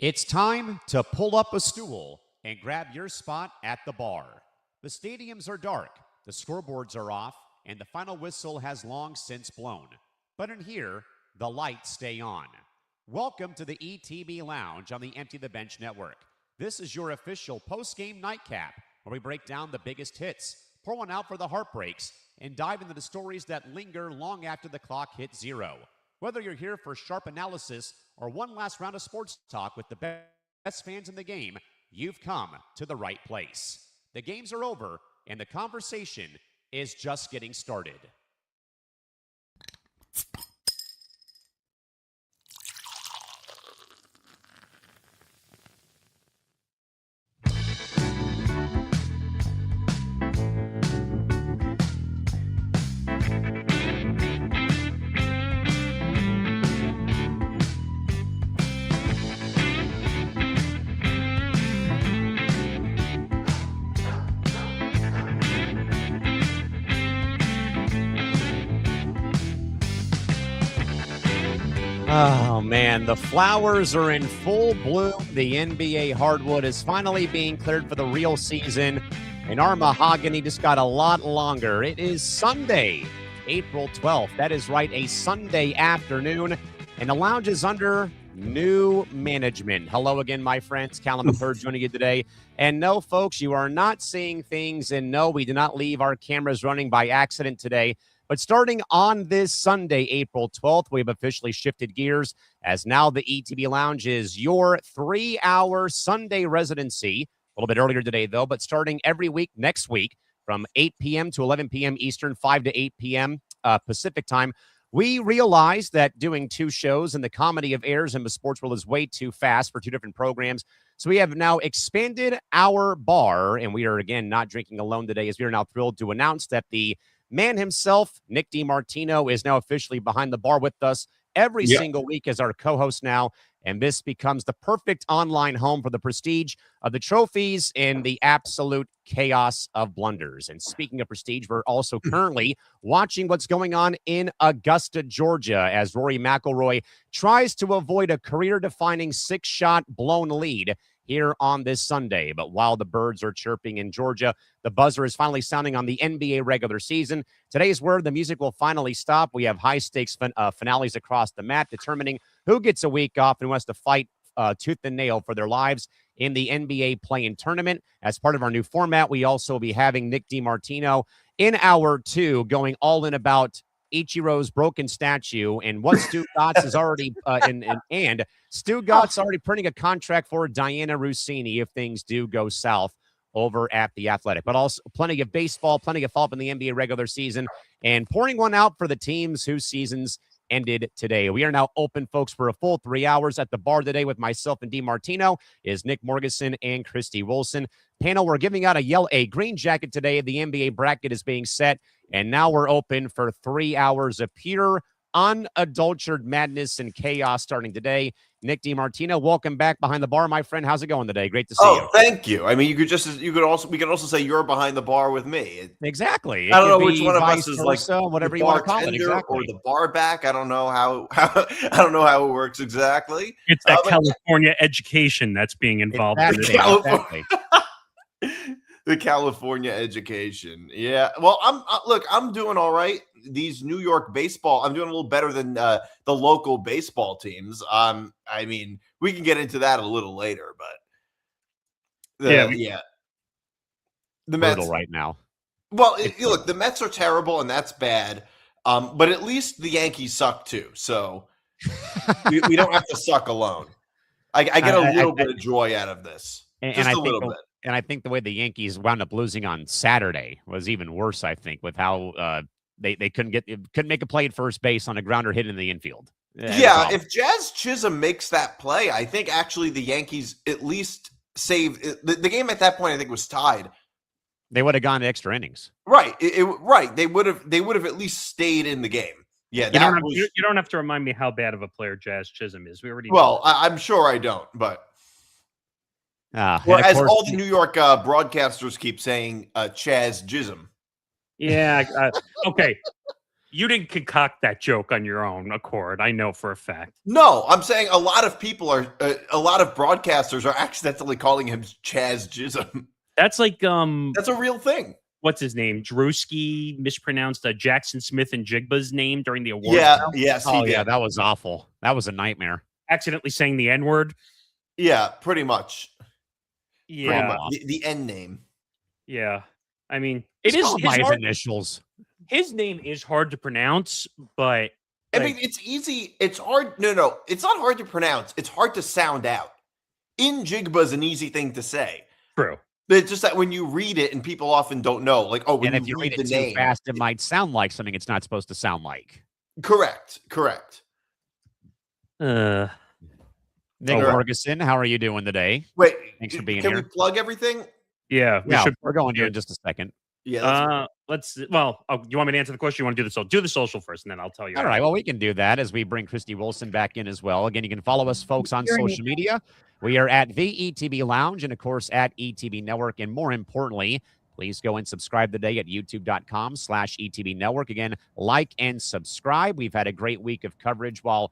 It's time to pull up a stool and grab your spot at the bar. The stadiums are dark, the scoreboards are off, and the final whistle has long since blown. But in here, the lights stay on. Welcome to the ETB Lounge on the Empty the Bench Network. This is your official post-game nightcap, where we break down the biggest hits, pour one out for the heartbreaks, and dive into the stories that linger long after the clock hits zero. Whether you're here for sharp analysis or one last round of sports talk with the best fans in the game, you've come to the right place. The games are over, and the conversation is just getting started. Oh, man, the flowers are in full bloom. The NBA hardwood is finally being cleared for the real season, and our mahogany just got a lot longer. It is Sunday, April 12th. That is right, a Sunday afternoon, and the lounge is under new management. Hello again, my friends. Callan McClurg joining you today. And no, folks, you are not seeing things, and no, we did not leave our cameras running by accident today. But starting on this Sunday, April 12th, we've officially shifted gears as now the ETB Lounge is your 3-hour Sunday residency. A little bit earlier today, though, but starting every week next week from 8 p.m. to 11 p.m. Eastern, 5 to 8 p.m. Pacific time. We realized that doing two shows in the comedy of errors in the sports world is way too fast for two different programs. So we have now expanded our bar, and we are, again, not drinking alone today, as we are now thrilled to announce that the man himself, Nick DiMartino, is now officially behind the bar with us every single week as our co-host now, and this becomes the perfect online home for the prestige of the trophies and the absolute chaos of blunders. And speaking of prestige, we're also currently watching what's going on in Augusta, Georgia, as Rory McIlroy tries to avoid a career-defining 6-shot blown lead here on this Sunday. But while the birds are chirping in Georgia, the buzzer is finally sounding on the NBA regular season. Today's word, the music will finally stop. We have high-stakes finales across the mat, determining who gets a week off and who has to fight tooth and nail for their lives in the NBA play-in tournament. As part of our new format, we also will be having Nick DiMartino in hour 2 going all in about Ichiro's broken statue and what Stu Gotts is already and Stu Gotts already printing a contract for Diana Rossini if things do go south over at the Athletic. But also plenty of baseball, plenty of follow-up in the NBA regular season, and pouring one out for the teams whose seasons ended today. We are now open, folks, for a full 3 hours at the bar today with myself and DiMartino is Nick Morganson and Christy Wilson. Panel, we're giving out a green jacket today. The NBA bracket is being set, and now we're open for 3 hours of pure, unadulterated madness and chaos starting today. Nick DiMartino, welcome back behind the bar, my friend. How's it going today? Great to see you. Oh, thank you. I mean, we could also say you're behind the bar with me. Exactly. I don't know which one of us is like whatever you want to call it, exactly. Or the bar back. I don't know how I don't know how it works exactly. It's that California education that's being involved in this. Exactly. The California education. Yeah. Well, I'm doing all right. These New York baseball, I'm doing a little better than the local baseball teams. I mean, we can get into that a little later, but the Mets right now. Well, look, the Mets are terrible, and that's bad. But at least the Yankees suck too, so we don't have to suck alone. I get a little bit of joy out of this, just a little bit. And I think the way the Yankees wound up losing on Saturday was even worse, I think, with how they couldn't make a play at first base on a grounder hit in the infield. Yeah, if Jazz Chisholm makes that play, I think actually the Yankees at least saved the game at that point. I think was tied. They would have gone to extra innings. Right. Right. They would have at least stayed in the game. Yeah. You don't have to remind me how bad of a player Jazz Chisholm is. We already. Well, I'm sure I don't, but. As all the New York broadcasters keep saying, Chaz Chisholm. Yeah. Okay. You didn't concoct that joke on your own accord. I know for a fact. No, I'm saying a lot of people are, a lot of broadcasters are accidentally calling him Chaz Chisholm. That's like That's a real thing. What's his name? Drewski mispronounced Jackson Smith and Jigba's name during the awards. Yeah, now. yes, Oh yeah, that was awful. That was a nightmare. Accidentally saying the N-word. Yeah, pretty much. Yeah, The N name. yeah. I mean, It's it is called his, by his hard, initials. his name is hard to pronounce, but I mean, it's easy. It's hard. No, it's not hard to pronounce. It's hard to sound out. Njigba is an easy thing to say. true. It's just that when you read it, and people often don't know, like, oh, when And if you read the it too name fast, it might sound like something it's not supposed to sound like. Correct. Nick Morgeson, how are you doing today? Wait, Thanks for being can here. we plug everything? Yeah, We're going to in just a second. Yeah. let's. Well, you want me to answer the question? You want to do the social? Do the social first, and then I'll tell you. All right. Well, we can do that as we bring Christy Wilson back in as well. Again, you can follow us, folks, on social media. We are at the ETB Lounge and, of course, at ETB Network. And more importantly, please go and subscribe today at youtube.com/ETB Network. Again, like and subscribe. We've had a great week of coverage while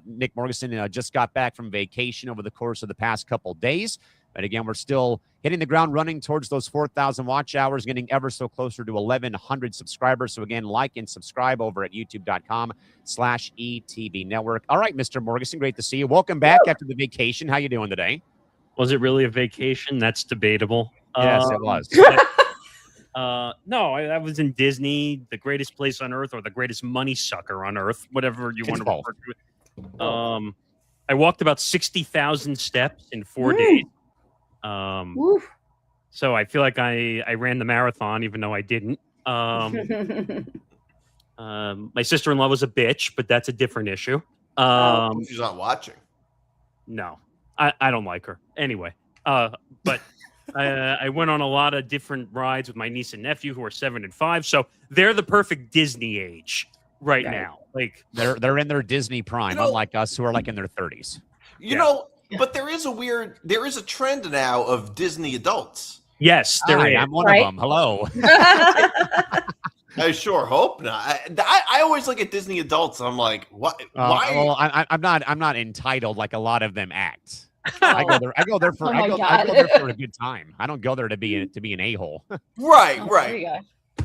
Nick Morgeson just got back from vacation over the course of the past couple days. But again, we're still hitting the ground running towards those 4,000 watch hours, getting ever so closer to 1,100 subscribers. So again, like and subscribe over at youtube.com/ETB Network. All right, Mr. Morgeson, great to see you. Welcome back after the vacation. How you doing today? Was it really a vacation? That's debatable. Yes, it was. No, I was in Disney, the greatest place on earth, or the greatest money sucker on earth, whatever you want to refer to it. I walked about 60,000 steps in 4 days. So I feel like I ran the marathon, even though I didn't. My sister-in-law was a bitch, but that's a different issue. She's not watching. No, I don't like her anyway. But I went on a lot of different rides with my niece and nephew who are 7 and 5. So they're the perfect Disney age right now. Like they're in their Disney prime, unlike us who are like in their 30s. You know, but there is a trend now of Disney adults. Yes, there is. I'm one of them. Hello. I sure hope not. I always look at Disney adults and I'm like, what? Why? Well, I'm not entitled like a lot of them act. I go there for a good time. I don't go there to be an a-hole. Right.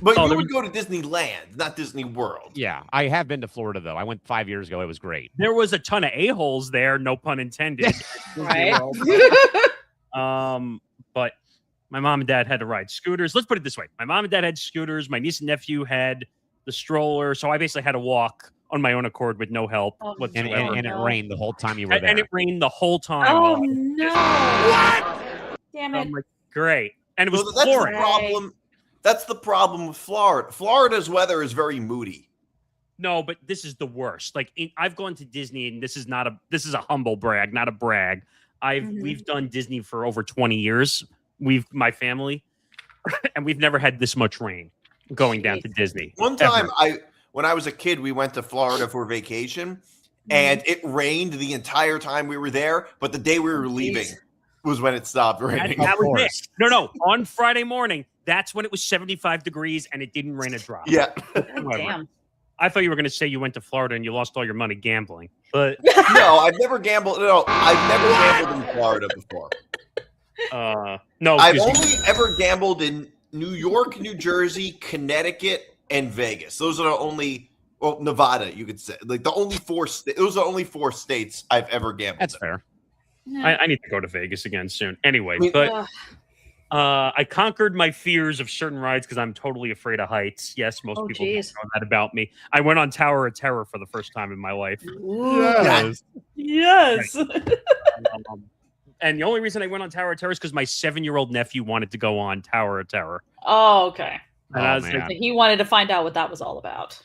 But you would go to Disneyland, not Disney World. Yeah, I have been to Florida though. I went 5 years ago. It was great. There was a ton of a-holes there, no pun intended. Right. But my mom and dad had to ride scooters. Let's put it this way. My mom and dad had scooters. My niece and nephew had the stroller. So I basically had to walk on my own accord with no help whatsoever. And it rained the whole time you were there. And it rained the whole time. Oh, no. What? Damn it. I'm like, great. And it was that's pouring. the problem. That's the problem with Florida. Florida's weather is very moody. No, but this is the worst. Like I've gone to Disney, and this is a humble brag, not a brag. We've done Disney for over 20 years. My family, and we've never had this much rain going down to Disney. One time, when I was a kid, we went to Florida for vacation, and it rained the entire time we were there. But the day we were leaving was when it stopped raining. That was it. No. On Friday morning, that's when it was 75 degrees, and it didn't rain a drop. Yeah. Damn. I thought you were going to say you went to Florida and you lost all your money gambling, but no, I've never gambled. No, I've never gambled in Florida before. No, I've only ever gambled in New York, New Jersey, Connecticut, and Vegas. Those are the only, well, Nevada, you could say, like the only four. Those are the only 4 states I've ever gambled. That's in. fair. I need to go to Vegas again soon. Anyway, I conquered my fears of certain rides because I'm totally afraid of heights. Yes, most people know that about me. I went on Tower of Terror for the first time in my life. Yes. And the only reason I went on Tower of Terror is because my 7-year-old nephew wanted to go on Tower of Terror. Oh, okay. And I was like, he wanted to find out what that was all about.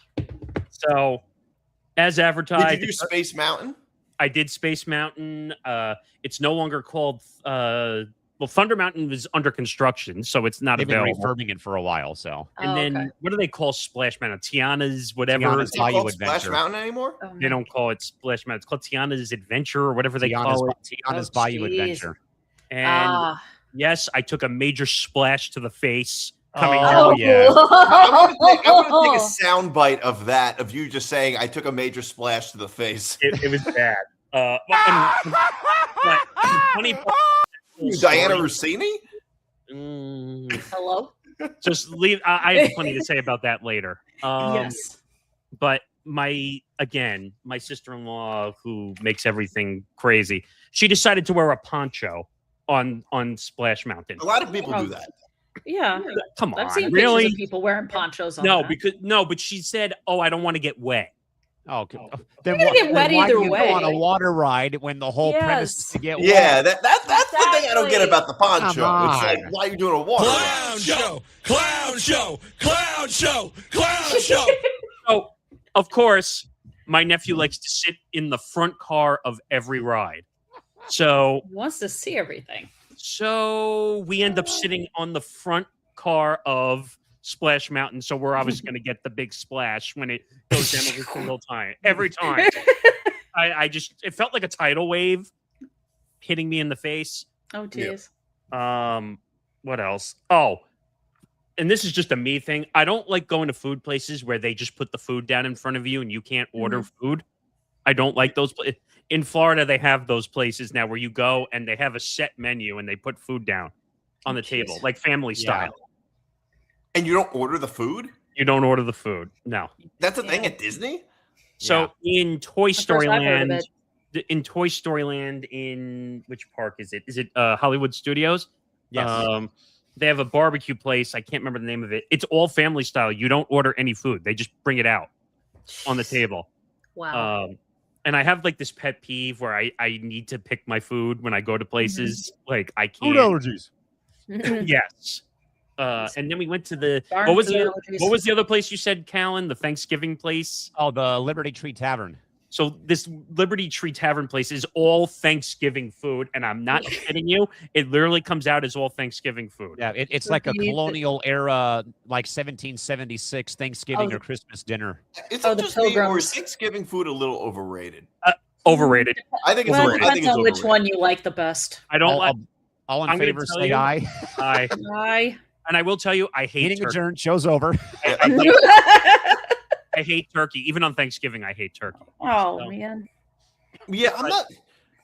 So, as advertised, did you do Space Mountain? I did Space Mountain. It's no longer called. Thunder Mountain is under construction, so it's not available. They've been refurbing it for a while, so. And then what do they call Splash Mountain? Tiana's whatever. Tiana's Bayou Adventure. Splash Mountain anymore? Oh, no. They don't call it Splash Mountain. It's called Tiana's Adventure or whatever they call it. Tiana's Bayou Adventure. And yes, I took a major splash to the face coming Oh, down. yeah. I'm gonna take a sound bite of that, of you just saying I took a major splash to the face. It was bad. But funny part, Diana Rossini? Hello. Just leave. I have plenty to say about that later. Yes. But my sister-in-law, who makes everything crazy, she decided to wear a poncho on Splash Mountain. A lot of people do that. Yeah. Come I've on, seen really? pictures of people wearing ponchos on But she said, "Oh, I don't want to get wet." Oh, You're gonna get wet why do either you way. go on a water ride when the whole premise is to get Yeah, wet? that's the thing I don't get about the poncho. Come It's like, on. why are you doing a water ride? Clown show, clown show, clown show, clown show. So, of course, my nephew likes to sit in the front car of every ride. So Wants to see everything. we end up sitting on the front car of Splash Mountain. So we're obviously going to get the big splash when it goes down every single time. Every time. It felt like a tidal wave hitting me in the face. Oh, geez. What else? Oh, and this is just a me thing. I don't like going to food places where they just put the food down in front of you and you can't order food. I don't like those. In Florida, they have those places now where you go and they have a set menu and they put food down on the table, like family style. And you don't order the food? You don't order the food. No. That's a thing at Disney? So in Toy Story first I've heard of Land, in which park is it? Is it Hollywood Studios? Yes. They have a barbecue place. I can't remember the name of it. It's all family style. You don't order any food. They just bring it out on the table. Wow. And I have like this pet peeve where I need to pick my food when I go to places. Like I can't. Food allergies. Yes. And then we went to the Darn what was food the allergies. what was the other place you said, Callan? The Thanksgiving place. Oh, the Liberty Tree Tavern. So this Liberty Tree Tavern place is all Thanksgiving food, and I'm not kidding you. It literally comes out as all Thanksgiving food. Yeah, it's like a colonial era, like 1776 Thanksgiving or Christmas dinner. It's Oh, the just me, or is Pilgrims. Thanksgiving food a little overrated? Overrated. I think it's Well, it overrated. I think depends it's on which overrated. one you like the best. I don't like. All in I'm gonna favor, tell say you- aye. I and I will tell you, I hate Meeting turkey. adjourned. Show's over. I hate turkey. Even on Thanksgiving, I hate turkey. Oh, So- man. Yeah,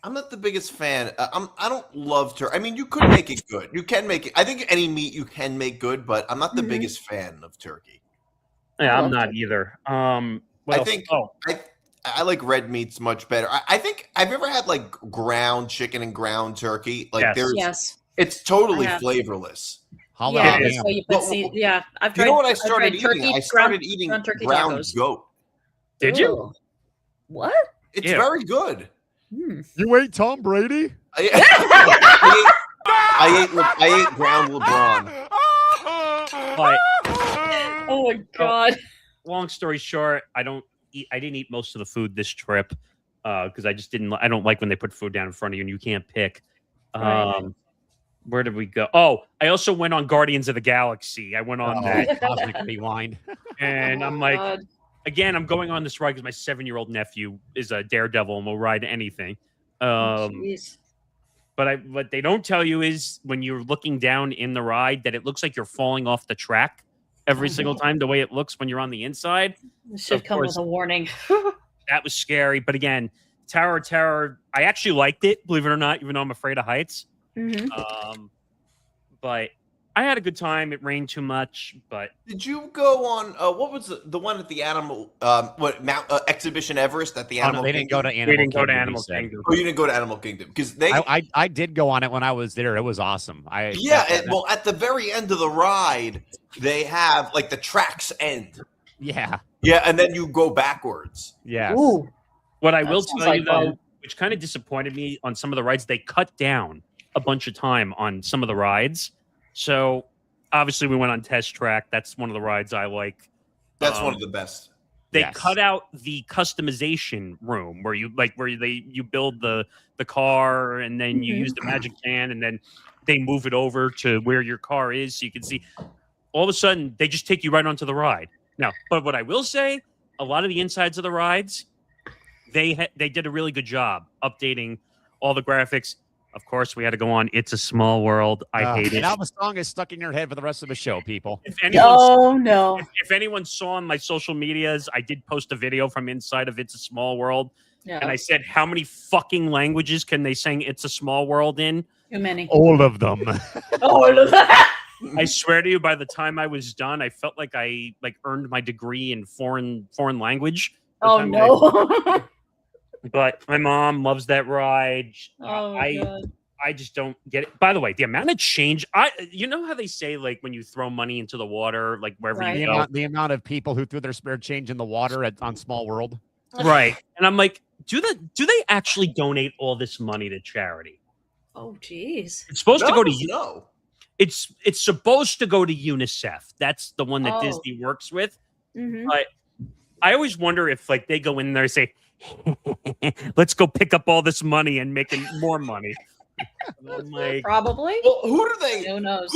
I'm not the biggest fan. I don't love turkey. I mean, you could make it good. You can make it. I think any meat you can make good, but I'm not the biggest fan of turkey. Yeah, I'm love not either. What I else? think Oh, I like red meats much better. I think I've ever had like ground chicken and ground turkey. Like Yes. Yes. it's totally I have. flavorless. Holla Yeah, at it that's him. why you put Well, seed. Yeah, I've You tried. know what I I've started tried eating? turkey, I started ground eating turkey ground tacos. goat. did you? Ooh. What? It's Ew. very good. You ate Tom Brady? I ate ground LeBron. But Oh my god. long story short, I didn't eat most of the food this trip because I just didn't. I don't like when they put food down in front of you and you can't pick. Right. Where did we go? Oh, I also went on Guardians of the Galaxy. I went on that, Cosmic Rewind. and Oh I'm my like, God. again, I'm going on this ride because my 7-year-old nephew is a daredevil and will ride anything. Jeez. But what they don't tell you is when you're looking down in the ride that it looks like you're falling off the track every single time. The way it looks when you're on the inside, This should Of come course. with a warning. that was scary. But again, Tower of Terror, I actually liked it, believe it or not, even though I'm afraid of heights. But I had a good time. It rained too much, but Did you go on? What was the one at the animal? Mount Exhibition Everest at the Oh, Animal? no, they didn't go to Kingdom? Animal we didn't go to Kingdom, he Animal said. Kingdom. Oh, you didn't go to Animal Kingdom because they. I did go on it when I was there. It was awesome. Well, at the very end of the ride, they have like the tracks end. Yeah. Yeah, and then you go backwards. Yes. Ooh. What I That will sounds tell you like though, fun. which kind of disappointed me on some of the rides, they cut down a bunch of time on some of the rides. So obviously we went on Test Track. That's one of the rides I like. That's one of the best. They Yes. cut out the customization room where you build the car and then you use the magic can and then they move it over to where your car is so you can see. All of a sudden they just take you right onto the ride. Now, but what I will say, a lot of the insides of the rides, they did a really good job updating all the graphics. Of course, we had to go on It's a Small World. I hate it. Now the song is stuck in your head for the rest of the show, people. If anyone, Oh no. if anyone saw on my social medias, I did post a video from inside of It's a Small World. No. And I said, how many fucking languages can they sing It's a Small World in? Too many. All of them. All of that. I swear to you, by the time I was done, I felt like I earned my degree in foreign language. Oh no. But my mom loves that ride. Oh my God. I just don't get it. By the way, the amount of change, you know how they say like when you throw money into the water, like wherever Right. you go, The amount of people who threw their spare change in the water on Small World. right? And I'm like, do they actually donate all this money to charity? Oh jeez. It's supposed to go to no. It's supposed to go to UNICEF. That's the one that Oh. Disney works with. Mm-hmm. But I always wonder if like they go in there and say, let's go pick up all this money and make more money. And I'm like, Probably. Well, who do they? Who knows?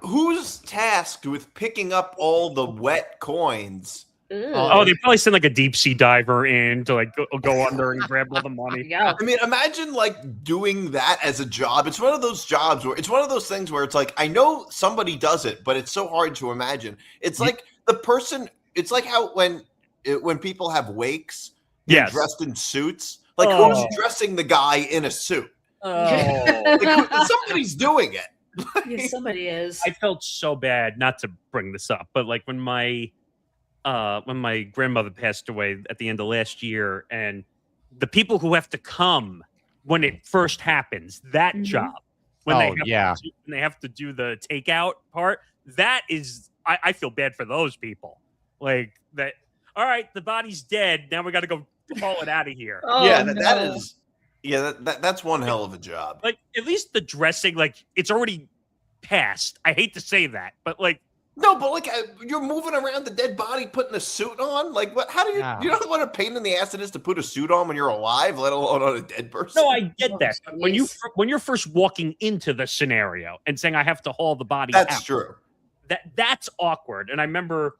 Who's tasked with picking up all the wet coins? oh, they probably send like a deep sea diver in to like go under and grab all the money. Yeah. I mean, imagine like doing that as a job. It's one of those jobs where it's one of those things where it's like, I know somebody does it, but it's so hard to imagine. It's like the person. It's like how when people have wakes, they're Yes. dressed in suits. Like Oh. who's dressing the guy in a suit? Oh. Like, somebody's doing it. Yeah, somebody is. I felt so bad not to bring this up, but like when my grandmother passed away at the end of last year, and the people who have to come when it first happens, that Mhm. job when Oh, yeah. they have to do the takeout part, that is I feel bad for those people. Like that. All right, the body's dead. Now we got to go haul it out of here. Oh, yeah, no. that is. Yeah, that's one hell of a job. Like at least the dressing, like it's already passed. I hate to say that, but like. No, but like you're moving around the dead body, putting a suit on. Like, what? How do you? Yeah. You know what a pain in the ass it is to put a suit on when you're alive, let alone on a dead person. No, I get that. Oh, When jeez. when you're first walking into the scenario and saying I have to haul the body That's out, true. that's awkward. And I remember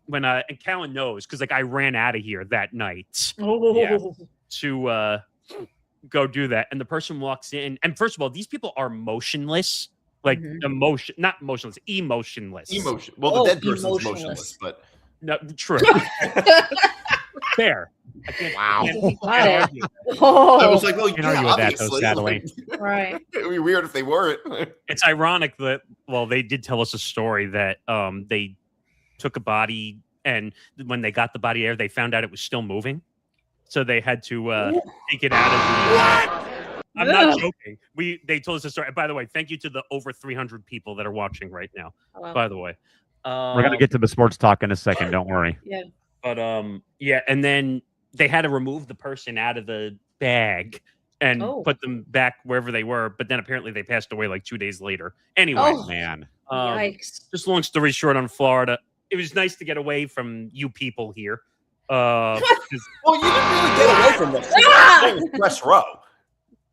when and Callan knows because like I ran out of here that night Oh. Yeah. to go do that, and the person walks in, and first of all, these people are motionless, like Mhm. not motionless, emotionless. Emotion. Well, Oh, the dead person's emotionless. motionless, but No, true. Fair. I can't, Wow. Got it. argue. Oh. I was like, well, Can't yeah, argue with that, though, obviously. sadly. Right. It'd be weird if they weren't. It's ironic that they did tell us a story that they took a body, and when they got the body there, they found out it was still moving, so they had to take it out of the. I'm not joking. They told us a story. By the way, thank you to the over 300 people that are watching right now. Wow. By the way, We're gonna get to the sports talk in a second. Don't worry. Yeah. But yeah, and then they had to remove the person out of the bag and Oh. put them back wherever they were. But then apparently they passed away like 2 days later. Anyway, Oh. Man. Yikes. just long story short, on Florida, it was nice to get away from you people here. 'Cause Well, you didn't really get away from us. Ah! Press row.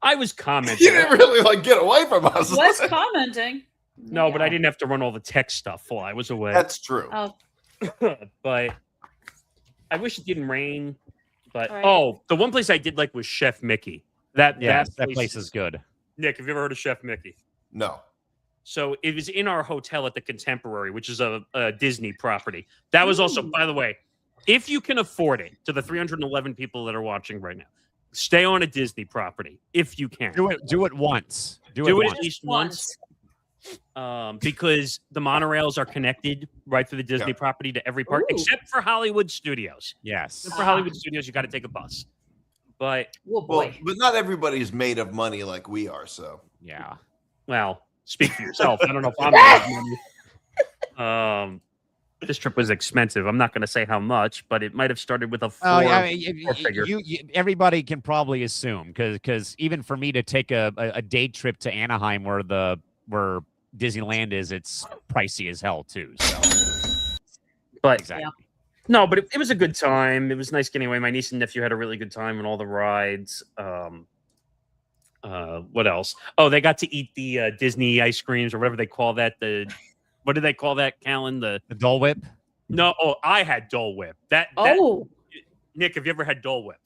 I was commenting. You didn't really like get away from us. Was commenting. No, but I didn't have to run all the tech stuff while I was away. That's true. Oh. But I wish it didn't rain. But Right. the one place I did like was Chef Mickey. That place is good. Nick, have you ever heard of Chef Mickey? No. So it was in our hotel at the Contemporary, which is a Disney property. That was also, by the way, if you can afford it, to the 311 people that are watching right now, stay on a Disney property if you can. Do it once. Do it at once. least once. Because the monorails are connected right through the Disney property to every park, Ooh. except for Hollywood Studios. Yes. Except for Hollywood Studios, you got to take a bus. But Oh Well, boy. but not everybody's made of money like we are. So Yeah. well, speak for yourself. I don't know if I'm making money. This trip was expensive. I'm not going to say how much, but it might have started with a four. Oh, yeah, I mean, four figure. everybody can probably assume because even for me to take a day trip to Anaheim where Disneyland is, it's pricey as hell too. So But exactly. no, but it was a good time. It was nice getting away. My niece and nephew had a really good time on all the rides. What else? Oh, they got to eat the Disney ice creams or whatever they call that. What do they call that, Callan? The Dole Whip. No, I had Dole Whip. That Oh. Nick, have you ever had Dole Whip?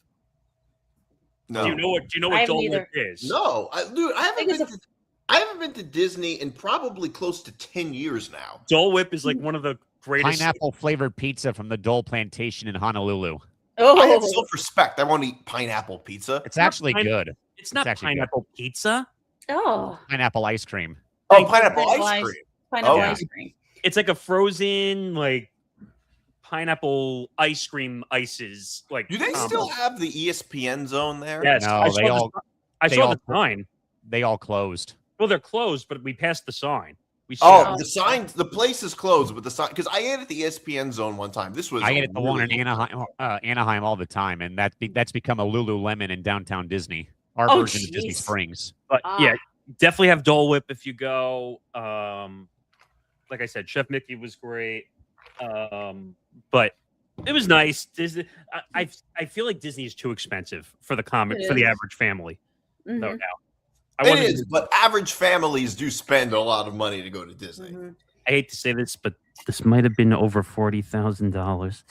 No. Do you know what? Do you know I what haven't Dole either. Whip is? No, dude, I think haven't been to Disney in probably close to 10 years now. Dole Whip is like one of the greatest. Pineapple flavored pizza from the Dole Plantation in Honolulu. I have Oh, self-respect. I want to eat pineapple pizza. It's actually pine- good. It's not actually good. pineapple pizza. oh, Pineapple ice cream. Oh, pineapple Pineapple ice ice- cream. pineapple Oh. ice cream. It's like a frozen like pineapple ice cream ices. Like, Do they still have the ESPN zone there? Yes, No, I they saw all- the, I they saw all- the sign. They all closed. Well, they're closed, but we passed the sign. We Oh, saw- the sign, the place is closed, but the sign, because I ate at the ESPN zone one time. This was I ate at the one in really- Anaheim all the time, and that's become a Lululemon in downtown Disney. Our Oh, version of Disney jeez. Springs. but Ah. yeah, definitely have Dole Whip if you go. Like I said, Chef Mickey was great. But it was nice. Disney, I feel like Disney is too expensive for the It for the is. average family. Mhm. No doubt. It is, but average families do spend a lot of money to go to Disney. Mhm. I hate to say this, but this might have been over $40,000.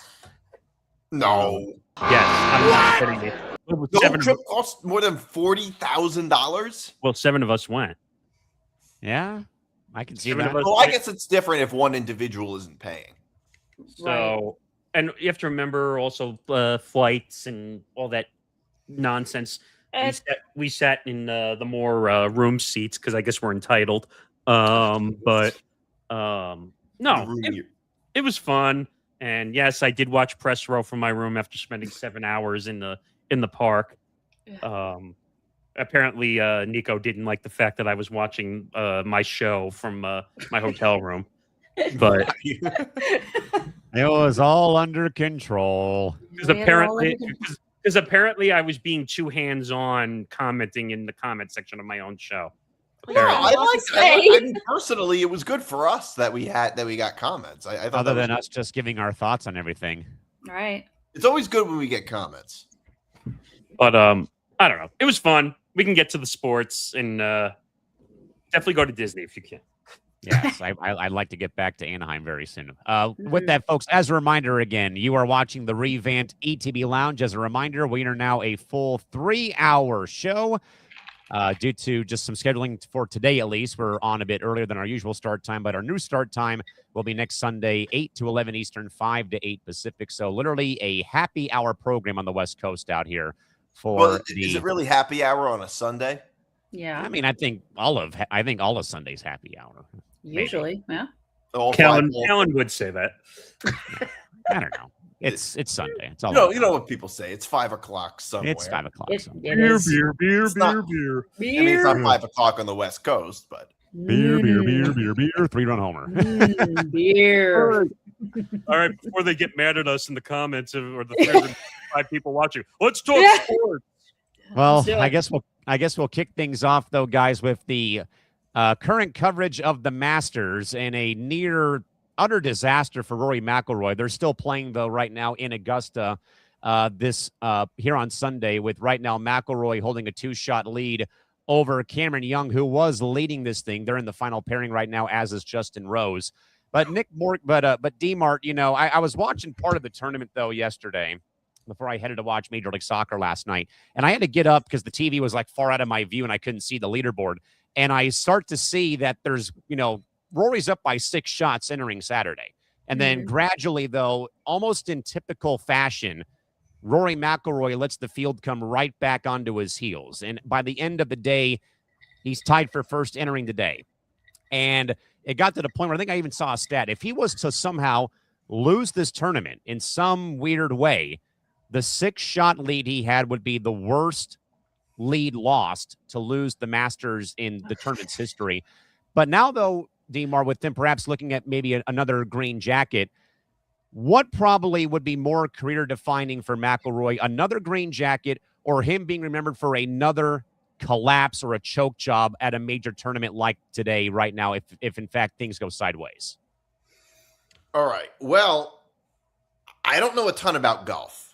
No, Yes, I'm not kidding you. Well, the whole seven, trip cost more than $40,000. well, 7 of us went. Yeah, I can see Seven that. of us Well, I went. guess it's different if one individual isn't paying. So, and you have to remember also flights and all that nonsense. We sat in the more room seats because I guess we're entitled. But no, it was fun. And yes, I did watch press row from my room after spending 7 hours in the park. Apparently, Nico didn't like the fact that I was watching my show from my hotel room. But It was all under control. because We had it all apparently, under because apparently I was being too hands-on commenting in the comment section of my own show. No, Apparently. I mean, personally, it was good for us that we got comments. I thought Other that was than us just giving our thoughts on everything. Right. It's always good when we get comments. But I don't know. It was fun. We can get to the sports and definitely go to Disney if you can. Yes, I'd like to get back to Anaheim very soon. With that, folks, as a reminder again, you are watching the revamped ETB Lounge. As a reminder, we are now a full 3-hour show. Due to just some scheduling for today, at least, we're on a bit earlier than our usual start time, but our new start time will be next Sunday, 8 to 11 Eastern, 5 to 8 Pacific. So literally a happy hour program on the West Coast out here. Is it really happy hour on a Sunday? Yeah. I mean, I think all of Sunday's happy hour. Usually. Yeah. All Callan five- would say that. I don't know. It's Sunday. It's all you know what people say. It's 5 o'clock somewhere. It's 5 o'clock. It, somewhere. it is. beer, It's not- beer. I mean, it's not 5 o'clock on the West Coast, but Beer, 3-run homer. Beer. All right, before they get mad at us in the comments or the 305 people watching, let's talk Yeah. sports. Well, Let's do it. I guess we'll kick things off though, guys, with the current coverage of the Masters and a near utter disaster for Rory McIlroy. They're still playing though right now in Augusta here on Sunday, with right now McIlroy holding a 2-shot lead over Cameron Young, who was leading this thing. They're in the final pairing right now, as is Justin Rose. But DiMart, you know, I was watching part of the tournament though yesterday before I headed to watch Major League Soccer last night. And I had to get up because the TV was like far out of my view and I couldn't see the leaderboard. And I start to see that there's, you know, Rory's up by 6 shots entering Saturday. And then gradually, though, almost in typical fashion, Rory McIlroy lets the field come right back onto his heels. And by the end of the day, he's tied for first entering the day. And it got to the point where I think I even saw a stat. If he was to somehow lose this tournament in some weird way, the 6-shot lead he had would be the worst lead lost to lose the Masters in the tournament's history. But now, though, DiMar, with them perhaps looking at maybe another green jacket, what probably would be more career-defining for McIlroy, another green jacket or him being remembered for another collapse or a choke job at a major tournament like today right now, if in fact things go sideways? all right. Well, I don't know a ton about golf.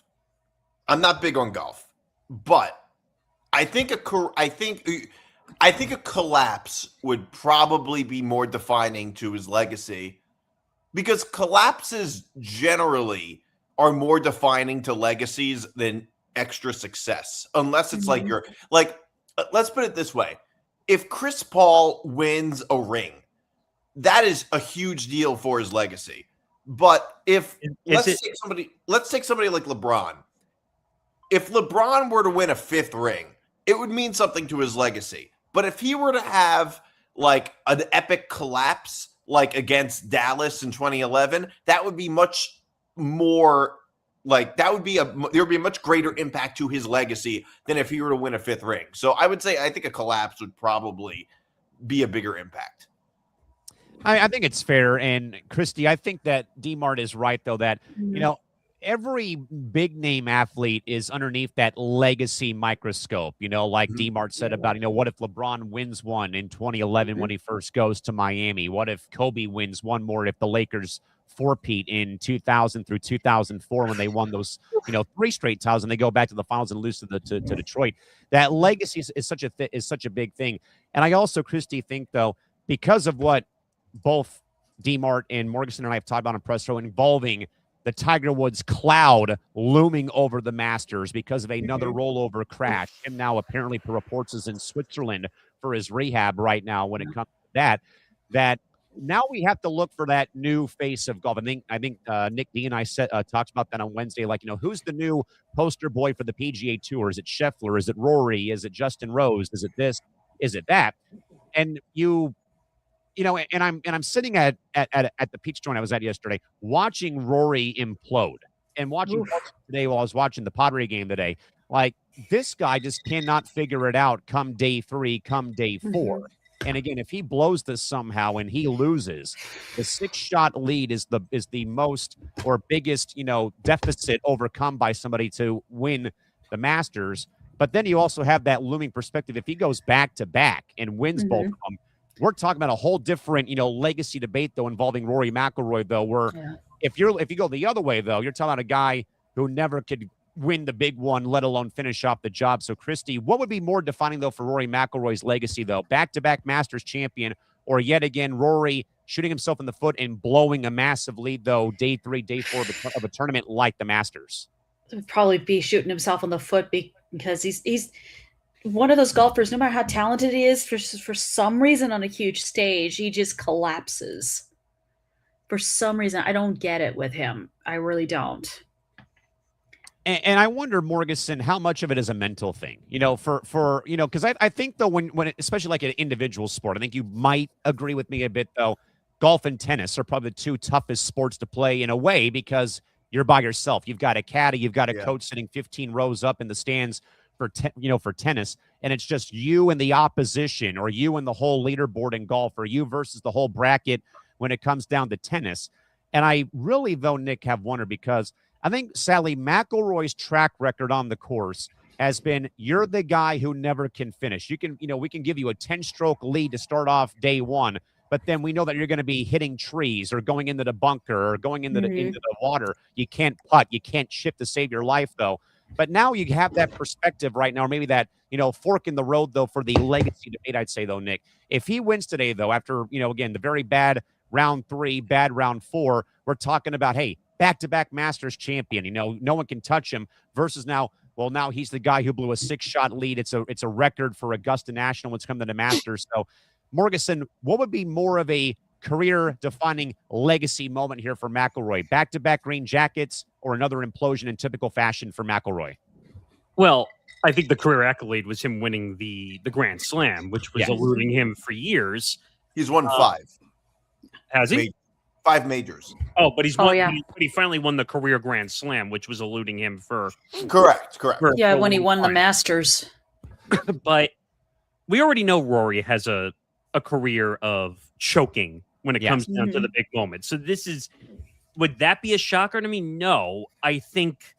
I'm not big on golf, but I think a collapse would probably be more defining to his legacy, because collapses generally are more defining to legacies than extra success unless it's like you're like, let's put it this way. If Chris Paul wins a ring, that is a huge deal for his legacy. But if let's take somebody like LeBron. If LeBron were to win a 5th ring, it would mean something to his legacy. But if he were to have like an epic collapse, like against Dallas in 2011, that would be much more like there would be a much greater impact to his legacy than if he were to win a 5th ring. So I think a collapse would probably be a bigger impact. I think it's fair. And Christy, I think that DiMart is right, though, that, every big name athlete is underneath that legacy microscope, like DiMart said about, what if LeBron wins one in 2011 when he first goes to Miami? What if Kobe wins one more if the Lakers four-peat in 2000 through 2004 when they won those, 3 straight titles and they go back to the finals and lose to Detroit? That legacy is such a big thing. And I also, Christy, think, though, because of what both DiMart and Morganson and I have talked about on press row involving the Tiger Woods cloud looming over the Masters because of another rollover crash. Him now apparently reports is in Switzerland for his rehab right now when it comes to that now we have to look for that new face of golf. I think Nick D and I talked about that on Wednesday. Like, who's the new poster boy for the PGA Tour? Is it Scheffler? Is it Rory? Is it Justin Rose? Is it this? Is it that? And and I'm sitting at the Peach Joint I was at yesterday, watching Rory implode and watching today while I was watching the Padre game today. Like, this guy just cannot figure it out come day 3, come day 4. And again, if he blows this somehow and he loses, the 6-shot lead is the most or biggest, deficit overcome by somebody to win the Masters. But then you also have that looming perspective. If he goes back to back and wins both of them, we're talking about a whole different, legacy debate, though, involving Rory McIlroy, though, where if you go the other way, though, you're talking about a guy who never could win the big one, let alone finish off the job. So, Christy, what would be more defining, though, for Rory McIlroy's legacy, though? Back-to-back Masters champion, or yet again, Rory shooting himself in the foot and blowing a massive lead, though, day 3, day 4 of a tournament like the Masters? It would probably be shooting himself in the foot because he's one of those golfers, no matter how talented he is, for some reason on a huge stage, he just collapses. For some reason, I don't get it with him. I really don't. And I wonder, Morganson, how much of it is a mental thing, because I think, though, when especially like an individual sport, I think you might agree with me a bit, though, golf and tennis are probably the 2 toughest sports to play in a way because you're by yourself. You've got a caddy, you've got a coach sitting 15 rows up in the stands for tennis, and it's just you and the opposition, or you and the whole leaderboard in golf, or you versus the whole bracket when it comes down to tennis. And I really, though, Nick, have wondered, because I think, Sally, McIlroy's track record on the course has been, you're the guy who never can finish. You can, we can give you a 10-stroke lead to start off day 1, but then we know that you're going to be hitting trees or going into the bunker or going into the water. You can't putt, you can't chip to save your life, though. But now you have that perspective right now, or maybe that, fork in the road, though, for the legacy debate, I'd say, though, Nick. If he wins today, though, after, again, the very bad round 3, bad round 4, we're talking about, hey, back-to-back Masters champion, no one can touch him, versus now he's the guy who blew a 6-shot lead. It's a record for Augusta National when it's come to the Masters. So, Morganson, what would be more of a career-defining legacy moment here for McIlroy? Back-to-back green jackets, or another implosion in typical fashion for McIlroy? Well, I think the career accolade was him winning the Grand Slam, which was eluding him for years. He's won 5. Has he? 5 majors. Oh, but he's won. He finally won the career Grand Slam, which was eluding him for. Correct. When he won the Masters. But we already know Rory has a career of choking when it comes down to the big moments. So would that be a shocker to me? No, I think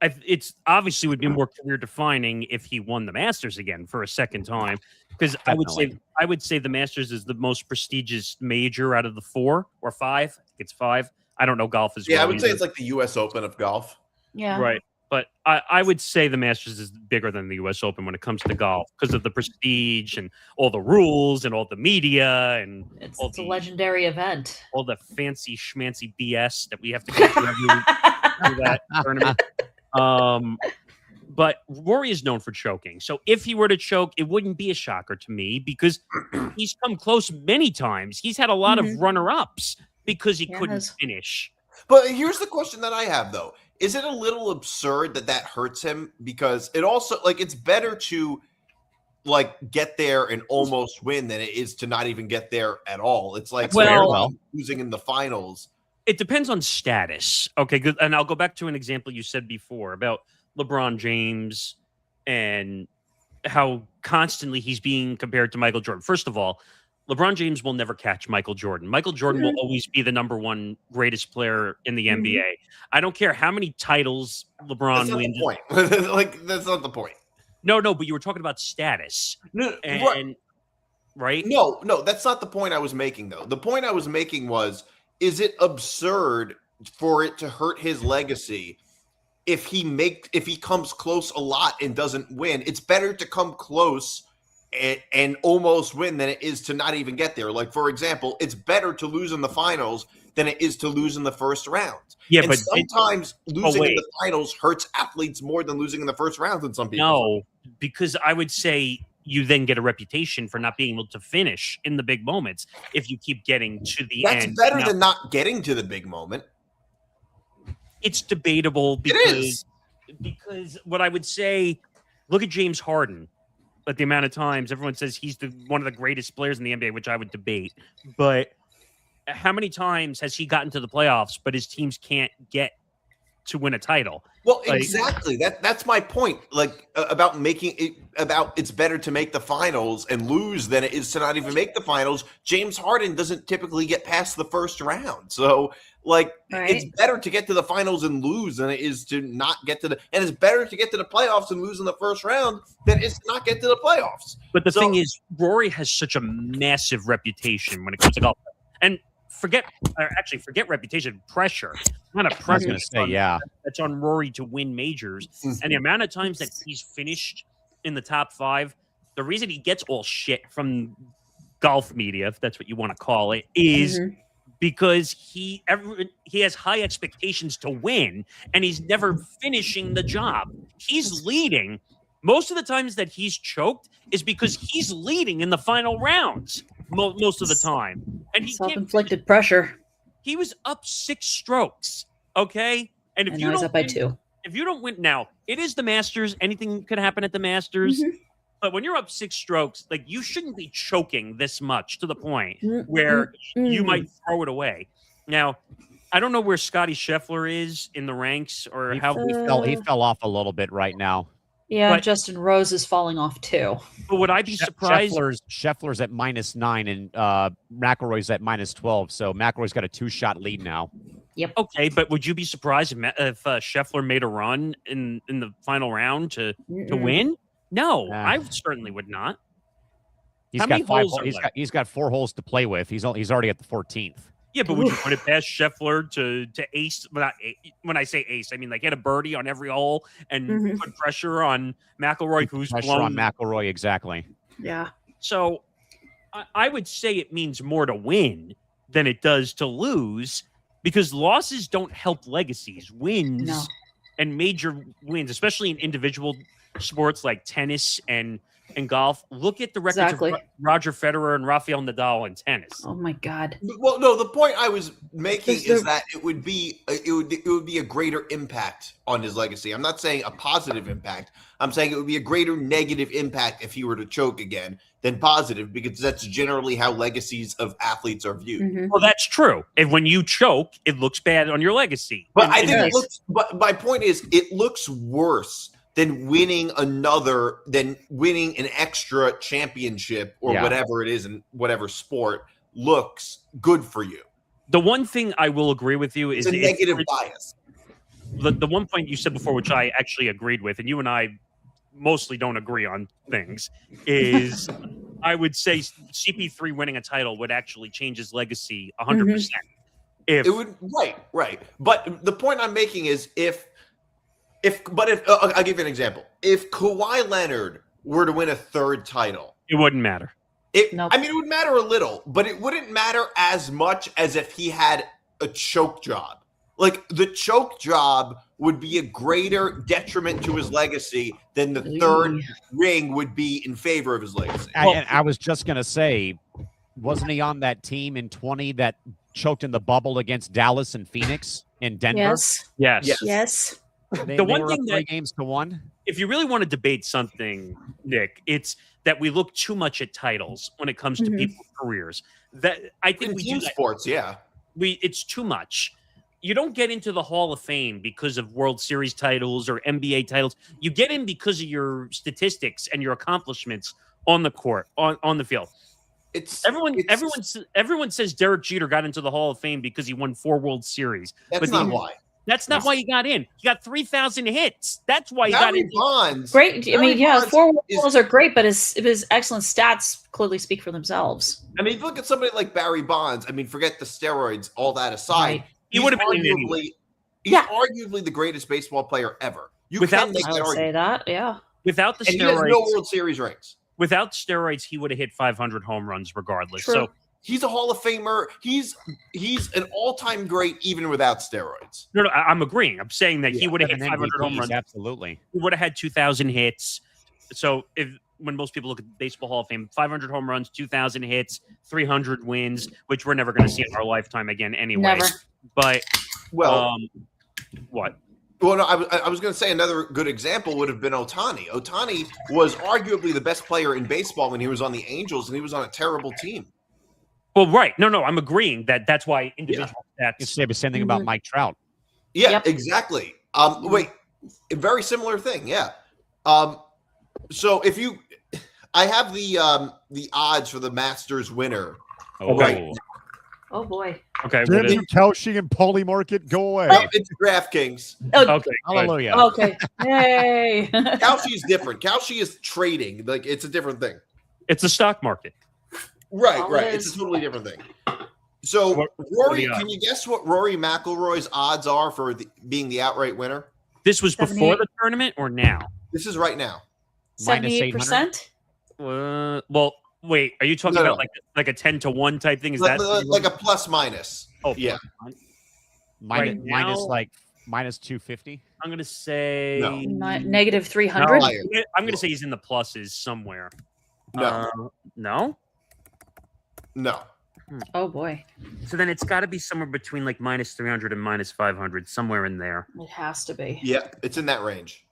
it's obviously would be more career defining if he won the Masters again for a second time, because I would say the Masters is the most prestigious major out of the 4 or 5. I think it's 5. I don't know golf as well. Yeah, I would say it's like the U.S. Open of golf. Yeah, right. But I would say the Masters is bigger than the U.S. Open when it comes to golf because of the prestige and all the rules and all the media and it's a legendary event. All the fancy schmancy BS that we have to go through that tournament. But Rory is known for choking. So if he were to choke, it wouldn't be a shocker to me because he's come close many times. He's had a lot of runner-ups because he couldn't finish. But here's the question that I have, though. Is it a little absurd that hurts him? Because it also, it's better to, get there and almost win than it is to not even get there at all. It's like losing in the finals. It depends on status. Okay, good. And I'll go back to an example you said before about LeBron James and how constantly he's being compared to Michael Jordan. First of all, LeBron James will never catch Michael Jordan. Michael Jordan will always be the number one greatest player in the NBA. I don't care how many titles LeBron wins. That's not the point. That's not the point. No, but you were talking about status. Right? No, that's not the point I was making, though. The point I was making was, is it absurd for it to hurt his legacy if he comes close a lot and doesn't win? It's better to come close and almost win than it is to not even get there. Like, for example, it's better to lose in the finals than it is to lose in the first round. Yeah, and but sometimes losing in the finals hurts athletes more than losing in the first round than some people. No, because I would say you then get a reputation for not being able to finish in the big moments if you keep getting to the end. That's better than not getting to the big moment. It's debatable because what I would say, look at James Harden. But the amount of times everyone says he's one of the greatest players in the NBA, which I would debate. But how many times has he gotten to the playoffs, but his teams can't get to win a title? Well, exactly. That's my point. About making it about it's better to make the finals and lose than it is to not even make the finals. James Harden doesn't typically get past the first round. So it's better to get to the finals and lose than it is to not get to and it's better to get to the playoffs and lose in the first round than it is to not get to the playoffs. But the thing is, Rory has such a massive reputation when it comes to golf. And forget reputation, pressure. Not a pressure. I was going to say, that's on Rory to win majors. And the amount of times that he's finished in the top 5, the reason he gets all shit from golf media, if that's what you want to call it, is because he has high expectations to win, and he's never finishing the job. He's leading. Most of the times that he's choked is because he's leading in the final rounds most of the time. And he self-inflicted pressure. He was up 6 strokes, okay? And if you don't up by 2. If you don't win now, it is the Masters. Anything could happen at the Masters. But when you're up 6 strokes, you shouldn't be choking this much to the point where you might throw it away. Now, I don't know where Scotty Scheffler is in the ranks or how he fell off a little bit right now. Yeah, but Justin Rose is falling off too. But would I be surprised? Scheffler's at -9 and McIlroy's at -12. So McIlroy's got a 2-shot lead now. Yep. Okay, but would you be surprised if Scheffler made a run in the final round to win? No, I certainly would not. He's got 4 holes to play with. He's already at the 14th. Yeah, but would you put it past Scheffler to ace? When I say ace, I mean hit a birdie on every hole and put pressure on McIlroy, who's pressure on McIlroy, exactly. Yeah. So I would say it means more to win than it does to lose, because losses don't help legacies. Wins and major wins, especially in individual sports like tennis and golf. Look at the records of Roger Federer and Rafael Nadal in tennis. Oh my God. Well, no, the point I was making is that it would be a greater impact on his legacy. I'm not saying a positive impact. I'm saying it would be a greater negative impact if he were to choke again than positive, because that's generally how legacies of athletes are viewed. Well, that's true. And when you choke, it looks bad on your legacy. But I think it looks. But my point is, it looks worse than winning an extra championship or whatever it is in whatever sport looks good for you. The one thing I will agree with you is a negative bias. The one point you said before, which I actually agreed with, and you and I mostly don't agree on things, is I would say CP3 winning a title would actually change his legacy 100%. If it would, right. But the point I'm making is if I'll give you an example. If Kawhi Leonard were to win a 3rd title, it wouldn't matter. I mean, it would matter a little, but it wouldn't matter as much as if he had a choke job. Like the choke job would be a greater detriment to his legacy than the third ring would be in favor of his legacy. I was just going to say, wasn't he on that team in 20 that choked in the bubble against Dallas and Phoenix in Denver? Yes. They one were thing up 3-1. If you really want to debate something, Nick, it's that we look too much at titles when it comes to people's careers. That I think In we team do that. sports, yeah. It's too much. You don't get into the Hall of Fame because of World Series titles or NBA titles. You get in because of your statistics and your accomplishments on the court, on the field. Everyone says Derek Jeter got into the Hall of Fame because he won 4 World Series. That's not why. That's not why he got in. He got 3,000 hits. That's why he got in. Bonds. Great. I mean, 4 Worlds are great, but his excellent stats clearly speak for themselves. I mean, if you look at somebody like Barry Bonds, I mean, forget the steroids, all that aside. Right. He would have been in anyway. He's arguably the greatest baseball player ever. Without can make I that would say argument. that, yeah. Without the And steroids, he has no World Series rings. without steroids, he would have hit 500 home runs regardless. True. So He's a Hall of Famer. He's an all-time great even without steroids. no, I'm agreeing. I'm saying that he would have hit And 500 home MVPs, runs. absolutely. He would have had 2,000 hits. So when most people look at the Baseball Hall of Fame, 500 home runs, 2,000 hits, 300 wins, which we're never going to see in our lifetime again anyway. Never. But Well, what? well, no, I was going to say another good example would have been Ohtani. Ohtani was arguably the best player in baseball when he was on the Angels, and he was on a terrible team. Well, right. No, I'm agreeing that's why individual You stats. say the same thing about Mike Trout. Yeah, Yep. exactly. Wait, a very similar thing. Yeah. So I have the odds for the Masters winner. Oh, Right. Oh, boy. Okay. Jimmy Kelshi and Paulie Market, go away. It's DraftKings. Oh, Okay. good. Hallelujah. okay. Yay. Kalshi is different. Kalshi is trading. Like it's a different thing. It's a stock market. Right, Oh, right. it It's is. a totally different thing. So, What are Rory, the odds? can you guess what Rory McIlroy's odds are for being the outright winner? This was before 78. the tournament or now? This is right now. Minus 78%? Well, wait. Are you talking No, about no. like a 10-1 type thing? Is Like, that like a plus minus. Oh, yeah. Minus, Right minus now- like minus 250. I'm gonna say No. Negative 300? No. I'm gonna say he's in the pluses somewhere. No. No. No. Oh, boy. So then it's got to be somewhere between like minus 300 and minus 500, somewhere in there. It has to be. Yeah, it's in that range.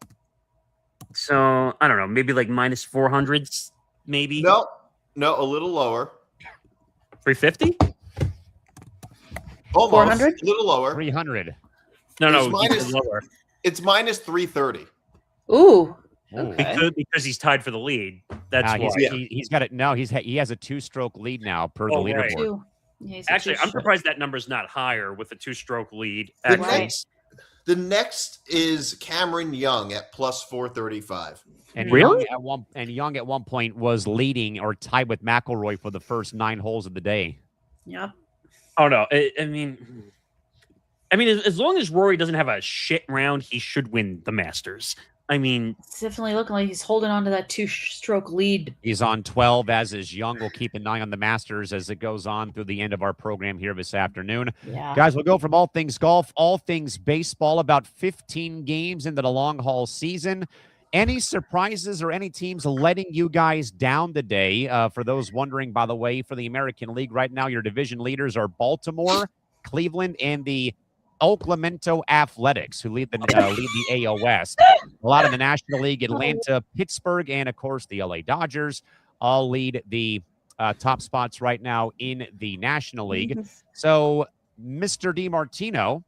So I don't know, maybe like minus 400s, maybe. No, a little lower. 350? Almost. 400? A little lower. 300. No, It's minus- even lower It's minus 330. Ooh. Ooh. Okay. because he's tied for the lead. That's why. He's got it. No, he has a 2-stroke lead now per the Oh, leaderboard. right. Two. Yeah, he's a Actually, I'm two-stroke. surprised that number's not higher with a 2-stroke lead. The Actually, next, the next is Cameron Young at plus 435. And Really? Young at one point was leading or tied with McIlroy for the first 9 holes of the day. Yep. oh no, I mean, as long as Rory doesn't have a shit round, he should win the Masters. I mean, It's definitely looking like he's holding on to that 2-stroke lead. He's on 12, as is Young. We'll keep an eye on the Masters as it goes on through the end of our program here this afternoon. Yeah. Guys, we'll go from all things golf, all things baseball, about 15 games into the long haul season. Any surprises or any teams letting you guys down today? For those wondering, by the way, for the American League right now, your division leaders are Baltimore, Cleveland, and the Oaklamento Athletics, who lead the AL West. A lot in the National League, Atlanta, Pittsburgh, and, of course, the LA Dodgers all lead the top spots right now in the National League. So, Mr. DiMartino,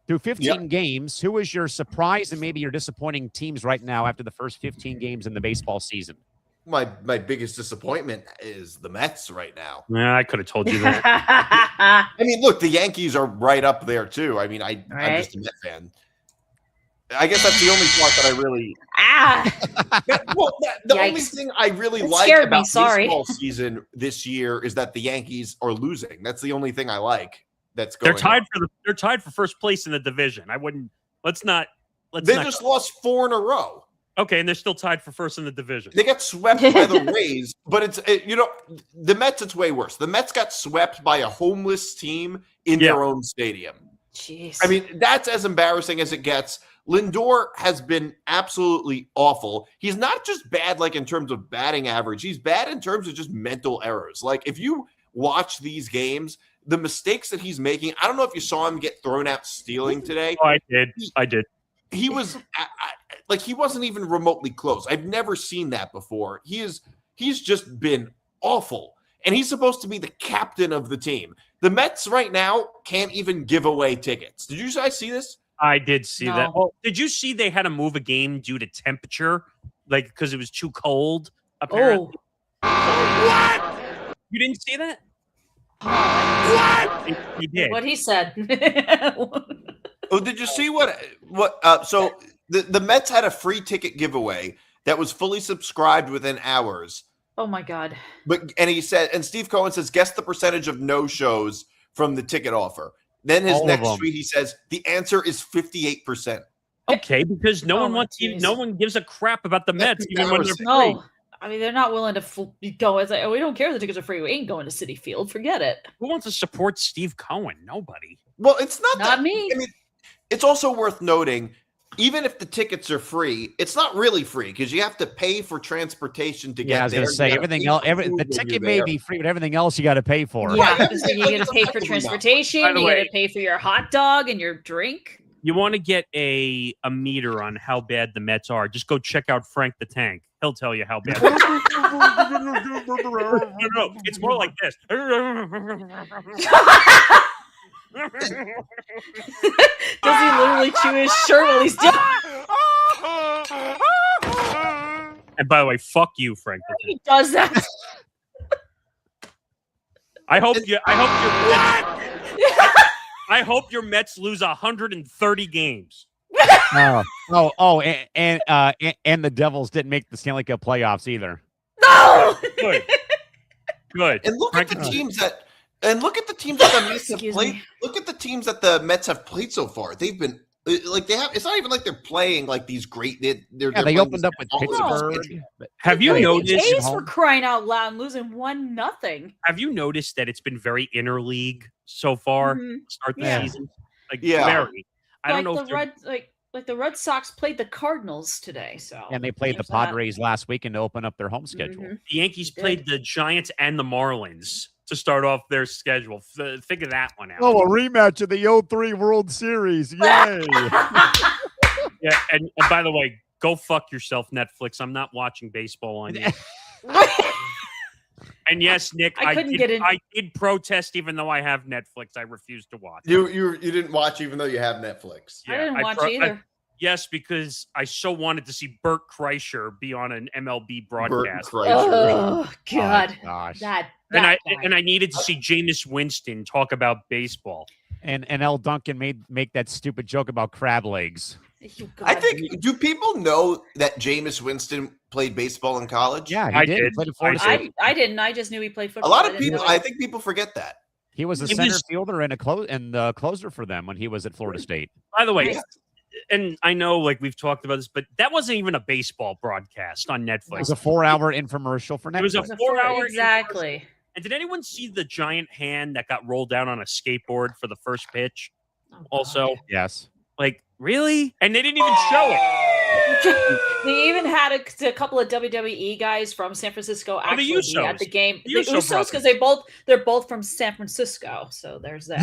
through 15 games, who is your surprise and maybe your disappointing teams right now after the first 15 games in the baseball season? My biggest disappointment is the Mets right now. yeah, I could have told you that. I mean, look, the Yankees are right up there too. I mean, I'm just a Met fan. I guess that's the only part that I really. The only Yikes. thing I really That like scared me, about sorry. baseball season this year is that the Yankees are losing. That's the only thing I like. That's going. They're tied for first place in the division. Let's They not just lost 4 in a row. Okay, and they're still tied for first in the division. They got swept by the Rays, but the Mets, it's way worse. The Mets got swept by a homeless team in their own stadium. Jeez. I mean, that's as embarrassing as it gets. Lindor has been absolutely awful. He's not just bad, like in terms of batting average. He's bad in terms of just mental errors. Like if you watch these games, the mistakes that he's making, I don't know if you saw him get thrown out stealing today. Oh, I did. He was like, he wasn't even remotely close. I've never seen that before. He's just been awful. And he's supposed to be the captain of the team. The Mets right now can't even give away tickets. Did you guys see this? I did see No. that. Oh, did you see they had to move a game due to temperature? Like, because it was too cold, apparently. Oh. What? You didn't see that? What? He did. What he said. Oh, did you see what? So the Mets had a free ticket giveaway that was fully subscribed within hours. Oh my God. And he said, and Steve Cohen says, guess the percentage of no-shows from the ticket offer. Then his All of next them. tweet, he says, the answer is 58%. Okay, because no Oh, one wants geez. no one gives a crap about the That's Mets, even when they're embarrassing. free. No. I mean, they're not willing to go. It's like, oh, we don't care if the tickets are free. We ain't going to Citi Field. Forget it. Who wants to support Steve Cohen? Nobody. Well, it's not Not that, me. I mean, it's also worth noting, even if the tickets are free, it's not really free because you have to pay for transportation to get Yeah, I was going there. to say You gotta everything pay else. for food The when ticket you're may there. be free, but everything else you got to pay for. Yeah, Right. because you got to pay for Effectively not. transportation. By the You got way- to pay for your hot dog and your drink. You want to get a meter on how bad the Mets are? Just go check out Frank the Tank. He'll tell you how bad. No, it's more like this. Does he literally chew his shirt while he's doing And by the way, fuck you, Frank the Tank. he does that? I hope your Mets lose 130 games. And the Devils didn't make the Stanley Cup playoffs either. No! Good. Good. And look at the Frank- teams that the Mets have Excuse played. me. Look at the teams that the Mets have played so far. They've been like they have. It's not even like they're playing like these great. They're Yeah, they playing opened these up with awesome Pittsburgh. schedules. Have you Yeah, noticed? A's home. were crying out loud and losing 1-0. Have you noticed that it's been very interleague so far? Mhm. Start the Yeah. season, like Yeah. very. I don't Like know the if they're- Red, like the Red Sox played the Cardinals today. So And they played the there's that. Padres last weekend to open up their home schedule. Mhm. the Yankees They played the Giants and the Marlins to start off their schedule. Figure that one out. Oh, a rematch of the 03 World Series. Yay. Yeah, and by the way, go fuck yourself, Netflix. I'm not watching baseball on you. And yes, Nick, I couldn't get in- I did protest, even though I have Netflix. I refused to watch. You didn't watch even though you have Netflix. I didn't watch pro- either. yes, because I so wanted to see Bert Kreischer be on an MLB Bert broadcast, Kreischer. Oh God, Oh, gosh. that and bad. I needed to see Jameis Winston talk about baseball. And L. Duncan make that stupid joke about crab legs. You I God. think. Do people know that Jameis Winston played baseball in college? Yeah, he I did. He did. played at Florida I State. I didn't. I just knew he played A football. lot I of didn't people. know I think people forget that. He was a He center was- fielder and a closer for them when he was at Florida State. By the way, Yeah. and I know like we've talked about this, but that wasn't even a baseball broadcast on It Netflix. was a 4-hour infomercial for Netflix. It was a It was a 4-hour exactly. And did anyone see the giant hand that got rolled down on a skateboard for the first pitch? Oh, God. Also, Yes. like, really? And they didn't even show it. They even had a couple of WWE guys from San Francisco the actually be Usos. at the game. The The Uso Usos, brothers. because they're both from San Francisco. So there's that.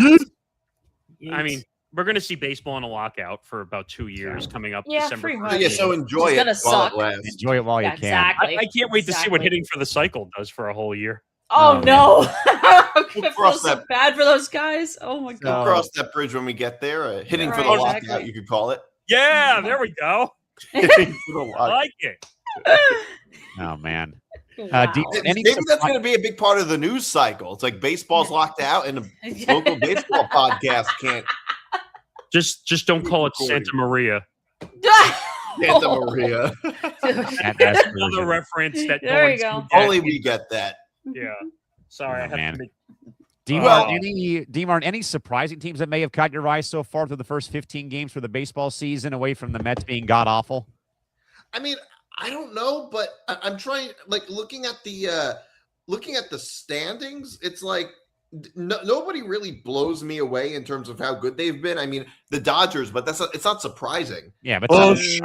I mean, we're going to see baseball in a lockout for about 2 years coming up Yeah, December pretty 1st. much. Yeah, so enjoy It's it gonna while suck. it lasts. Enjoy it while you Yeah, can. exactly. I can't wait to see what Exactly. hitting for the cycle does for a whole year. Oh Oh, no! I feel cross so that- bad for those guys. Oh my So- God. We'll cross that bridge when we get there. Hitting for the Right, lockout, exactly. you could call it. Yeah, there we go. Hitting for the I lockout. like it. Oh man. Wow. Any Maybe that's surpri- going to be a big part of the news cycle. It's like baseball's locked out, and the local baseball podcast can't. Just don't call it Recording. Santa Maria. Santa Maria. That's Another reference that no There you one's go. gonna get. Only we get that. Yeah. Sorry, Oh, I have man. to make DMARC, any surprising teams that may have caught your eye so far through the first 15 games for the baseball season, away from the Mets being god awful? I mean, I don't know, but I'm trying. Like looking at the standings, it's like nobody really blows me away in terms of how good they've been. I mean, the Dodgers, but it's not surprising. Yeah, but Honestly,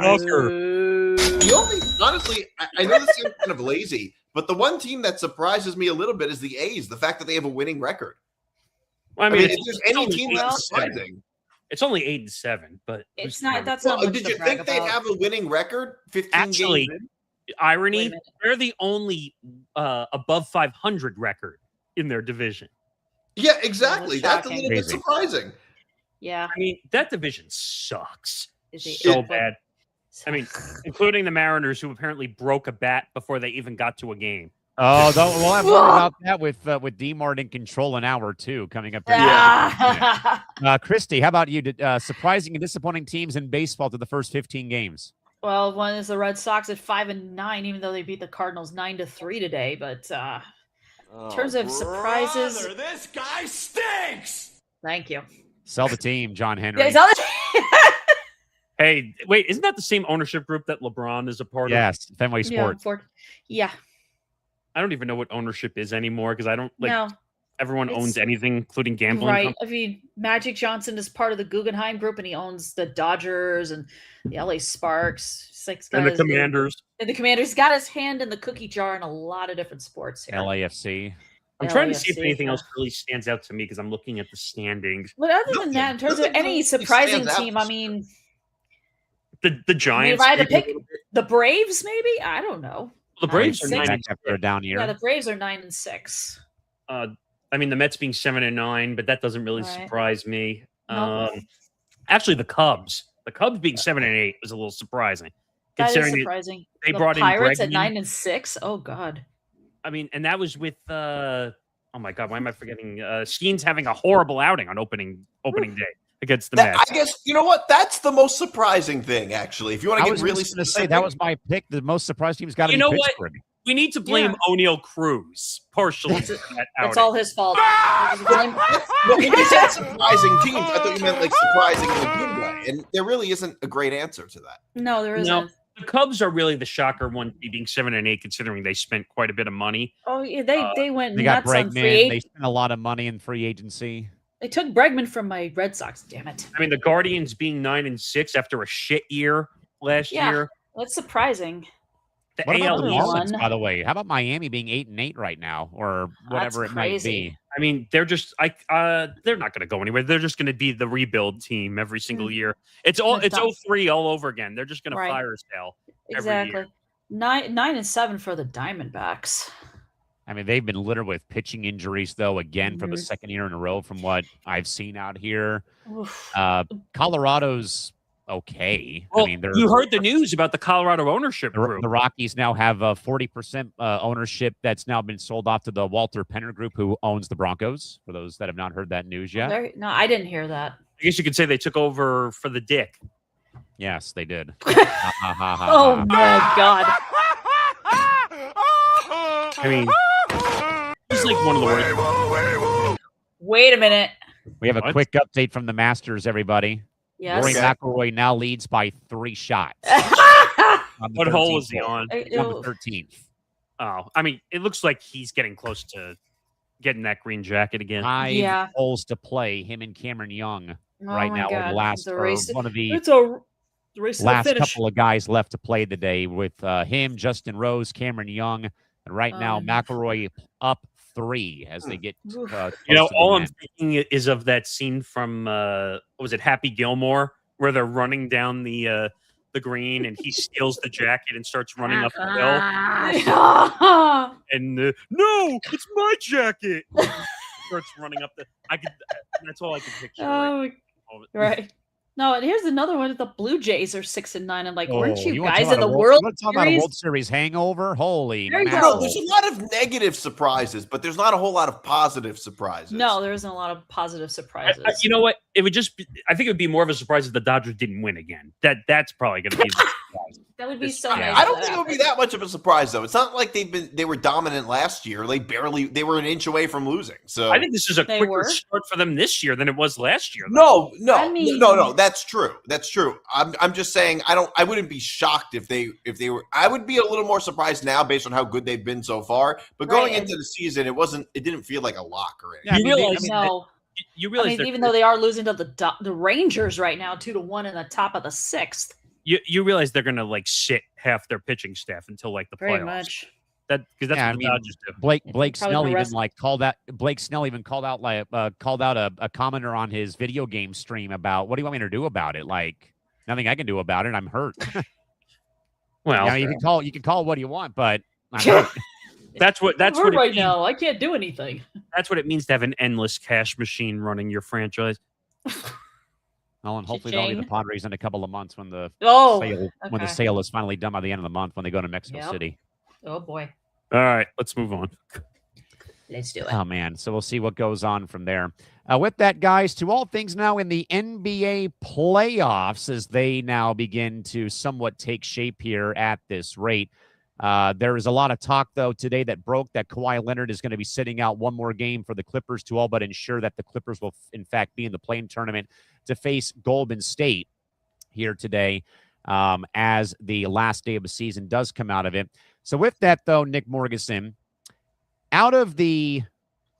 I know this seems kind of lazy, but the one team that surprises me a little bit is the A's. The fact that they have a winning record. Well, I mean, if there's any team that's surprising, it's only 8-7, but it's not. That's not. Did you think they'd have a winning record? 15 actually, games in? Irony, they're the only above 500 record in their division. Yeah, exactly. That's a little bit Crazy. surprising. Yeah. I mean, that division sucks Is so bad. I mean, including the Mariners, who apparently broke a bat before they even got to a game. Oh, we'll have more about that with DiMart in control an hour two coming up. Christy, how about you? Surprising and disappointing teams in baseball to the first 15 games. Well, one is the Red Sox at 5-9, even though they beat the Cardinals 9-3 today. But in terms of surprises, this guy stinks. thank you. Sell the team, John Henry. Hey, wait, isn't that the same ownership group that LeBron is a part of? Yes, Fenway Sports. Yeah. I don't even know what ownership is anymore because I don't No. Everyone owns anything, including gambling. Right. I mean, Magic Johnson is part of the Guggenheim Group, and he owns the Dodgers and the LA Sparks. And the Commanders. And the Commanders got his hand in the cookie jar in a lot of different sports here. LAFC. I'm trying to see if anything else really stands out to me because I'm looking at the standings. But other than that, in terms of any surprising team, I mean, the Giants. If I had to pick the Braves, maybe? I don't know. The Braves are 9-6. After a down year. Yeah, the Braves are 9-6. I mean, the Mets being 7-9, but that doesn't really surprise me. Nope. Actually, the Cubs being 7-8 was a little surprising. That is surprising. They the brought Pirates in at 9-6. Oh God. I mean, and that was with oh my God, why am I forgetting? Skeens having a horrible outing on opening day against the Mets. I guess you know what? That's the most surprising thing, actually. If you want to get really going to say that was my pick. The most surprised team's got to be Pittsburgh. What? We need to blame O'Neal Cruz partially for that outing. It's all his fault. Well, when you said surprising teams, I thought you meant like surprising in a good way, and there really isn't a great answer to that. No, there isn't. No, the Cubs are really the shocker one, being 7-8, considering they spent quite a bit of money. Oh yeah, they went They got nuts on free Bregman. agency. They spent a lot of money in free agency. They took Bregman from my Red Sox. Damn it! I mean, the Guardians being 9-6 after a shit year last year. That's surprising. The What about the AL Marlins, by the way? How about Miami being 8-8 right now, or whatever it might be? I mean, they're just they're not going to go anywhere. They're just going to be the rebuild team every single year. It's 03 all over again. They're just going to fire sale every year. 9-7 for the Diamondbacks. I mean, they've been littered with pitching injuries, though, again, for the second year in a row from what I've seen out here. Colorado's okay. Well, I mean, you heard the news about the Colorado ownership group. The Rockies now have 40% ownership that's now been sold off to the Walter Penner Group, who owns the Broncos, for those that have not heard that news yet. No, I didn't hear that. I guess you could say they took over for the Dick. Yes, they did. Oh, my God. I mean, it's like one of the worst. Wait a minute. We have a quick update from the Masters, everybody. Yes. Rory McIlroy now leads by 3 shots. What hole was he on? On the 13th. Oh, I mean, it looks like he's getting close to getting that green jacket again. 5 holes to play. Him and Cameron Young right now are one of the last couple of guys left to play today with him, Justin Rose, Cameron Young, and right now McIlroy up 3 as they get all I'm thinking is of that scene from was it Happy Gilmore, where they're running down the green and he steals the jacket and starts running up the hill. And no, it's my jacket. Starts running up that's all I can picture. Right. No, and here's another one. The Blue Jays are 6-9. I'm like, weren't you wanna guys talk in the about World Series? About a World Series hangover? Holy There you mackerel. go. There's a lot of negative surprises, but there's not a whole lot of positive surprises. No, there isn't a lot of positive surprises. You know what? It would just be, I think it would be more of a surprise if the Dodgers didn't win again. That's probably going to be the surprise. That would be so I, nice. I don't think it would be that much of a surprise, though. It's not like they were dominant last year. They were an inch away from losing. So I think this is a They quicker were? start for them this year than it was last year. though. No. That's true. That's true. I'm just saying I wouldn't be shocked if they were. I would be a little more surprised now based on how good they've been so far. But going Right, into the season, it didn't feel like a lock or anything. Yeah, I You mean, realize No. You I realize mean, they're- even though they are losing to the Rangers right now, 2-1 in the top of the 6th, you realize they're going to like sit half their pitching staff until like the pretty playoffs. much. Because that's Yeah, what I the mean, Dodgers do. Blake Probably Snell the even rest- Blake Snell even called out a commenter on his video game stream about, what do you want me to do about it? Like, nothing I can do about it. I'm hurt. Well, Yeah, you can call what you want, but I'm hurt. that's what I'm hurt it right means. now. I can't do anything. That's what it means to have an endless cash machine running your franchise. Well, and hopefully they'll need the Cha-ching. Padres in a couple of months when the Oh, sale when the okay. sale is finally done by the end of the month when they go to Mexico Yep. City. Oh boy, All right, let's move on. let's do it. Oh man, so we'll see what goes on from there. With that, guys, to all things now in the NBA playoffs as they now begin to somewhat take shape here at this rate. There is a lot of talk, though, today that broke that Kawhi Leonard is going to be sitting out one more game for the Clippers to all but ensure that the Clippers will, in fact, be in the play-in tournament to face Golden State here today as the last day of the season does come out of it. So with that, though, Nick Morgeson, out of the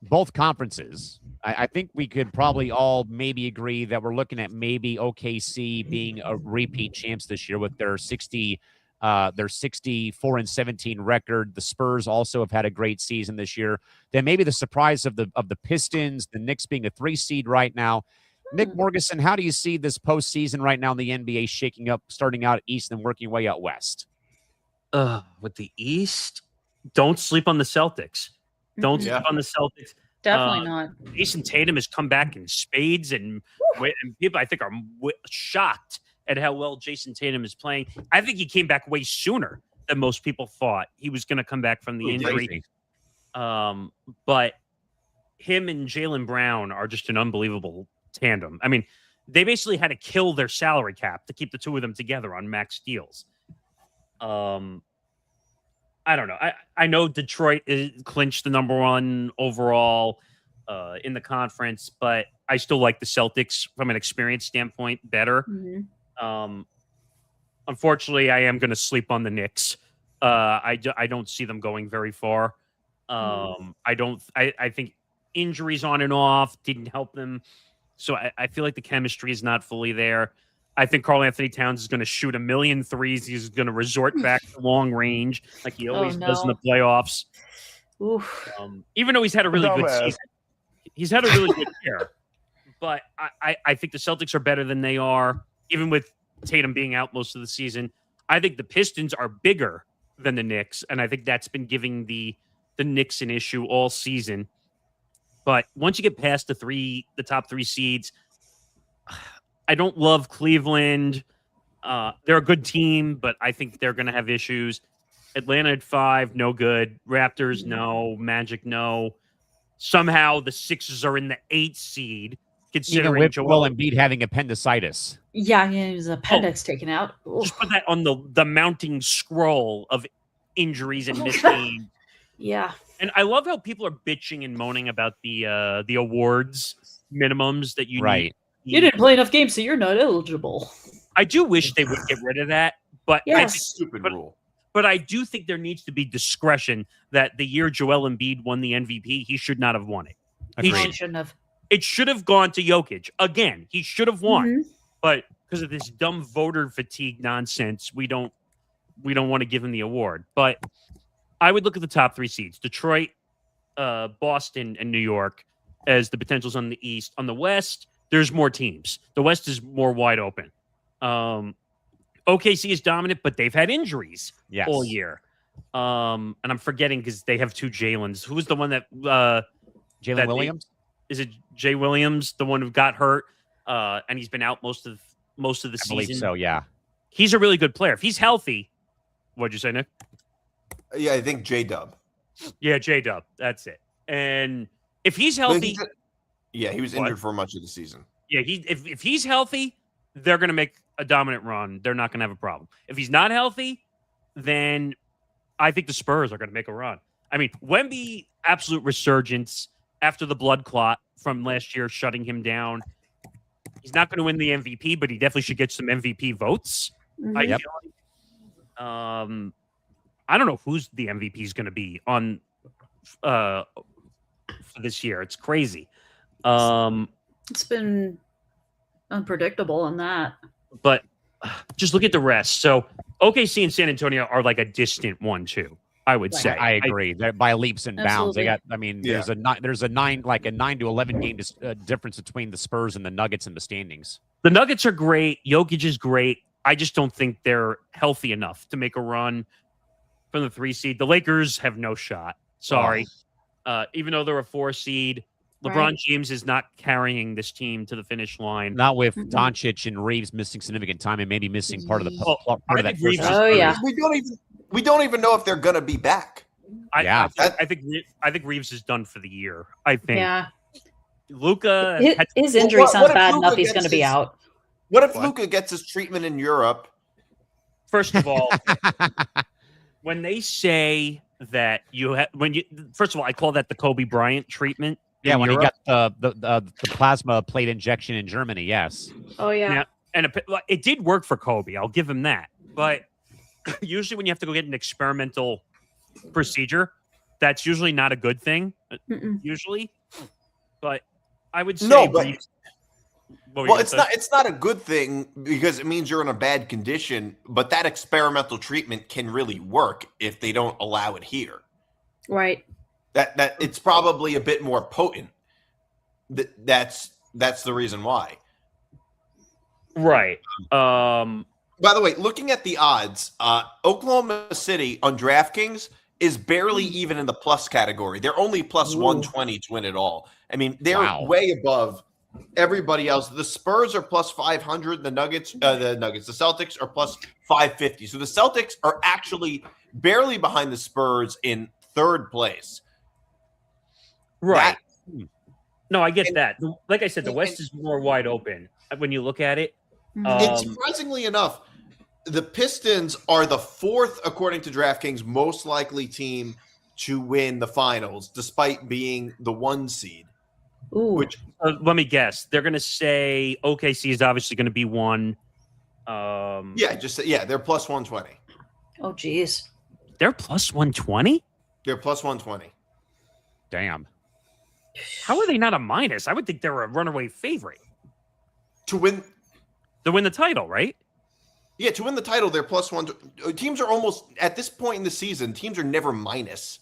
both conferences, I think we could probably all maybe agree that we're looking at maybe OKC being a repeat champs this year with their 64-17 record. The Spurs also have had a great season this year. Then maybe the surprise of the Pistons, the Knicks being a 3 seed right now. Nick Morgeson, how do you see this postseason right now in the NBA shaking up, starting out east and working way out west? With the East, don't sleep on the Celtics. Don't Mhm. sleep on the Celtics. Definitely not. Jason Tatum has come back in spades, and people I think are shocked at how well Jason Tatum is playing. I think he came back way sooner than most people thought he was going to come back from the injury. Crazy. But him and Jaylen Brown are just an unbelievable tandem. I mean, they basically had to kill their salary cap to keep the two of them together on max deals. I don't know. I know Detroit clinched the number 1 overall in the conference, but I still like the Celtics from an experience standpoint better. Mhm. Unfortunately, I am going to sleep on the Knicks. I don't see them going very far. I think injuries on and off didn't help them. So I feel like the chemistry is not fully there. I think Karl Anthony Towns is going to shoot 1,000,000 threes. He's going to resort back to long range like he always does in the playoffs. Oof. Even though he's had a really good Dumbass. season. He's had a really good year. But I think the Celtics are better than they are, even with Tatum being out most of the season. I think the Pistons are bigger than the Knicks, and I think that's been giving the Knicks an issue all season. But once you get past the top 3 seeds, I don't love Cleveland. They're a good team, but I think they're going to have issues. Atlanta at 5, no good. Raptors, no. Magic, no. Somehow the Sixers are in the 8th seed, Even considering with Joel Embiid having appendicitis. Yeah, his appendix taken out. Oof. Just put that on the mounting scroll of injuries and missed games. Yeah. And I love how people are bitching and moaning about the awards minimums that you Right. need. You didn't play enough games, so you're not eligible. I do wish they would get rid of that, but Yes. Stupid rule. but I do think there needs to be discretion that the year Joel Embiid won the MVP, he should not have won it. He No, should- you shouldn't have. It should have gone to Jokic. Again, he should have won. Mhm. But because of this dumb voter fatigue nonsense, we don't want to give him the award. But I would look at the top 3 seeds: Detroit, Boston, and New York as the potentials on the East. On the West, there's more teams. The West is more wide open. OKC is dominant, but they've had injuries Yes. all year. And I'm forgetting because they have 2 Jalen's. Who was the one that Jalen that Williams? is it Jay Williams, the one who got hurt, and he's been out most of the I season? believe so, yeah. He's a really good player. If he's healthy, what'd you say, Nick? Yeah, I think J-Dub. Yeah, J-Dub. That's it. And if he's But healthy, he was What? injured for much of the season. Yeah, if he's healthy, they're going to make a dominant run. They're not going to have a problem. If he's not healthy, then I think the Spurs are going to make a run. I mean, Wemby, absolute resurgence after the blood clot from last year, shutting him down. He's not going to win the MVP, but he definitely should get some MVP votes. Mhm. I don't know who's the MVP is going to be on for this year. It's crazy. It's been unpredictable on that. But just look at the rest. So OKC and San Antonio are like a distant 1-2. I would Right. say. I agree. They're by leaps and bounds. They Absolutely. got. I mean, Yeah. there's a 9 to 11 game difference between the Spurs and the Nuggets in the standings. The Nuggets are great. Jokic is great. I just don't think they're healthy enough to make a run from the 3 seed. The Lakers have no shot. Sorry. Even though they're a 4 seed, LeBron Right. James is not carrying this team to the finish line. Not with Mhm. Doncic and Reeves missing significant time and maybe missing part of the Well, part I of that think first Reeves is round. Oh, yeah. We don't even know if they're gonna be back. Yeah. I think Reeves is done for the year. I think Yeah. Luca His injury what sounds if bad Luka enough. He's gets going to be his- out. What if What? Luca gets his treatment in Europe? First of all, when they say that first of all, I call that the Kobe Bryant treatment. Yeah, in when Europe. he got the plasma plate injection in Germany, yes. Oh, yeah. Yeah. And it did work for Kobe. I'll give him that. But usually, when you have to go get an experimental procedure, that's usually not a good thing. Mm-mm. Usually, but I would say No, but Reeves- what were you well, gonna say? it's not a good thing because it means you're in a bad condition. But that experimental treatment can really work if they don't allow it here. Right. That it's probably a bit more potent. That's the reason why. Right. By the way, looking at the odds, Oklahoma City on DraftKings is barely even in the plus category. They're only plus Ooh. 120 to win it all. I mean, they're Wow. way above everybody else. The Spurs are plus 500. The Celtics are plus 550. So the Celtics are actually barely behind the Spurs in third place. Right. That- No, I get and- that. Like I said, the and- West is more wide open when you look at it. Mhm. And Um, surprisingly enough, the Pistons are the fourth, according to DraftKings, most likely team to win the finals, despite being the 1 seed. Ooh. Which let me guess. They're going to say OKC is obviously going to be 1. they're plus 120. Oh, geez. They're plus 120. They're plus 120. Damn. How are they not a minus? I would think they're a runaway favorite To win the title, right? to win the title, they're plus 1. Teams are almost at this point in the season, teams are never minus.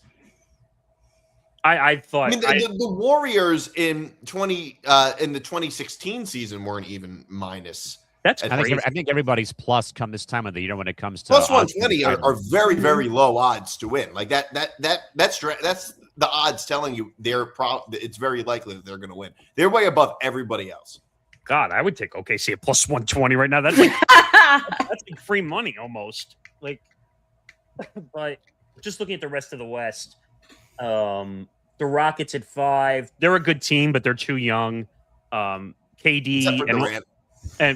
I thought. I mean, the Warriors in the 2016 season weren't even minus. that's I crazy. I think everybody's plus come this time of the year when it comes to Plus odds for the 120 are title. very, very low odds to win. Like that's the odds telling you it's very likely that they're going to win. They're way above everybody else. God, I would take OKC at plus 120 right now. That's like free money almost. Like, but just looking at the rest of the West, the Rockets at 5. They're a good team, but they're too young. KD Except for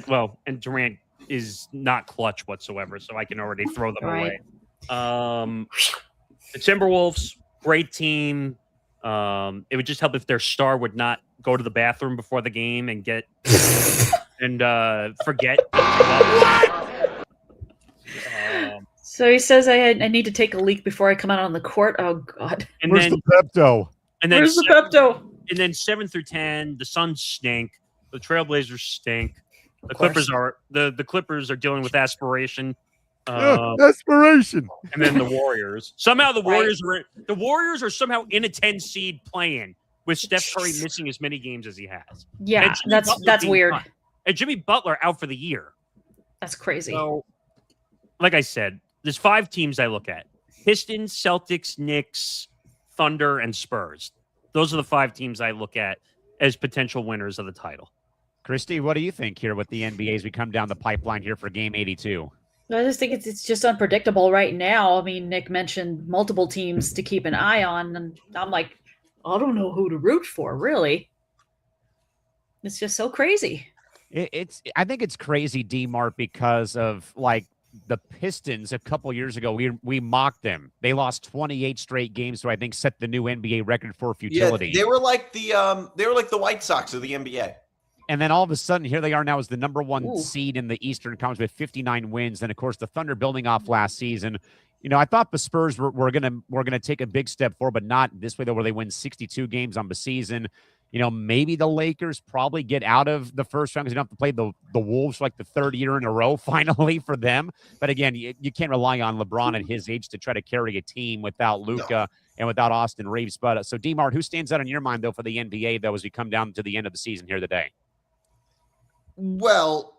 Durant. and Durant is not clutch whatsoever, so I can already throw them Right. away. The Timberwolves, great team. It would just help if their star would not go to the bathroom before the game and get and forget. So he says I need to take a leak before I come out on the court. Oh, God. And Where's then the Pepto? and then Where's the seven- Pepto? and then 7 through 10, the Suns stink. The Trailblazers stink. The course. Clippers are dealing with aspiration. Desperation. And then the Warriors. Somehow the Right. Warriors are somehow in a 10 seed playing with Steph Curry missing as many games as he has. Yeah, And Jimmy Butler that's being weird. cut. And Jimmy Butler out for the year. That's crazy. So, like I said, there's 5 teams I look at: Pistons, Celtics, Knicks, Thunder, and Spurs. Those are the 5 teams I look at as potential winners of the title. Christy, what do you think here with the NBA as we come down the pipeline here for game 82? I just think it's just unpredictable right now. I mean, Nick mentioned multiple teams to keep an eye on, and I'm like, I don't know who to root for, really. It's just so crazy. I think it's crazy, DMart, because of like the Pistons a couple years ago. We mocked them. They lost 28 straight games, so I think set the new NBA record for futility. Yeah, they were like the White Sox of the NBA. And then all of a sudden, here they are now as the number one Ooh. seed in the Eastern Conference with 59 wins. And of course, the Thunder building off last season. You know, I thought the Spurs were gonna take a big step forward, but not this way though, where they win 62 games on the season. You know, maybe the Lakers probably get out of the first round because they don't have to play the Wolves for like the third year in a row finally for them. But again, you can't rely on LeBron at his age to try to carry a team without Luka and without Austin Reeves. But so, DMart, who stands out in your mind though for the NBA though as we come down to the end of the season here today? Well,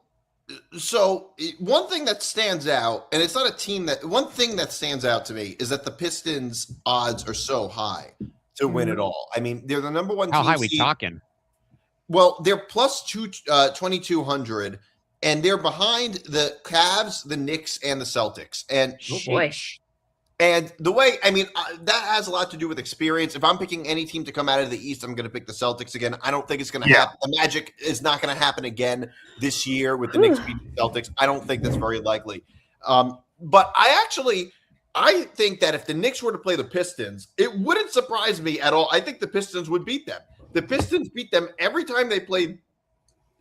so one thing that stands out, and it's not a team that one thing that stands out to me is that the Pistons odds are so high to win it all. I mean, they're the number one. How team high we seed. talking? Well, they're plus 2,200, and they're behind the Cavs, the Knicks, and the Celtics. And Boy. And the way, I mean, that has a lot to do with experience. If I'm picking any team to come out of the East, I'm going to pick the Celtics again. I don't think it's going to happen. The Magic is not going to happen again this year with the Knicks beating the Celtics. I don't think that's very likely. But I think that if the Knicks were to play the Pistons, it wouldn't surprise me at all. I think the Pistons would beat them. The Pistons beat them every time they played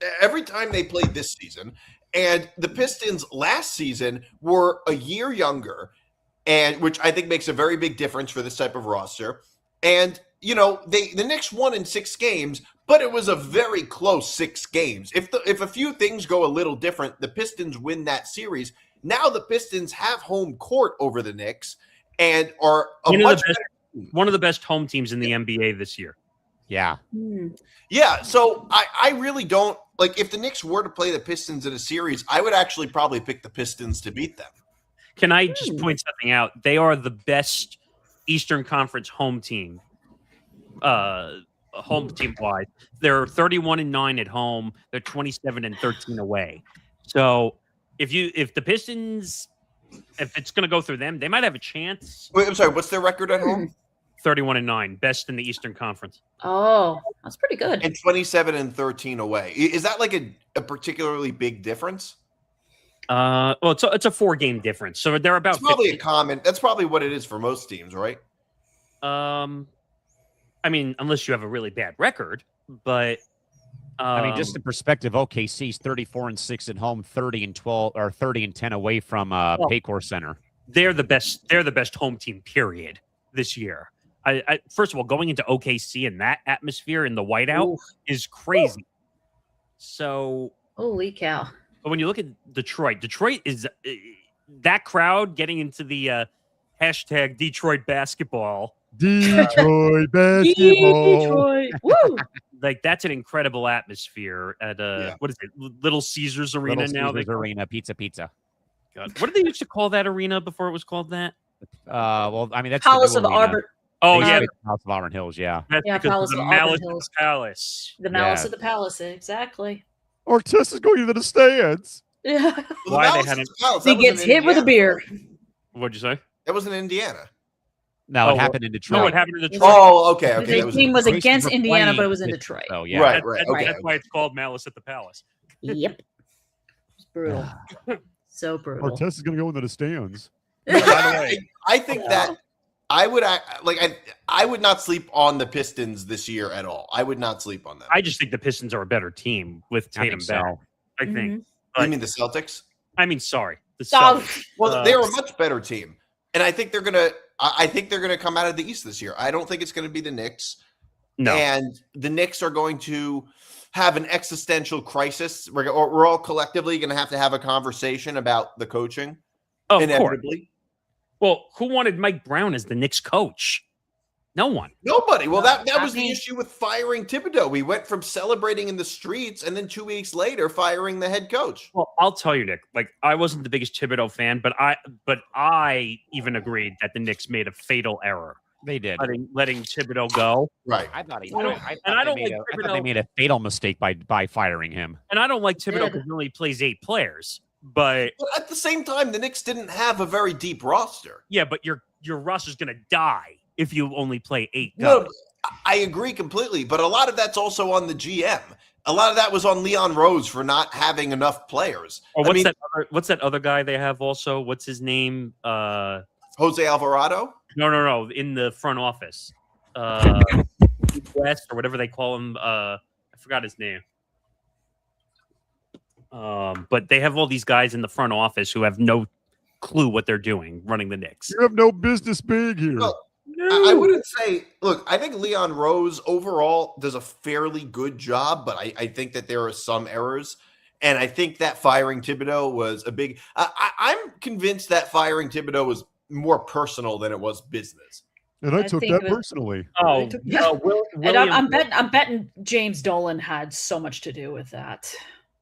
this season. And the Pistons last season were a year younger, and which I think makes a very big difference for this type of roster. And, you know, the Knicks won in 6 games, but it was a very close 6 games. If a few things go a little different, the Pistons win that series. Now the Pistons have home court over the Knicks and are one of the best home teams in the NBA this year. Yeah. Yeah, so I really don't – like if the Knicks were to play the Pistons in a series, I would actually probably pick the Pistons to beat them. Can I just point something out? They are the best Eastern Conference home team. Home team wise, they're 31-9 at home. They're 27-13 away. So if the Pistons, if it's going to go through them, they might have a chance. Wait, I'm sorry. What's their record at home? 31-9, best in the Eastern Conference. Oh, that's pretty good. And 27-13 away. Is that like a particularly big difference? Well, it's a 4-game difference, so they're about. It's probably that's probably what it is for most teams, right? I mean, unless you have a really bad record, but I mean, just in perspective, OKC's 34-6 at home, 30-12 or 30-10 away from Paycor Center. They're the best home team, period, this year. I first of all, going into OKC in that atmosphere in the whiteout is crazy. So holy cow. But when you look at Detroit is that crowd getting into the hashtag Detroit basketball. Detroit basketball. Detroit. Woo! Like that's an incredible atmosphere at what is it? Little Caesars Arena now. Caesars Arena, pizza. God. What did they used to call that arena before it was called that? Well, I mean that's Palace the of new arena. Auburn. Oh yeah, Palace of Auburn Hills. Yeah, that's Palace of the of Malice Auburn Hills. Palace. The Malice of the Palace, exactly. Artest is going into the stands. Yeah. Well, Why they hadn't? He gets hit with a beer. What'd you say? That was in Indiana. No, it happened in Detroit. No, it happened in Detroit. Oh, okay. The team was against Indiana, but it was in Detroit. Oh, yeah. Right. That's why it's called Malice at the Palace. Yep. It's brutal. So brutal. Artest is going to go into the stands. By the way, I think that I would not sleep on the Pistons this year at all. I would not sleep on them. I just think the Pistons are a better team with Tatum back. I think. You mean the Celtics? I mean, sorry, the Celtics. Well, they're a much better team, and I think they're gonna. I think they're gonna come out of the East this year. I don't think it's gonna be the Knicks. No, and the Knicks are going to have an existential crisis. We're all collectively going to have a conversation about the coaching. Of inevitably. Course. Well, who wanted Mike Brown as the Knicks coach? No one. Nobody. Well, that was the issue with firing Thibodeau. We went from celebrating in the streets and then 2 weeks later firing the head coach. Well, I'll tell you, Nick, like I wasn't the biggest Thibodeau fan, but I even agreed that the Knicks made a fatal error. They did. Letting Thibodeau go. Right. I thought they made a fatal mistake by firing him. And I don't like Thibodeau because he only plays 8 players. But at the same time, the Knicks didn't have a very deep roster. Yeah, but your roster's going to die if you only play 8 guys. No, I agree completely, but a lot of that's also on the GM. a lot of that was on Leon Rose for not having enough players. Or what's that other guy they have also? What's his name? Jose Alvarado? No. In the front office. West or whatever they call him. I forgot his name. But they have all these guys in the front office who have no clue what they're doing running the Knicks. You have no business being here. Well, I wouldn't say. Look, I think Leon Rose overall does a fairly good job, but I think that there are some errors, and I think that firing Thibodeau was a big. I'm convinced that firing Thibodeau was more personal than it was business. And I took that personally. Oh, I'm betting James Dolan had so much to do with that.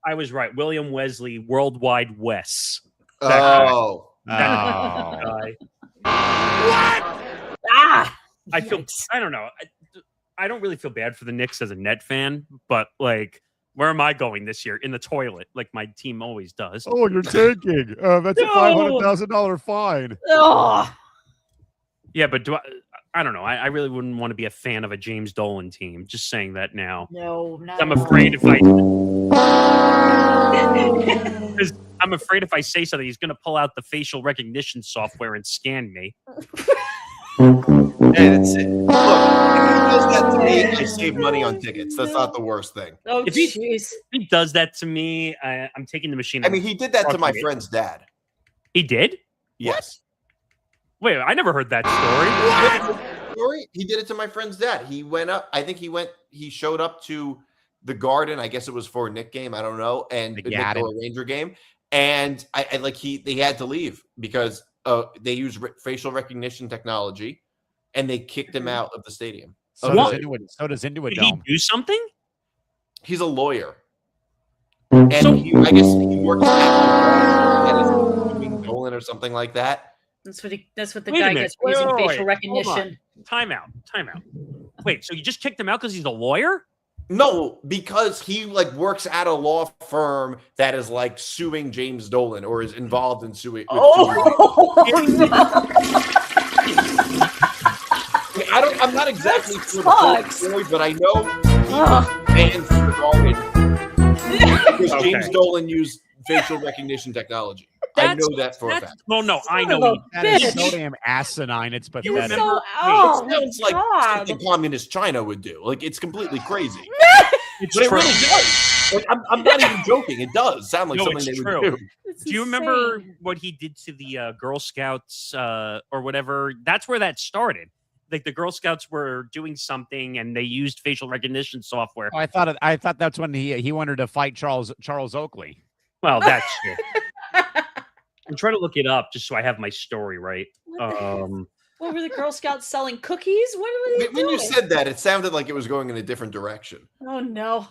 I was right. William Wesley, Worldwide Wes. Oh. Guy. What? I don't know. I don't really feel bad for the Knicks as a Net fan, but like, where am I going this year? In the toilet, like my team always does. Oh, you're tanking. That's a $500,000 fine. Oh. Yeah, but I don't know. I really wouldn't want to be a fan of a James Dolan team. Just saying that now. No, not I'm at all. afraid I'm afraid if I say something, he's going to pull out the facial recognition software and scan me. Hey, that's it. Look, if he does that to me, I save money on tickets. That's not the worst thing. Oh, If he does that to me, I'm taking the machine. I mean, he did that to my friend's dad. He did? Yes. Wait, I never heard that story. He did it to my friend's dad. He went up. I think he showed up to the Garden. I guess it was for a Knick game. I don't know. And a Ranger game. And they had to leave because they use facial recognition technology, and they kicked him out of the stadium. So does Intuit Did he do something? He's a lawyer, and I guess he works at Dolan or something like that. That's what the guy gets for using facial recognition. Time out. Wait, so you just kicked him out because he's a lawyer? No, because he works at a law firm that is suing James Dolan or is involved in suing. I'm not exactly sure the whole story, but I know he banned from the Garden because James Dolan used facial recognition technology. I know that for a fact. Well, no, I know that is so damn asinine. It's pathetic. It sounds like something communist China would do. It's completely crazy. But it really does. I'm not even joking. It does sound like something they would do. Do you remember what he did to the Girl Scouts or whatever? That's where that started. The Girl Scouts were doing something and they used facial recognition software. Oh, I thought that's when he wanted to fight Charles Oakley. Well, that's true. I'm trying to look it up just so I have my story right. What were the Girl Scouts selling? Cookies? What were they doing? When you said that, it sounded like it was going in a different direction. Oh, no.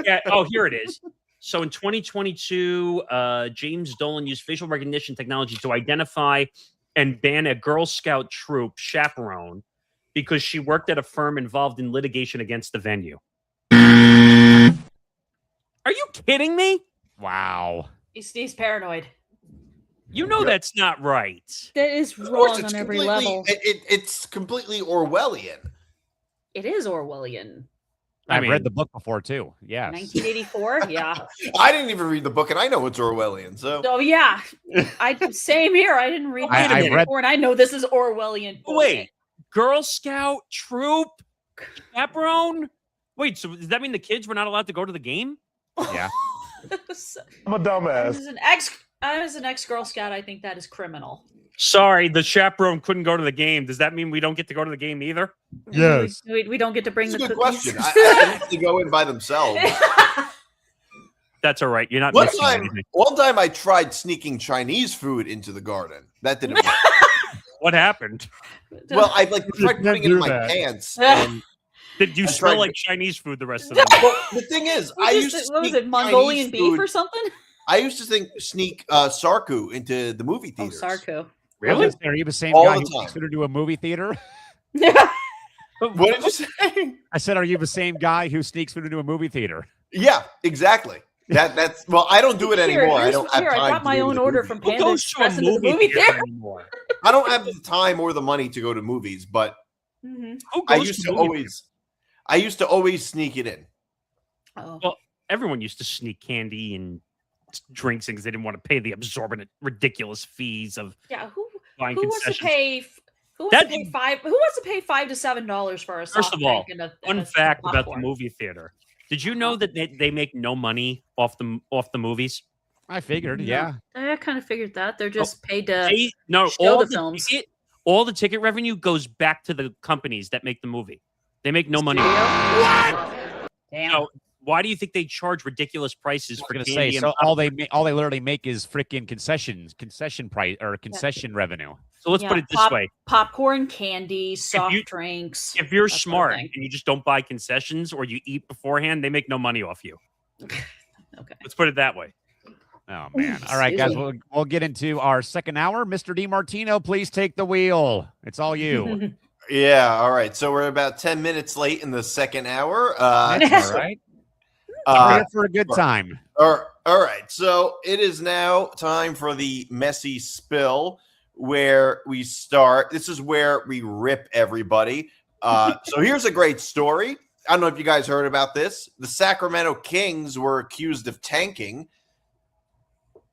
Yeah. Oh, here it is. So in 2022, James Dolan used facial recognition technology to identify and ban a Girl Scout troop chaperone because she worked at a firm involved in litigation against the venue. Are you kidding me? Wow. He's paranoid. You know that's not right. That is wrong on every level. It's completely Orwellian. It is Orwellian. I've read the book before too. Yeah. 1984. Yeah. I didn't even read the book, and I know it's Orwellian. So. Oh yeah. Same here. I didn't read it before, and I know this is Orwellian. Wait, Girl Scout troop chaperone. Wait, so does that mean the kids were not allowed to go to the game? Yeah. I'm a dumbass. As an ex-Girl Scout, I think that is criminal. Sorry, the chaperone couldn't go to the game. Does that mean we don't get to go to the game either? Yes. We don't get to bring That's the a good cookies. question. I think they go in by themselves. That's all right. You're not One missing anything. time I tried sneaking Chinese food into the Garden. That didn't work. What happened? Well, I tried putting it in my pants. And Did you smell like Chinese food the rest of the night? well, the thing is, I used to what was sneak it, Mongolian Chinese beef food. or something? I used to sneak sarku into the movie Oh, theaters. Sarko. Really? Are you the same All guy the who time. considered to a movie theater? What did you say? I said, are you the same guy who sneaks food into a movie theater? Yeah, exactly. That's well, I don't do it anymore. I don't have time. I got my own order from Who Panda goes to a Express into the movie movie theater theater. anymore? I don't have the time or the money to go to movies, but Mm-hmm. Who I goes used to to always sneak it in. Oh. Well, everyone used to sneak candy and drinks because they didn't want to pay the absorbent, ridiculous fees of buying who wants to concessions. pay? Who wants to pay $5 to $7 for a soft First of all, drink and fun fact about the movie theater. Did you know that they make no money off the movies? I figured, yeah. I kind of figured that. They're just paid to all the films. All the ticket revenue goes back to the companies that make the movie. They make no money. What? Damn. So why do you think they charge ridiculous prices for candy? So all they literally make is freaking concession price or concession revenue. So let's put it this way: popcorn, candy, soft drinks. If you're smart and you just don't buy concessions or you eat beforehand, they make no money off you. Okay. Let's put it that way. Oh man! All right, guys, we'll get into our second hour. Mr. DiMartino, please take the wheel. It's all you. Yeah. All right. So we're about 10 minutes late in the second hour. That's all right. We're here for a good time. All right. So it is now time for the messy spill, where we start. This is where we rip everybody. So here's a great story. I don't know if you guys heard about this. The Sacramento Kings were accused of tanking.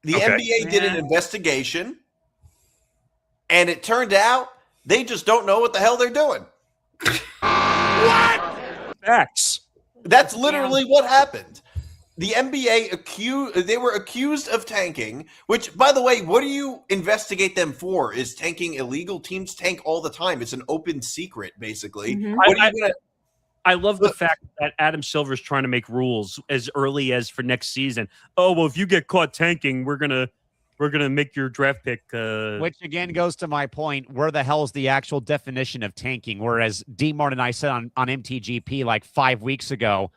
The NBA did an investigation, and it turned out they just don't know what the hell they're doing. What? Facts. That's literally what happened. The NBA they were accused of tanking, which, by the way, what do you investigate them for? Is tanking illegal? Teams tank all the time. It's an open secret, basically. Mm-hmm. I love the fact that Adam Silver's trying to make rules as early as for next season. Oh, well, if you get caught tanking, we're gonna make your draft pick. Which again goes to my point: where the hell is the actual definition of tanking? Whereas DMart and I said on MTGP like 5 weeks ago,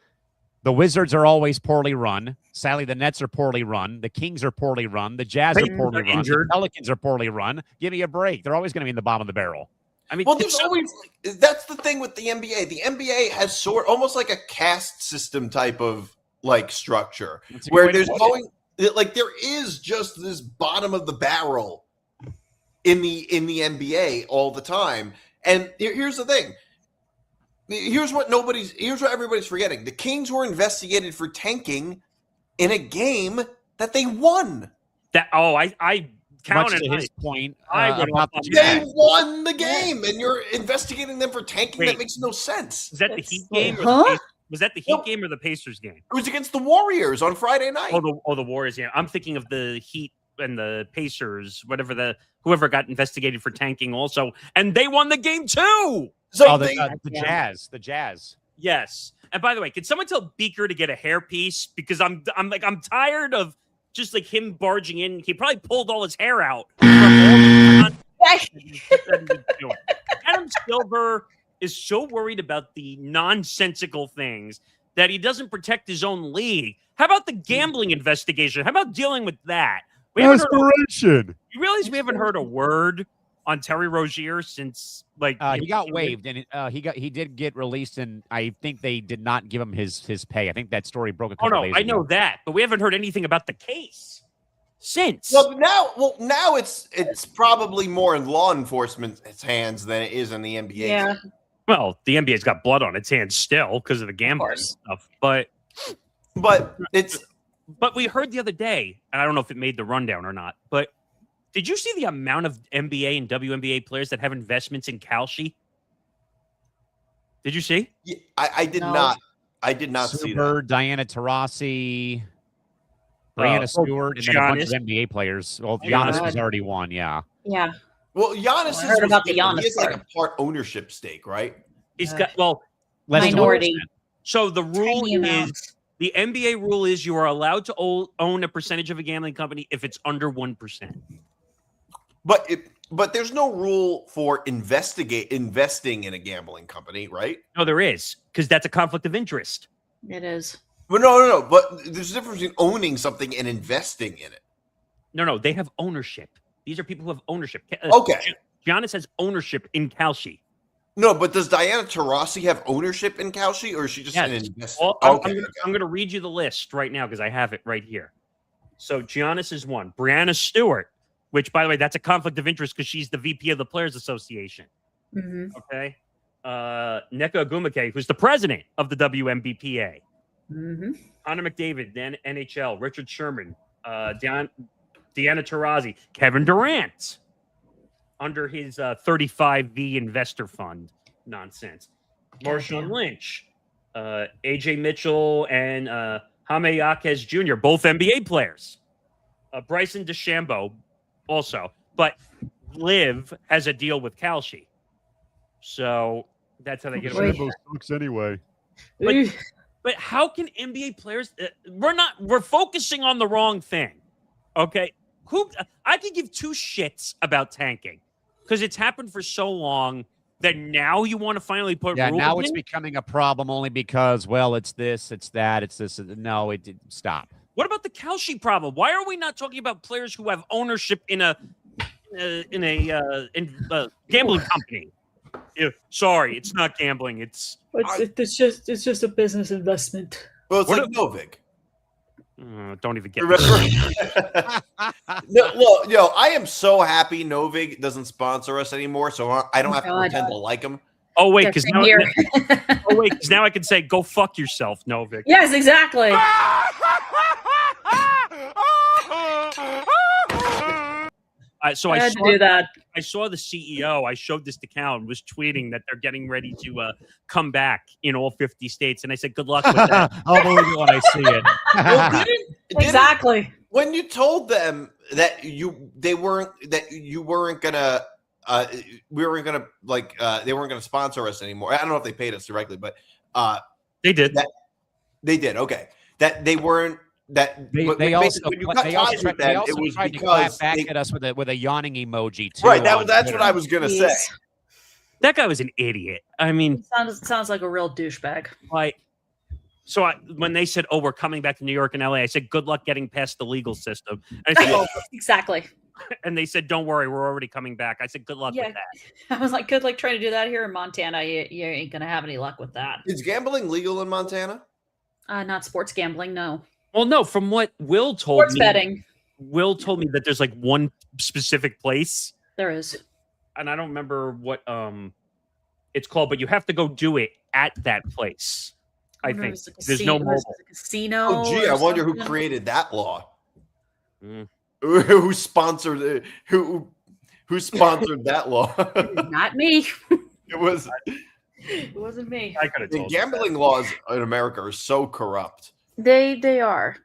the Wizards are always poorly run. Sadly, the Nets are poorly run. The Kings are poorly run. The Jazz are poorly run. The Pelicans are poorly run. Give me a break. They're always going to be in the bottom of the barrel. I mean, well, there's always that's the thing with the NBA. The NBA has almost like a caste system type of like structure where there's there is just this bottom of the barrel in the NBA all the time. And here's the thing. Here's what everybody's forgetting. The Kings were investigated for tanking in a game that they won. Much to his point, they won the game, and you're investigating them for tanking. That makes no sense. Is that the Heat game? Was that the Heat game or the Pacers game? It was against the Warriors on Friday night. The Warriors. Yeah, I'm thinking of the Heat and the Pacers. Whoever got investigated for tanking also, and they won the game too. So the Jazz. Yes. And by the way, can someone tell Beaker to get a hairpiece, because I'm tired of just like him barging in. He probably pulled all his hair out from all the Adam Silver is so worried about the nonsensical things that he doesn't protect his own league. How about the gambling investigation? How about dealing with that? You realize we haven't heard a word on Terry Rozier since he got waived, and he did get released, and I think they did not give him his pay. I think that story broke a couple days ago. I know that, but we haven't heard anything about the case since. Well, now it's probably more in law enforcement's hands than it is in the NBA. Yeah. Well, the NBA's got blood on its hands still because of the gambling stuff, but we heard the other day, and I don't know if it made the rundown or not, but did you see the amount of NBA and WNBA players that have investments in Kalshi? Did you see? Yeah, I did not. I did not see that. Diana Taurasi, Brianna Stewart, and then a bunch of NBA players. Well, Giannis has already won. Yeah. Yeah. Well, Giannis I heard about the Giannis he has part. like a part ownership stake, right? He's got minority. So the rule is the NBA rule is you are allowed to own a percentage of a gambling company if it's under 1%. But there's no rule for investing in a gambling company, right? No, there is, because that's a conflict of interest. It is. But no. But there's a difference between owning something and investing in it. No, they have ownership. These are people who have ownership. Okay. Giannis has ownership in Kalshi. No, but does Diana Taurasi have ownership in Kalshi, or is she just an investor? Well, I'm going to read you the list right now because I have it right here. So Giannis is one. Brianna Stewart, which, by the way, that's a conflict of interest because she's the VP of the Players Association. Mm-hmm. Okay. Nneka Ogwumike, who's the president of the WNBPA. Mm-hmm. Connor McDavid, then NHL, Richard Sherman, Diana Taurasi, Kevin Durant under his 35V investor fund nonsense. Marshawn Lynch, AJ Mitchell, and Jaime Jaquez Jr., both NBA players. Bryson DeChambeau also. But Liv has a deal with Kalshi. So that's how they get away. DeChambeau sucks anyway. But how can NBA players we're focusing on the wrong thing. Okay? I could give two shits about tanking because it's happened for so long that now you want to finally put rules now in? it's becoming a problem only because, well, it's this, it's that, it's this. No, it didn't stop. What about the Kalshi problem? Why are we not talking about players who have ownership in a gambling company? Sorry, it's not gambling. It's just a business investment. Well, it's like Novik. Don't even get No, well, I am so happy Novik doesn't sponsor us anymore, so I don't have to pretend to like him. Oh wait, because now I can say go fuck yourself, Novik. Yes, exactly. So I had to do that. I saw the CEO. I showed this to Callan, was tweeting that they're getting ready to come back in all 50 states, and I said, "Good luck with that." I'll believe it when I see it. Well, exactly. When you told them that we weren't gonna they weren't gonna sponsor us anymore. I don't know if they paid us directly, but they did. They did. Okay, that they weren't. They also tried to clap back at us with a yawning emoji too. Right, that's what I was gonna say. That guy was an idiot. I mean, sounds like a real douchebag. When they said, "Oh, we're coming back to New York and LA," I said, "Good luck getting past the legal system." And I said, exactly. And they said, "Don't worry, we're already coming back." I said, "Good luck with that." I was like, "Good luck trying to do that here in Montana. You ain't gonna have any luck with that." Is gambling legal in Montana? Not sports gambling, no. Well, no, from what Will told sports me. betting. Will told me that there's like one specific place. There is. And I don't remember what it's called, but you have to go do it at that place. I think there's no mobile casino. Oh, gee, I wonder who created that law. Who sponsored it? Who sponsored that law? Not me. It was. It wasn't me. I could have told the gambling laws in America are so corrupt. They are.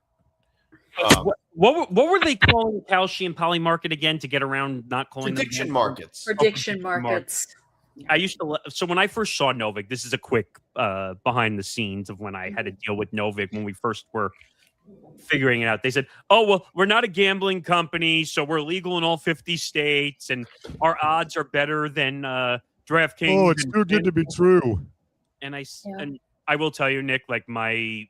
What were they calling Kalshi and Poly Market again to get around not calling prediction them markets? Prediction markets. I used to. So when I first saw Novik, this is a quick behind the scenes of when I had to deal with Novik when we first were figuring it out. They said, "Oh well, we're not a gambling company, so we're legal in all 50 states, and our odds are better than DraftKings." Oh, it's too good to be true. And I will tell you, Nick, like my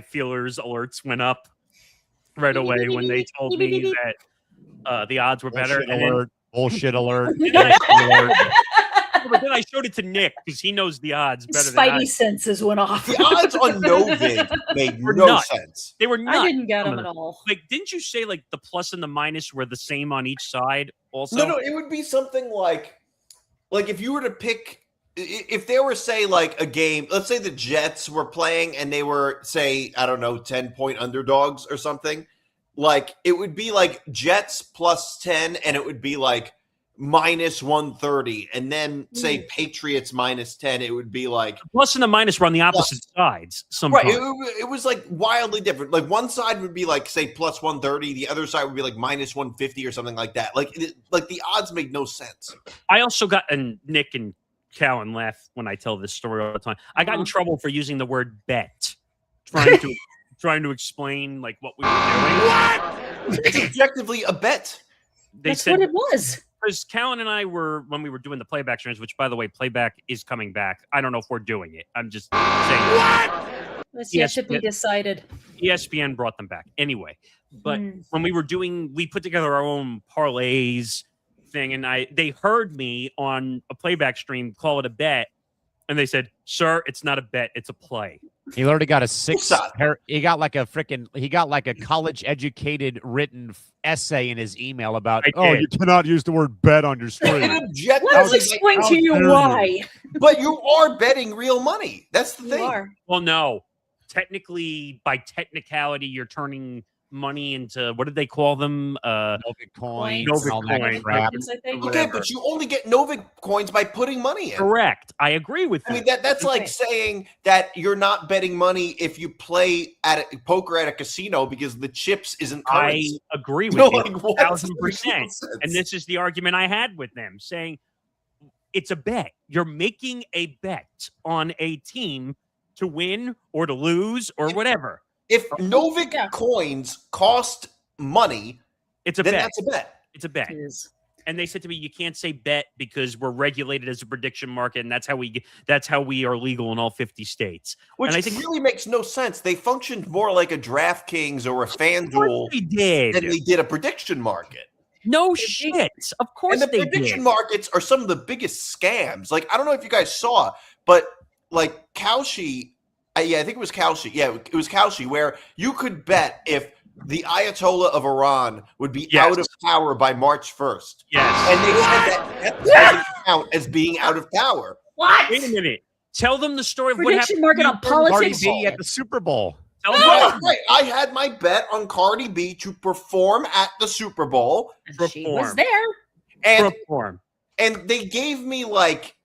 feelers alerts went up right away when they told me that the odds were better. Bullshit alert. But then I showed it to Nick because he knows the odds better Spidey than I. senses went off. The odds on Novik made no sense. They were nuts. I didn't get them at all. Like, didn't you say like the plus and the minus were the same on each side? Also, No, it would be something like if you were to pick, if there were say like a game, let's say the Jets were playing and they were say 10-point underdogs or something. Like it would be like Jets plus 10, and it would be like minus 130, and then say Patriots minus 10, it would be like the plus and the minus were on the opposite sides. Sometimes. Right, it was like wildly different. Like one side would be like say plus 130, the other side would be like minus 150 or something like that. Like the odds made no sense. I also got, and Nick and Callan laugh when I tell this story all the time. I got in trouble for using the word bet, trying to explain like what we were doing. What? It's objectively a bet. That's what it was. Because Callan and I were, when we were doing the playback streams, which by the way, playback is coming back. I don't know if we're doing it. I'm just saying. What? That's yet to be decided. ESPN brought them back anyway. But when we were we put together our own parlays thing, and they heard me on a playback stream call it a bet, and they said, "Sir, it's not a bet, it's a play." He literally got he got like a college educated written essay in his email about, you cannot use the word bet on your screen. Let's explain to you why. But you are betting real money. That's the thing. Well, no. technically, by technicality, you're turning money into, what did they call them? Novik coins, Novik all that coins. crap. I think. Okay, but you only get Novik coins by putting money in. Correct. I agree with I you. mean, that's like saying that you're not betting money if you play at poker at a casino because the chips isn't currency. I agree with No, you, like, what? 1,000%. And this is the argument I had with them, saying it's a bet. You're making a bet on a team to win or to lose or whatever. If Novik coins cost money, It's a then bet. that's a bet. It's a bet. It is. And they said to me, you can't say bet because we're regulated as a prediction market, and that's how we are legal in all 50 states. Which and I think really makes no sense. They functioned more like a DraftKings or a FanDuel they did. than they did a prediction market. No shit. Of course And the they prediction did. markets are some of the biggest scams. Like, I don't know if you guys saw, but like Kalshi, I think it was Kalshi. Yeah, it was Kalshi, where you could bet if the Ayatollah of Iran would be out of power by March 1st. Yes. And they said that doesn't count as being out of power. What? Wait a minute. Tell them the story of what Prediction happened. market on Cardi politics. B at the Super Bowl. Tell them Right, right. I had my bet on Cardi B to perform at the Super Bowl, She was Perform. there. and perform. they gave me like,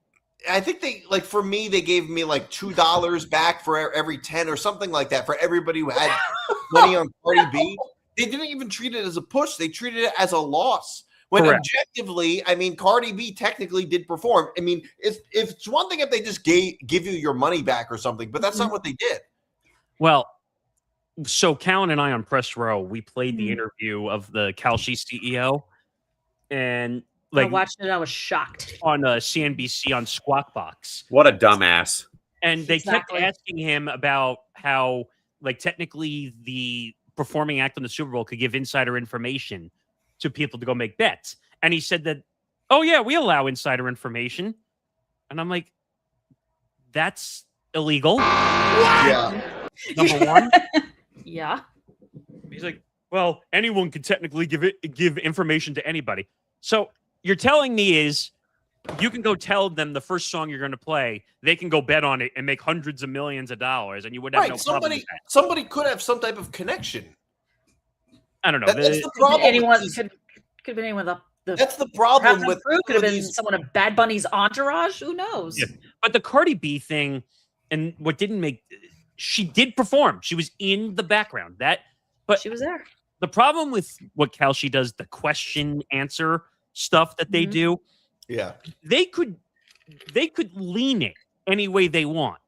I think for me they gave me like $2 back for every 10 or something like that for everybody who had money on Cardi B. They didn't even treat it as a push; they treated it as a loss. When Correct. objectively, I mean, Cardi B technically did perform. I mean, if it's one thing if they just give you your money back or something, but that's not what they did. Well, so Callan and I on Press Row, we played the Mhm. interview of the Kalshi CEO, and I like watched it. I was shocked. on CNBC on Squawk Box. What a dumbass. And they Exactly. kept asking him about how, like, technically the performing act on the Super Bowl could give insider information to people to go make bets. And he said that, oh, yeah, we allow insider information. And I'm like, that's illegal. Yeah. Number one. Yeah. He's like, well, anyone could technically give information to anybody. So you're telling me is you can go tell them the first song you're going to play. They can go bet on it and make hundreds of millions of dollars, and you would have Right. no problem with that. Somebody could have some type of connection. I don't know. That's the problem. Anyone with these- could have been anyone with the That's the problem Captain with Fruit could have some of been these. someone of Bad Bunny's entourage. Who knows? Yeah. But the Cardi B thing, and what didn't make, she did perform. She was in the background. But She was there. the problem with what Kalshi does, the question answer stuff that they Mhm. do, Yeah. they could lean it any way they want.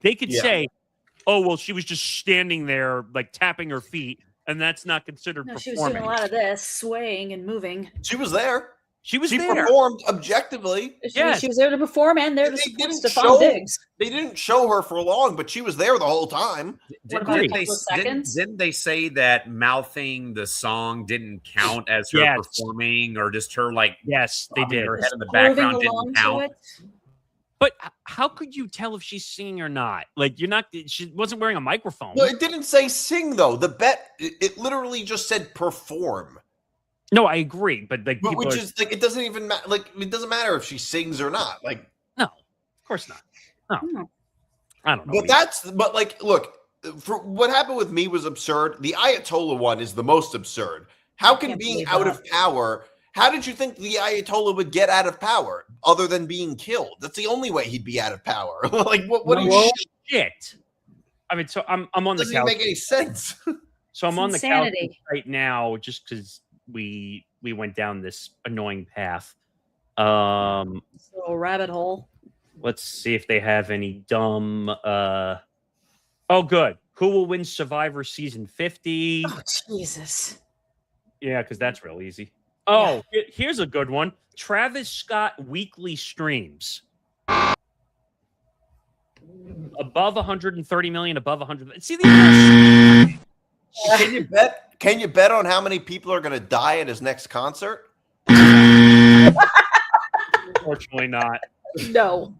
They could Yeah. say, "Oh, well, she was just standing there, like tapping her feet, and that's not considered No, she was performing." doing a lot of this, swaying and moving. She was there. She was She there. performed objectively. Yes. She was there to perform and there to They support didn't Stephon show- Diggs. They didn't show her for long, but she was there the whole time. What about a Didn't couple of seconds? didn't they say that mouthing the song didn't count as her Yes. performing, or just her like Yes, they bobbing did. her head in the Moving background along didn't to count? it. But how could you tell if she's singing or not? Like, you're not. She wasn't wearing a microphone. No, it didn't say sing though. The bet it literally just said perform, No, I agree. But like, people which are- is like it doesn't even matter. Like it doesn't matter if she sings or not. Like, no, of course not. No, No. I don't know. but like, look, for what happened with me was absurd. The Ayatollah one is the most absurd. How can Can't being believe out that. of power? How did you think the Ayatollah would get out of power other than being killed? That's the only way he'd be out of power. Like, what do you? Well, shit. I mean, so I'm on the Doesn't even couch. make any sense. So I'm It's on the couch insanity. right now just because we went down this annoying path. This little rabbit hole. Let's see if they have any dumb. Oh, good. Who will win Survivor season 50? Oh, Jesus. Yeah, because that's real easy. Oh, here's a good one. Travis Scott weekly streams. Above 130 million, above 100. See, Can you bet? Can you bet on how many people are going to die at his next concert? unfortunately not. No.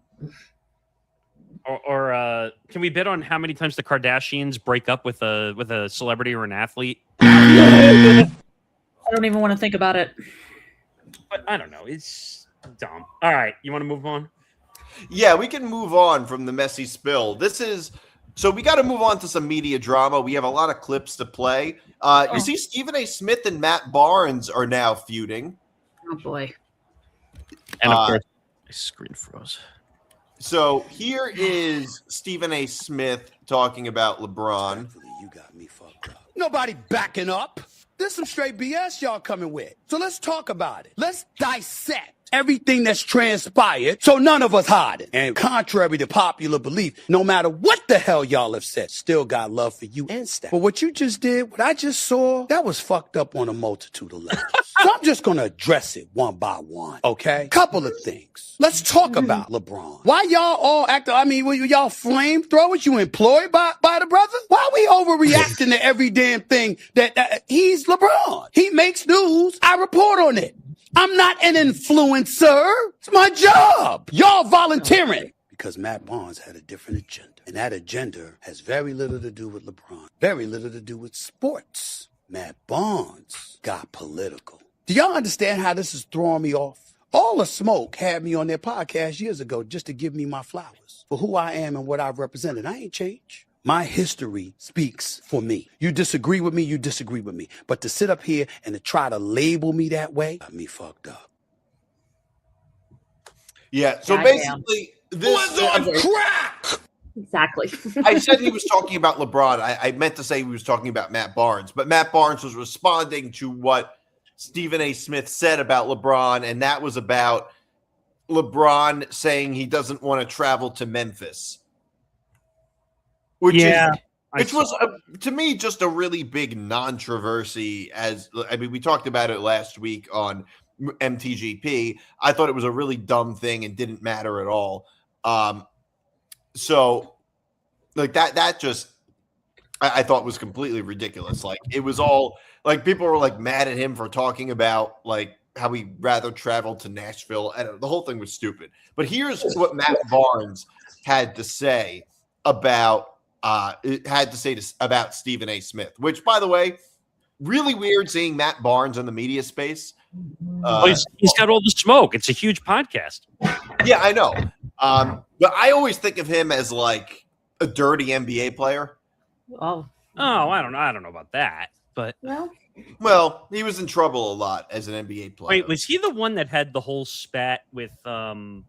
Or can we bet on how many times the Kardashians break up with a celebrity or an athlete? I don't even want to think about it. But I don't know. It's dumb. All right, you want to move on? Yeah, we can move on from the messy spill. This is So we got to move on to some media drama. We have a lot of clips to play. You see Stephen A. Smith and Matt Barnes are now feuding. Oh, boy. And of course, my screen froze. So here is Stephen A. Smith talking about LeBron. You got me fucked up. Nobody backing up. There's some straight BS y'all coming with. So let's talk about it. Let's dissect everything that's transpired so none of us hide it. And contrary to popular belief, no matter what the hell y'all have said, still got love for you and Steph. But what you just did, what I just saw, that was fucked up on a multitude of levels. So I'm just gonna address it one by one, okay? Couple of things. Let's talk about LeBron. Why y'all all acting, were y'all flamethrowers? You employed by the brother? Why we overreacting to every damn thing that he's LeBron? He makes news, I report on it. I'm not an influencer. It's my job. Y'all volunteering. Because Matt Barnes had a different agenda. And that agenda has very little to do with LeBron. Very little to do with sports. Matt Barnes got political. Do y'all understand how this is throwing me off? All the Smoke had me on their podcast years ago just to give me my flowers for who I am and what I've represented. I ain't changed. My history speaks for me. You disagree with me, you disagree with me. But to sit up here and to try to label me that way, got me fucked up. Yeah, so basically, this was on crack! Exactly. I said he was talking about LeBron. I meant to say he was talking about Matt Barnes, but Matt Barnes was responding to what Stephen A. Smith said about LeBron, and that was about LeBron saying he doesn't want to travel to Memphis. Which was to me just a really big non-controversy. We talked about it last week on MTGP. I thought it was a really dumb thing and didn't matter at all. So like that just I thought was completely ridiculous. Like it was all like people were like mad at him for talking about like how he'd rather travel to Nashville. And the whole thing was stupid. But here's what Matt Barnes had to say about about Stephen A. Smith, which, by the way, really weird seeing Matt Barnes in the media space. He's got all the smoke. It's a huge podcast. Yeah, I know. But I always think of him as like a dirty NBA player. Oh, I don't know about that. But well, he was in trouble a lot as an NBA player. Wait, was he the one that had the whole spat with the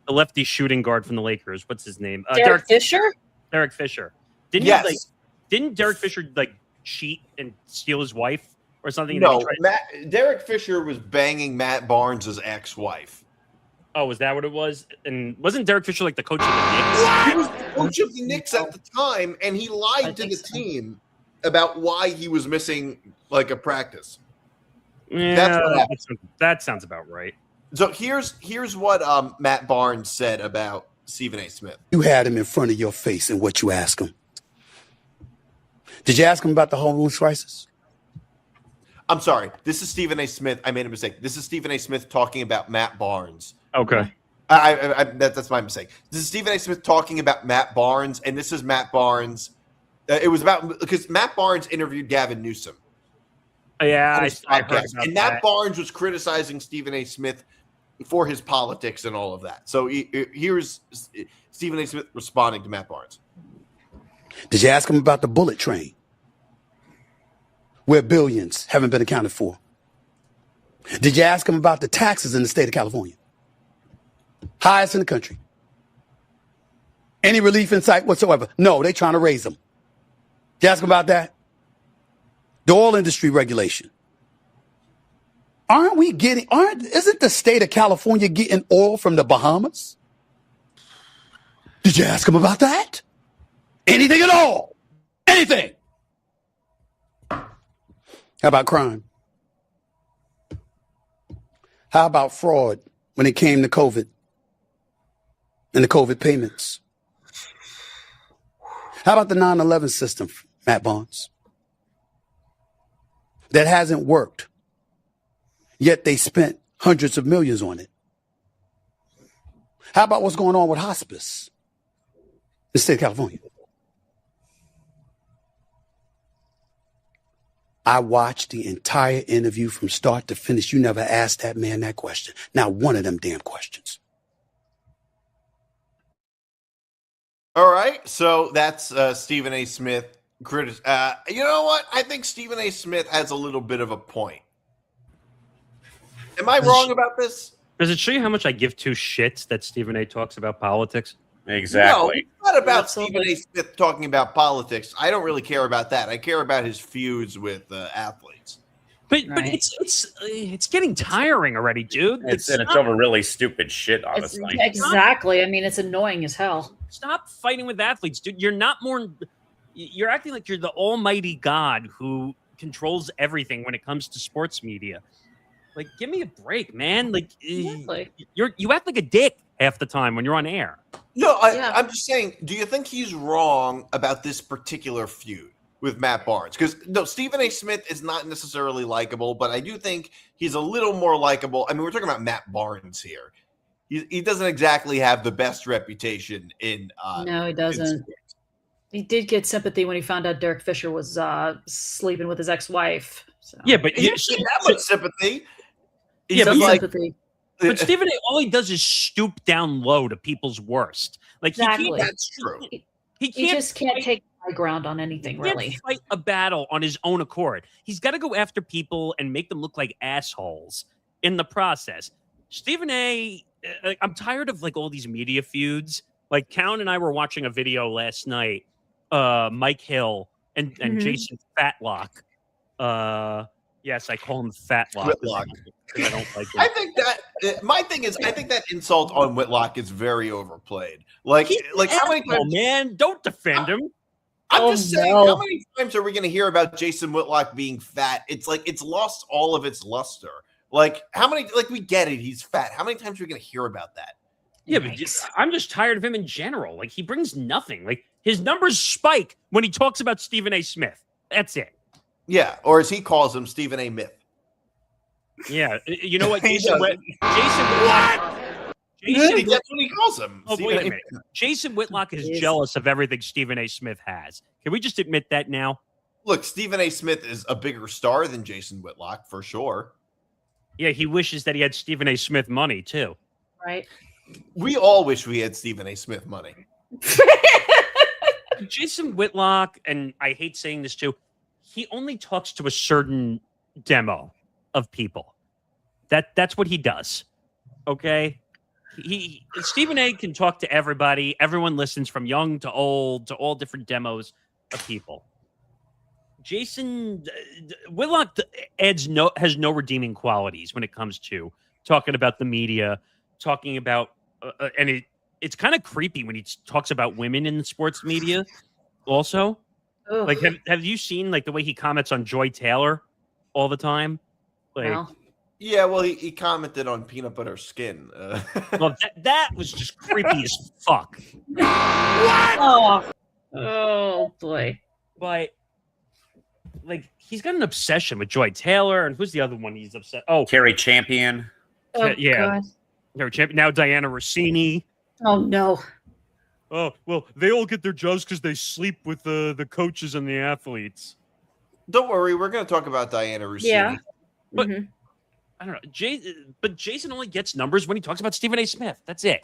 lefty shooting guard from the Lakers? What's his name? Derek Fisher? Derek Fisher. Didn't Derek Fisher cheat and steal his wife or something? No, Derek Fisher was banging Matt Barnes' ex-wife. Oh, was that what it was? And wasn't Derek Fisher like the coach of the Knicks? He was the coach of the Knicks at the time, and he lied to the team about why he was missing like a practice. Yeah, that's what happened. That sounds about right. So here's what Matt Barnes said about Stephen A. Smith. You had him in front of your face, and what you asked him? Did you ask him about the homeless crisis? I'm sorry. This is Stephen A. Smith. I made a mistake. This is Stephen A. Smith talking about Matt Barnes. Okay. That's my mistake. This is Stephen A. Smith talking about Matt Barnes, and this is Matt Barnes. It was about because Matt Barnes interviewed Gavin Newsom. Yeah, I heard about and Matt Barnes was criticizing Stephen A. Smith for his politics and all of that. So here's Stephen A. Smith responding to Matt Barnes. Did you ask him about the bullet train, where billions haven't been accounted for? Did you ask him about the taxes in the state of California? Highest in the country. Any relief in sight whatsoever? No, they're trying to raise them. Did you ask him about that? The oil industry regulation. Isn't the state of California getting oil from the Bahamas? Did you ask him about that? Anything at all? Anything? How about crime? How about fraud when it came to COVID and the COVID payments? How about the 9/11 system, Matt Barnes? That hasn't worked, yet they spent hundreds of millions on it. How about what's going on with hospice in the state of California? I watched the entire interview from start to finish. You never asked that man that question. Not one of them damn questions. All right, so that's Stephen A. Smith. You know what? I think Stephen A. Smith has a little bit of a point. Am I wrong about this? Does it show you how much I give two shits that Stephen A. talks about politics? Exactly. No, it's not about Absolutely. Stephen A. Smith talking about politics. I don't really care about that. I care about his feuds with athletes. But Right. it's getting tiring already, dude. It's over really stupid shit, honestly. Exactly. I mean, it's annoying as hell. Stop fighting with athletes, dude. You're not more. You're acting like you're the almighty God who controls everything when it comes to sports media. Like, give me a break, man. Like, Exactly. you act like a dick half the time when you're on air. No, Yeah. I'm just saying, do you think he's wrong about this particular feud with Matt Barnes? Because, no, Stephen A. Smith is not necessarily likable, but I do think he's a little more likable. I mean, we're talking about Matt Barnes here. He doesn't exactly have the best reputation in No, he doesn't. He did get sympathy when he found out Derek Fisher was sleeping with his ex-wife. So. Yeah, but He didn't get that much sympathy. Yeah, Some but sympathy. But Stephen A. all he does is stoop down low to people's worst. Like Exactly. That's true. He He can't just can't take high ground on anything, He can't really. fight a battle on his own accord. He's got to go after people and make them look like assholes in the process. Stephen A. I'm tired of like all these media feuds. Like Callan and I were watching a video last night. Mike Hill and Mhm. Jason Fatlock. Yes, I call him Fatlock. Whitlock. because I don't like him. I think that my thing is, I think that insult on Whitlock is very overplayed. Like how many Oh times? man, don't defend him. I'm just saying, no. how many times are we going to hear about Jason Whitlock being fat? It's like it's lost all of its luster. Like how many? Like we get it, he's fat. How many times are we going to hear about that? Yeah, but I'm just tired of him in general. Like he brings nothing. Like his numbers spike when he talks about Stephen A. Smith. That's it. Yeah, or as he calls him, Stephen A. Myth. Yeah, you know what? He Jason, doesn't. Jason, That's what he calls him. oh, Stephen wait A. a minute. Jason Whitlock is Yes. jealous of everything Stephen A. Smith has. Can we just admit that now? Look, Stephen A. Smith is a bigger star than Jason Whitlock for sure. Yeah, he wishes that he had Stephen A. Smith money too. Right. We all wish we had Stephen A. Smith money. Jason Whitlock, and I hate saying this too, he only talks to a certain demo of people. That's what he does. Okay. Stephen A. can talk to everybody. Everyone listens from young to old to all different demos of people. Jason Whitlock has no redeeming qualities when it comes to talking about the media, talking about and it's kind of creepy when he talks about women in the sports media. Also, Ugh. like have you seen like the way he comments on Joy Taylor all the time? Like, Well, Yeah, well, he commented on peanut butter skin. well, that was just creepy as fuck. oh boy. But like he's got an obsession with Joy Taylor, and who's the other one he's upset? Oh, Carrie Champion. Oh, yeah. God. no, now Diana Rossini. Oh no. Oh, well, they all get their jobs because they sleep with the coaches and the athletes. Don't worry, we're going to talk about Diana Rossini. Yeah. But- Mhm. I don't know. But Jason only gets numbers when he talks about Stephen A. Smith. That's it.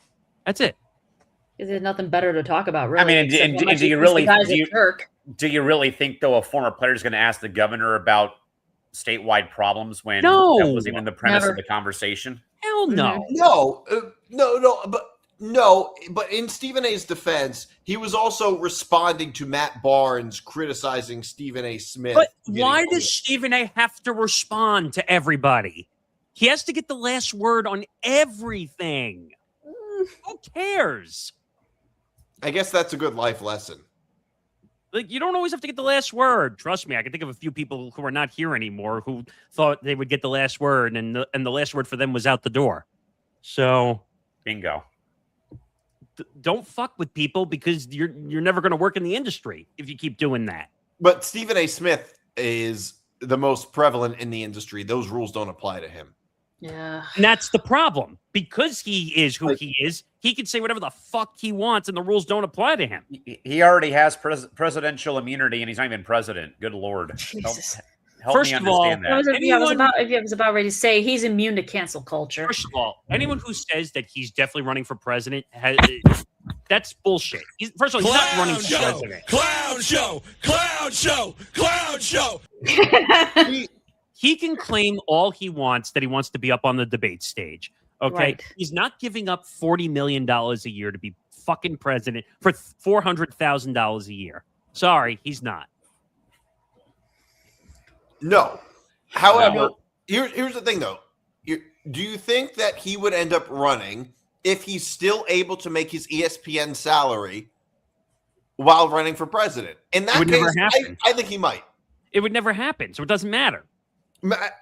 There's nothing better to talk about, really. I mean, except and how much do you he thinks really- the guy's do a you- jerk? Do you really think, though, a former player is going to ask the governor about statewide problems when No. that wasn't even the premise Never. of the conversation? Hell no. No, but in Stephen A's defense, he was also responding to Matt Barnes criticizing Stephen A. Smith. But getting why old. does Stephen A. have to respond to everybody? He has to get the last word on everything. Who cares? I guess that's a good life lesson. Like, you don't always have to get the last word. Trust me, I can think of a few people who are not here anymore who thought they would get the last word, and the last word for them was out the door. So Bingo. don't fuck with people because you're never going to work in the industry if you keep doing that. But Stephen A. Smith is the most prevalent in the industry. Those rules don't apply to him. Yeah. And that's the problem. Because he is who he is, he can say whatever the fuck he wants, and the rules don't apply to him. He already has presidential immunity, and he's not even president. Good Lord. Jesus. Help First me of all, understand I was, that. I was about ready to say he's immune to cancel culture. First of all, anyone who says that he's definitely running for president, That's bullshit. First of all, he's not running for president. Clown show! Clown show! Clown show! He can claim all he wants that he wants to be up on the debate stage. Okay. Right. He's not giving up $40 million a year to be fucking president for $400,000 a year. Sorry, he's not. No. However, here's the thing, though. Do you think that he would end up running if he's still able to make his ESPN salary while running for president? In that case, I think he might. It would never happen, so it doesn't matter.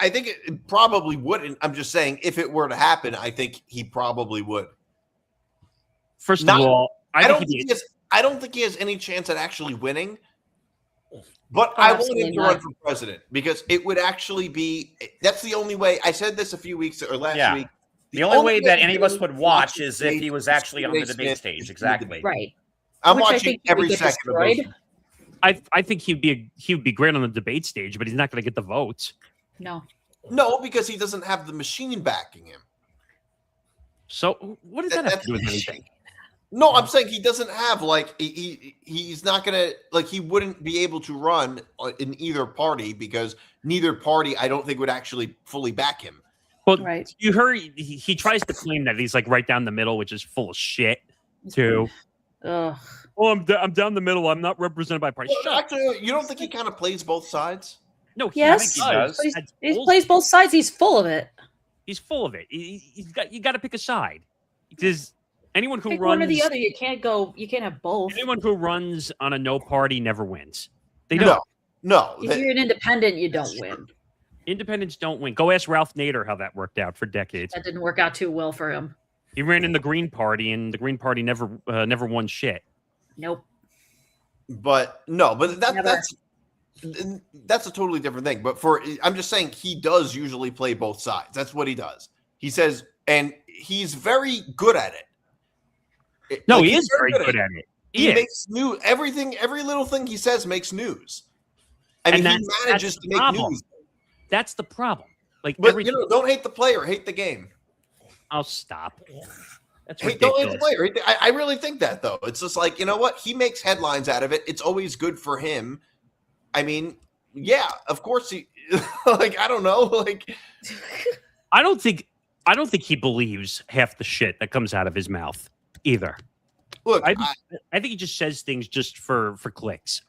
I think it probably wouldn't. I'm just saying, if it were to happen, I think he probably would. First of all, I don't think he has any chance at actually winning. But I want him to run for president because it would actually be. That's the only way. I said this a few weeks or last week. The only way that any of us would watch is if he was actually on the debate stage. Exactly. Right. I'm watching every second of those. I think he would be great on the debate stage, but he's not going to get the votes. No, because he doesn't have the machine backing him. So what does that have to do with anything? No, I'm saying he doesn't have he's not gonna he wouldn't be able to run in either party because neither party I don't think would actually fully back him. Well, you heard he tries to claim that he's right down the middle, which is full of shit too. Ugh. Oh, I'm down the middle. I'm not represented by party. Well, actually, you don't think he kind of plays both sides? No, yes, he does. He plays both sides. He's full of it. He's full of it. You got to pick a side because anyone who pick runs one or the other. You can't have both. Anyone who runs on a no party never wins. They don't. No. If you're an independent, you don't win. Independents don't win. Go ask Ralph Nader how that worked out for decades. That didn't work out too well for him. He ran in the Green Party, and the Green Party never won shit. Nope. But that's a totally different thing. But I'm just saying he does usually play both sides. That's what he does. He says, and he's very good at it. No, he is very good at it. He makes news. Every little thing he says makes news. I mean, he manages to make news. That's the problem. But don't hate the player, hate the game. I'll stop. That's don't hate the player. I really think that though. It's just you know what? He makes headlines out of it. It's always good for him. I mean, yeah, of course he. I don't know. I don't think he believes half the shit that comes out of his mouth either. Look, I think he just says things just for clicks.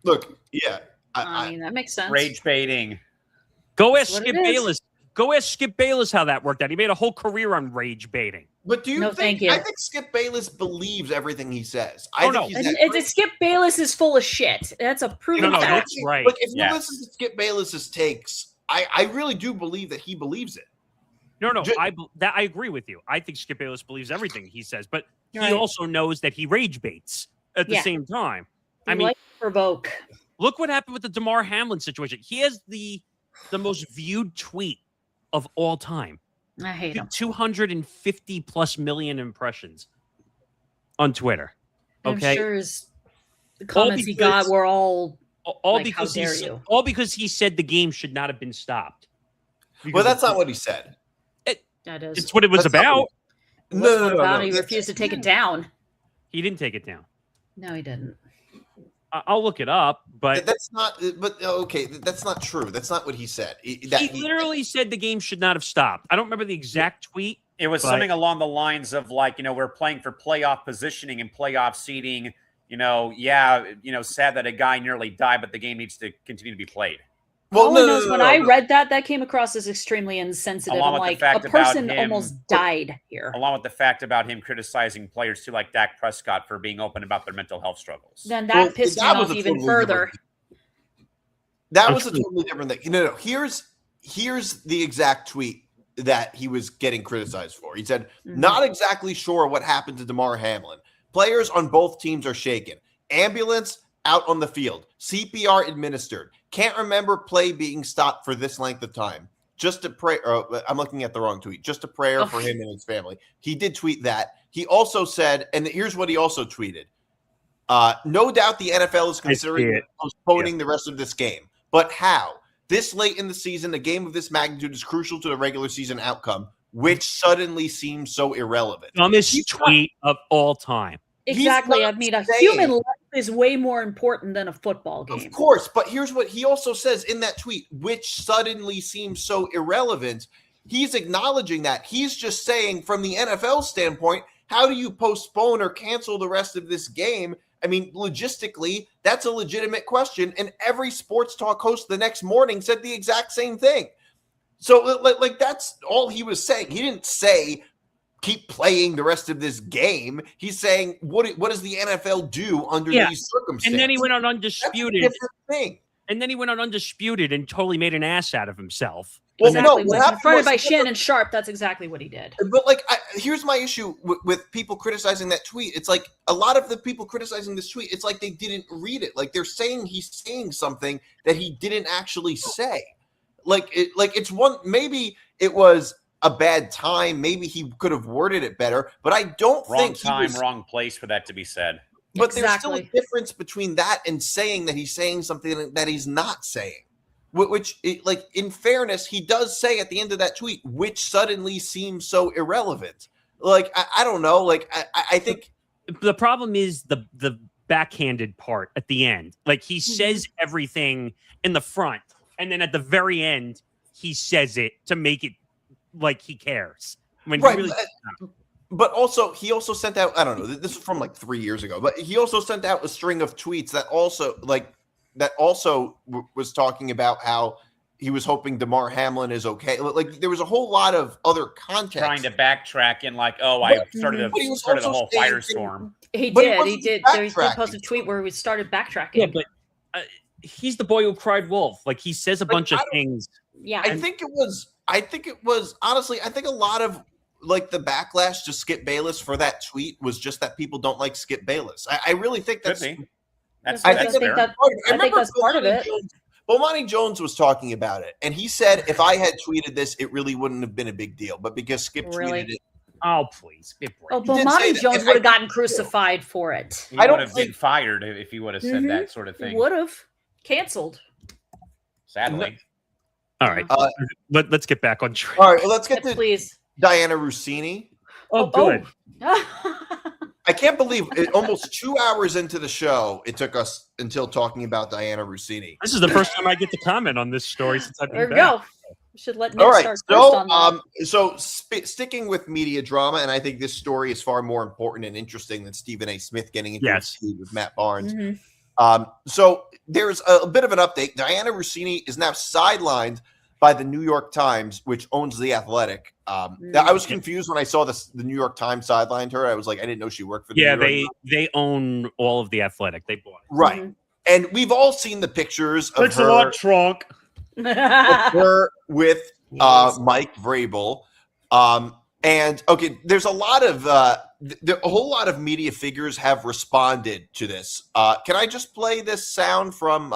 Look, yeah, I mean that makes sense. Rage baiting. Go ask Skip Bayless. Go ask Skip Bayless how that worked out. He made a whole career on rage baiting. But do you think? Thank you. I think Skip Bayless believes everything he says. Skip Bayless is full of shit. That's a proven fact. That's right. If you listen to Skip Bayless's takes, I really do believe that he believes it. No, I agree with you. I think Skip Bayless believes everything he says, but he also knows that he rage baits at the same time. I mean, provoke. Look what happened with the Damar Hamlin situation. He has the most viewed tweet of all time. I hate him. 250 plus million impressions on Twitter. Okay, I'm sure the comments he got were all because how dare you? All because he said the game should not have been stopped. Well, that's not what he said. That is. It's what it was about. No. He refused to take it down. He didn't take it down. No, he didn't. I'll look it up, but that's not. But okay, that's not true. That's not what he said. He literally said the game should not have stopped. I don't remember the exact tweet. It was something along the lines of we're playing for playoff positioning and playoff seeding. Sad that a guy nearly died, but the game needs to continue to be played. Well, when I read that came across as extremely insensitive. I'm like, a person almost died here. Along with the fact about him criticizing players too, like Dak Prescott, for being open about their mental health struggles. Then that pissed me off even further. That was a totally different thing. No. Here's the exact tweet that he was getting criticized for. He said, "Not exactly sure what happened to Damar Hamlin. Players on both teams are shaken. Ambulance out on the field. CPR administered. Can't remember play being stopped for this length of time. Just a prayer." I'm looking at the wrong tweet. Just a prayer for him and his family. He did tweet that. He also said, and here's what he also tweeted. No doubt the NFL is considering postponing the rest of this game. But how? This late in the season, a game of this magnitude is crucial to the regular season outcome, which suddenly seems so irrelevant. Dumbest tweet of all time. Exactly. I mean, a human life is way more important than a football game. Of course, but here's what he also says in that tweet, which suddenly seems so irrelevant. He's acknowledging that. He's just saying from the NFL standpoint, how do you postpone or cancel the rest of this game? I mean, logistically, that's a legitimate question. And every sports talk host the next morning said the exact same thing. So, like that's all he was saying. He didn't say keep playing the rest of this game. He's saying what does the NFL do under these circumstances? And then he went on undisputed. That's a different thing. And then he went on undisputed and totally made an ass out of himself. Well, exactly. no, confronted by Shannon Sharp, that's exactly what he did. But like, here's my issue with people criticizing that tweet. It's like a lot of the people criticizing this tweet, it's like they didn't read it. Like they're saying he's saying something that he didn't actually say. It's one. Maybe it was a bad time. Maybe he could have worded it better. But I don't think wrong place for that to be said. But there's still a difference between that and saying that he's saying something that he's not saying. Which, in fairness, he does say at the end of that tweet, which suddenly seems so irrelevant. Like, I don't know. Like, I think the problem is the backhanded part at the end. Like, he says everything in the front, and then at the very end, he says it to make it like he cares. When he really but also, he also sent out, I don't know, this is from like 3 years ago, but he also sent out a string of tweets that also was talking about how he was hoping DeMar Hamlin is okay. Like there was a whole lot of other context. Trying to backtrack and I started the whole firestorm. He did. They posted a tweet where we started backtracking. Yeah, but he's the boy who cried wolf. Like he says a bunch of things. Yeah. I think it was honestly, I think a lot of like the backlash to Skip Bayless for that tweet was just that people don't like Skip Bayless. I really think that's fair. I think that's part of it. Bomani Jones was talking about it, and he said if I had tweeted this, it really wouldn't have been a big deal. But because Skip tweeted it. Oh, please. Bomani Jones would have gotten crucified for it. He would have been fired if he would have said that sort of thing. Would have. Canceled. Sadly. All right. Let's get back on track. All right. Well, let's get to please. Diana Rossini. Oh, good. I can't believe it. Almost 2 hours into the show, it took us until talking about Diana Rossini. This is the first time I get to comment on this story since I've been there we back. go. We should let Nick start first on that. So sticking with media drama, and I think this story is far more important and interesting than Stephen A. Smith getting into a feud with Matt Barnes. So there's a bit of an update. Diana Rossini is now sidelined by the New York Times, which owns The Athletic. I was confused when I saw the New York Times sidelined her. I was like, I didn't know she worked for the New York Times. They own all of The Athletic. They bought it. Right. And we've all seen the pictures of Thanks a lot, Trunk. her with Mike Vrabel. And okay, there's a whole lot of media figures have responded to this. Can I just play this sound from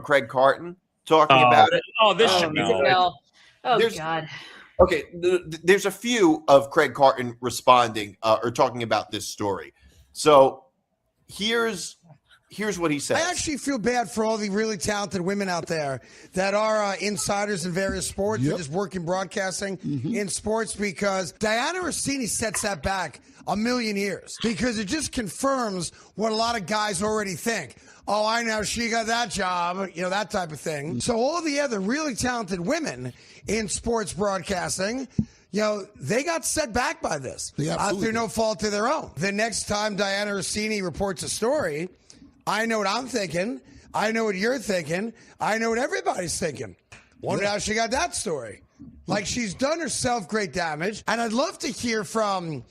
Craig Carton talking about it? Oh, this should be good. God. Okay, there's a few of Craig Carton responding or talking about this story. So here's what he says. I actually feel bad for all the really talented women out there that are insiders in various sports and just work in broadcasting in sports, because Diana Rossini sets that back a million years, because it just confirms what a lot of guys already think. Oh, I know, she got that job, that type of thing. So all the other really talented women in sports broadcasting, they got set back by this through no fault of their own. The next time Diana Rossini reports a story, I know what I'm thinking. I know what you're thinking. I know what everybody's thinking. Wonder how she got that story. Like, she's done herself great damage. And I'd love to hear from,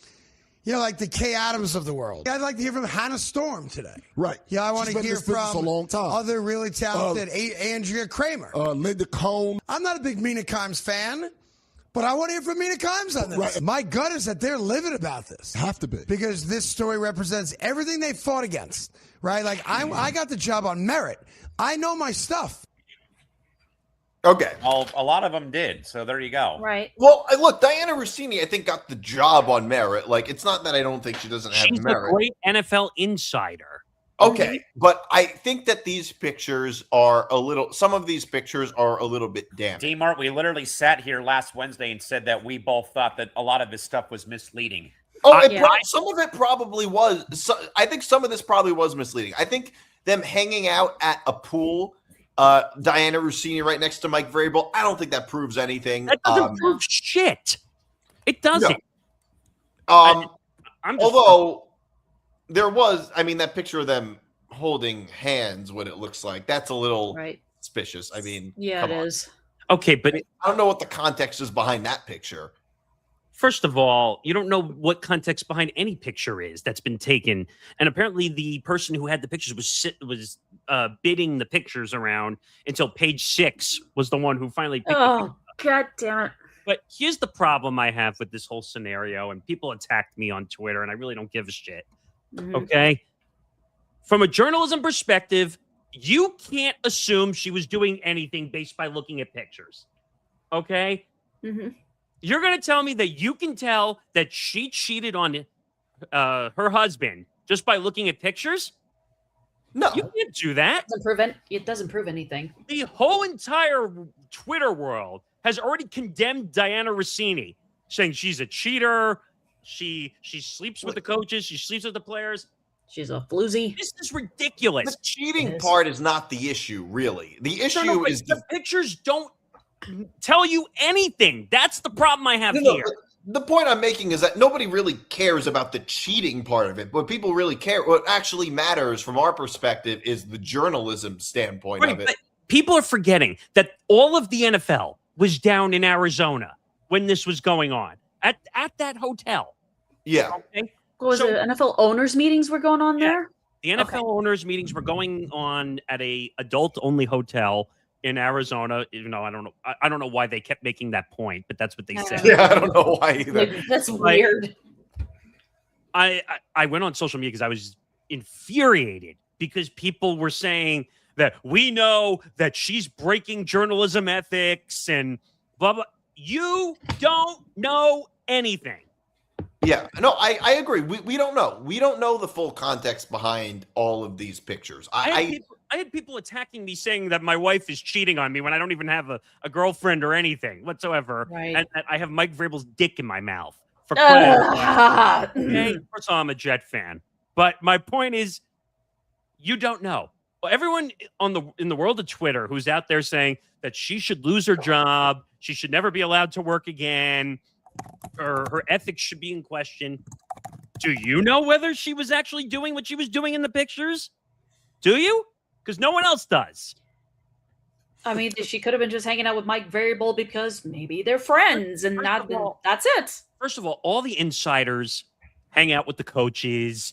like the Kay Adams of the world. I'd like to hear from Hannah Storm today. Right. Yeah, I want to hear from a long time. Other really talented, Andrea Kramer. Linda Cohn. I'm not a big Mina Kimes fan, but I want to hear from Mina Kimes on this. Right. My gut is that they're livid about this. Have to be. Because this story represents everything they fought against. Right? Like, I got the job on merit. I know my stuff. Okay. Well, a lot of them did, so there you go. Right. Well, look, Diana Rossini, I think, got the job on merit. Like, it's not that I don't think she doesn't have merit. She's a great NFL insider. Okay, but I think that these pictures are some of these pictures are a little bit damning. DMart, we literally sat here last Wednesday and said that we both thought that a lot of this stuff was misleading. Some of it probably was. I think some of this probably was misleading. I think them hanging out at a pool, Diana Rossini right next to Mike Vrabel, I don't think that proves anything. That doesn't prove shit. It doesn't. No. Although there was, that picture of them holding hands, what it looks like, that's a little suspicious. It is. Okay, but I don't know what the context is behind that picture. First of all, you don't know what context behind any picture is that's been taken, and apparently the person who had the pictures was bidding the pictures around until page 6 was the one who finally picked Oh, God damn it. But here's the problem I have with this whole scenario, and people attacked me on Twitter, and I really don't give a shit. Mhm. Okay? From a journalism perspective, you can't assume she was doing anything based by looking at pictures. Okay? Mm-hmm. You're going to tell me that you can tell that she cheated on her husband just by looking at pictures? No. You can't do that. It doesn't prove anything. The whole entire Twitter world has already condemned Diana Rossini, saying she's a cheater. She sleeps with the coaches. She sleeps with the players. She's a floozy. This is ridiculous. The cheating part is not the issue, really. The issue is the pictures don't tell you anything. That's the problem I have here. The point I'm making is that nobody really cares about the cheating part of it. What people really care, what actually matters from our perspective, is the journalism standpoint of it. But people are forgetting that all of the NFL was down in Arizona when this was going on at that hotel. Yeah. Okay? What was it? NFL owners meetings were going on there? The NFL owners meetings were going on at a adult-only hotel in Arizona. Even though I don't know why they kept making that point, but that's what they said. Yeah, I don't know why either. That's weird. I went on social media because I was infuriated because people were saying that we know that she's breaking journalism ethics and blah, blah. You don't know anything. Yeah, no, I agree. We don't know. We don't know the full context behind all of these pictures. I had people attacking me saying that my wife is cheating on me when I don't even have a girlfriend or anything whatsoever. Right. And that I have Mike Vrabel's dick in my mouth. For okay, first of all, I'm a Jet fan. But my point is, you don't know. Well, everyone in the world of Twitter who's out there saying that she should lose her job, she should never be allowed to work again, or her ethics should be in question. Do you know whether she was actually doing what she was doing in the pictures? Do you? Because no one else does. I mean, she could have been just hanging out with Mike Vrabel because maybe they're friends and that's it. First of all the insiders hang out with the coaches.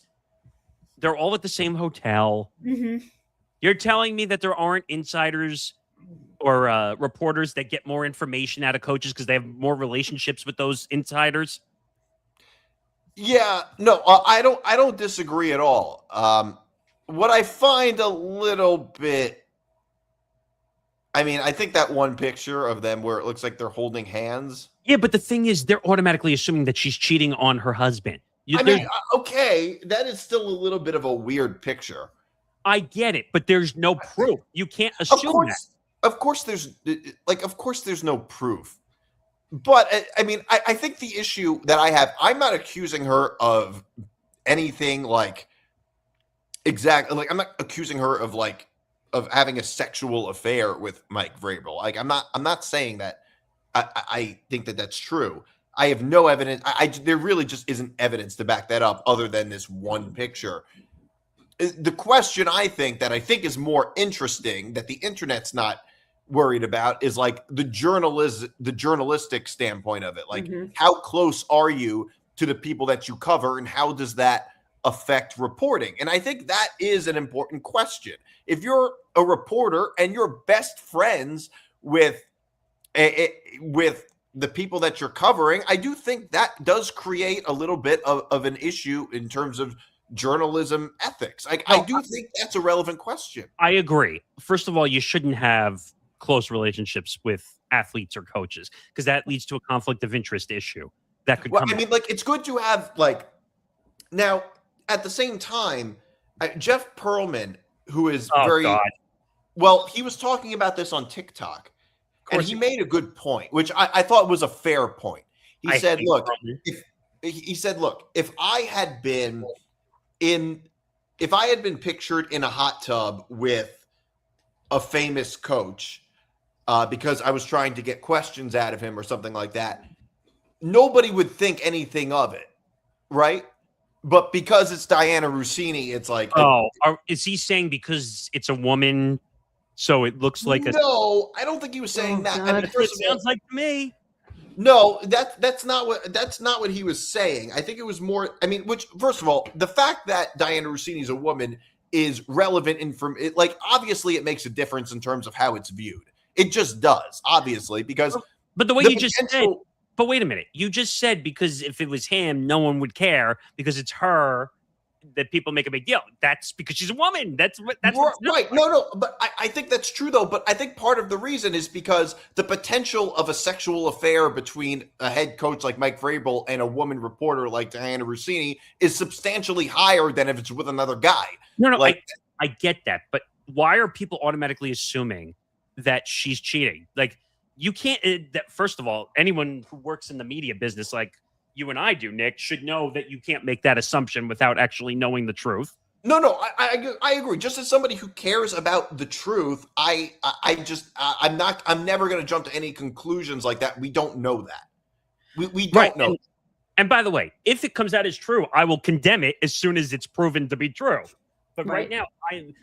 They're all at the same hotel. Mm-hmm. You're telling me that there aren't insiders or reporters that get more information out of coaches because they have more relationships with those insiders? Yeah, no, I don't disagree at all. What I find a little bit, I think that one picture of them where it looks like they're holding hands. Yeah, but the thing is, they're automatically assuming that she's cheating on her husband. Okay, that is still a little bit of a weird picture. I get it, but there's no proof. You can't assume that. Of course, there's no proof. But I think the issue that I have, I'm not accusing her of anything exactly. I'm not accusing her of having a sexual affair with Mike Vrabel. I'm not saying that. I think that that's true. I have no evidence. There really just isn't evidence to back that up other than this one picture. The question I think is more interesting that the internet's not worried about is the journalistic standpoint of it. How close are you to the people that you cover and how does that affect reporting? And I think that is an important question. If you're a reporter and you're best friends with the people that you're covering, I do think that does create a little bit of an issue in terms of journalism ethics. I do think that's a relevant question. I agree. First of all, you shouldn't have close relationships with athletes or coaches because that leads to a conflict of interest issue that could come. It's good to have now at the same time, Jeff Pearlman, who is he was talking about this on TikTok and he made a good point, which I thought was a fair point. He said, look, he said, look, if I had been pictured in a hot tub with a famous coach because I was trying to get questions out of him or something like that, nobody would think anything of it, right? But because it's Diana Rossini, it's like, is he saying because it's a woman, so it looks like a? No, I don't think he was saying that. I mean, first it sounds like to me. No, that's not what he was saying. I think it was more. I mean, which first of all, the fact that Diana Rossini is a woman is relevant like obviously it makes a difference in terms of how it's viewed. It just does, obviously, because. But the way you just said. But wait a minute. You just said because if it was him, no one would care because it's her that people make a big deal. That's because she's a woman. That's right. No. But I think that's true, though. But I think part of the reason is because the potential of a sexual affair between a head coach like Mike Vrabel and a woman reporter like Diana Rossini is substantially higher than if it's with another guy. No. I get that. But why are people automatically assuming that she's cheating? Like, you can't, first of all, anyone who works in the media business like you and I do, Nick, should know that you can't make that assumption without actually knowing the truth. No, I agree. Just as somebody who cares about the truth, I'm never going to jump to any conclusions like that. We don't know that. We don't know. And by the way, if it comes out as true, I will condemn it as soon as it's proven to be true. But right now,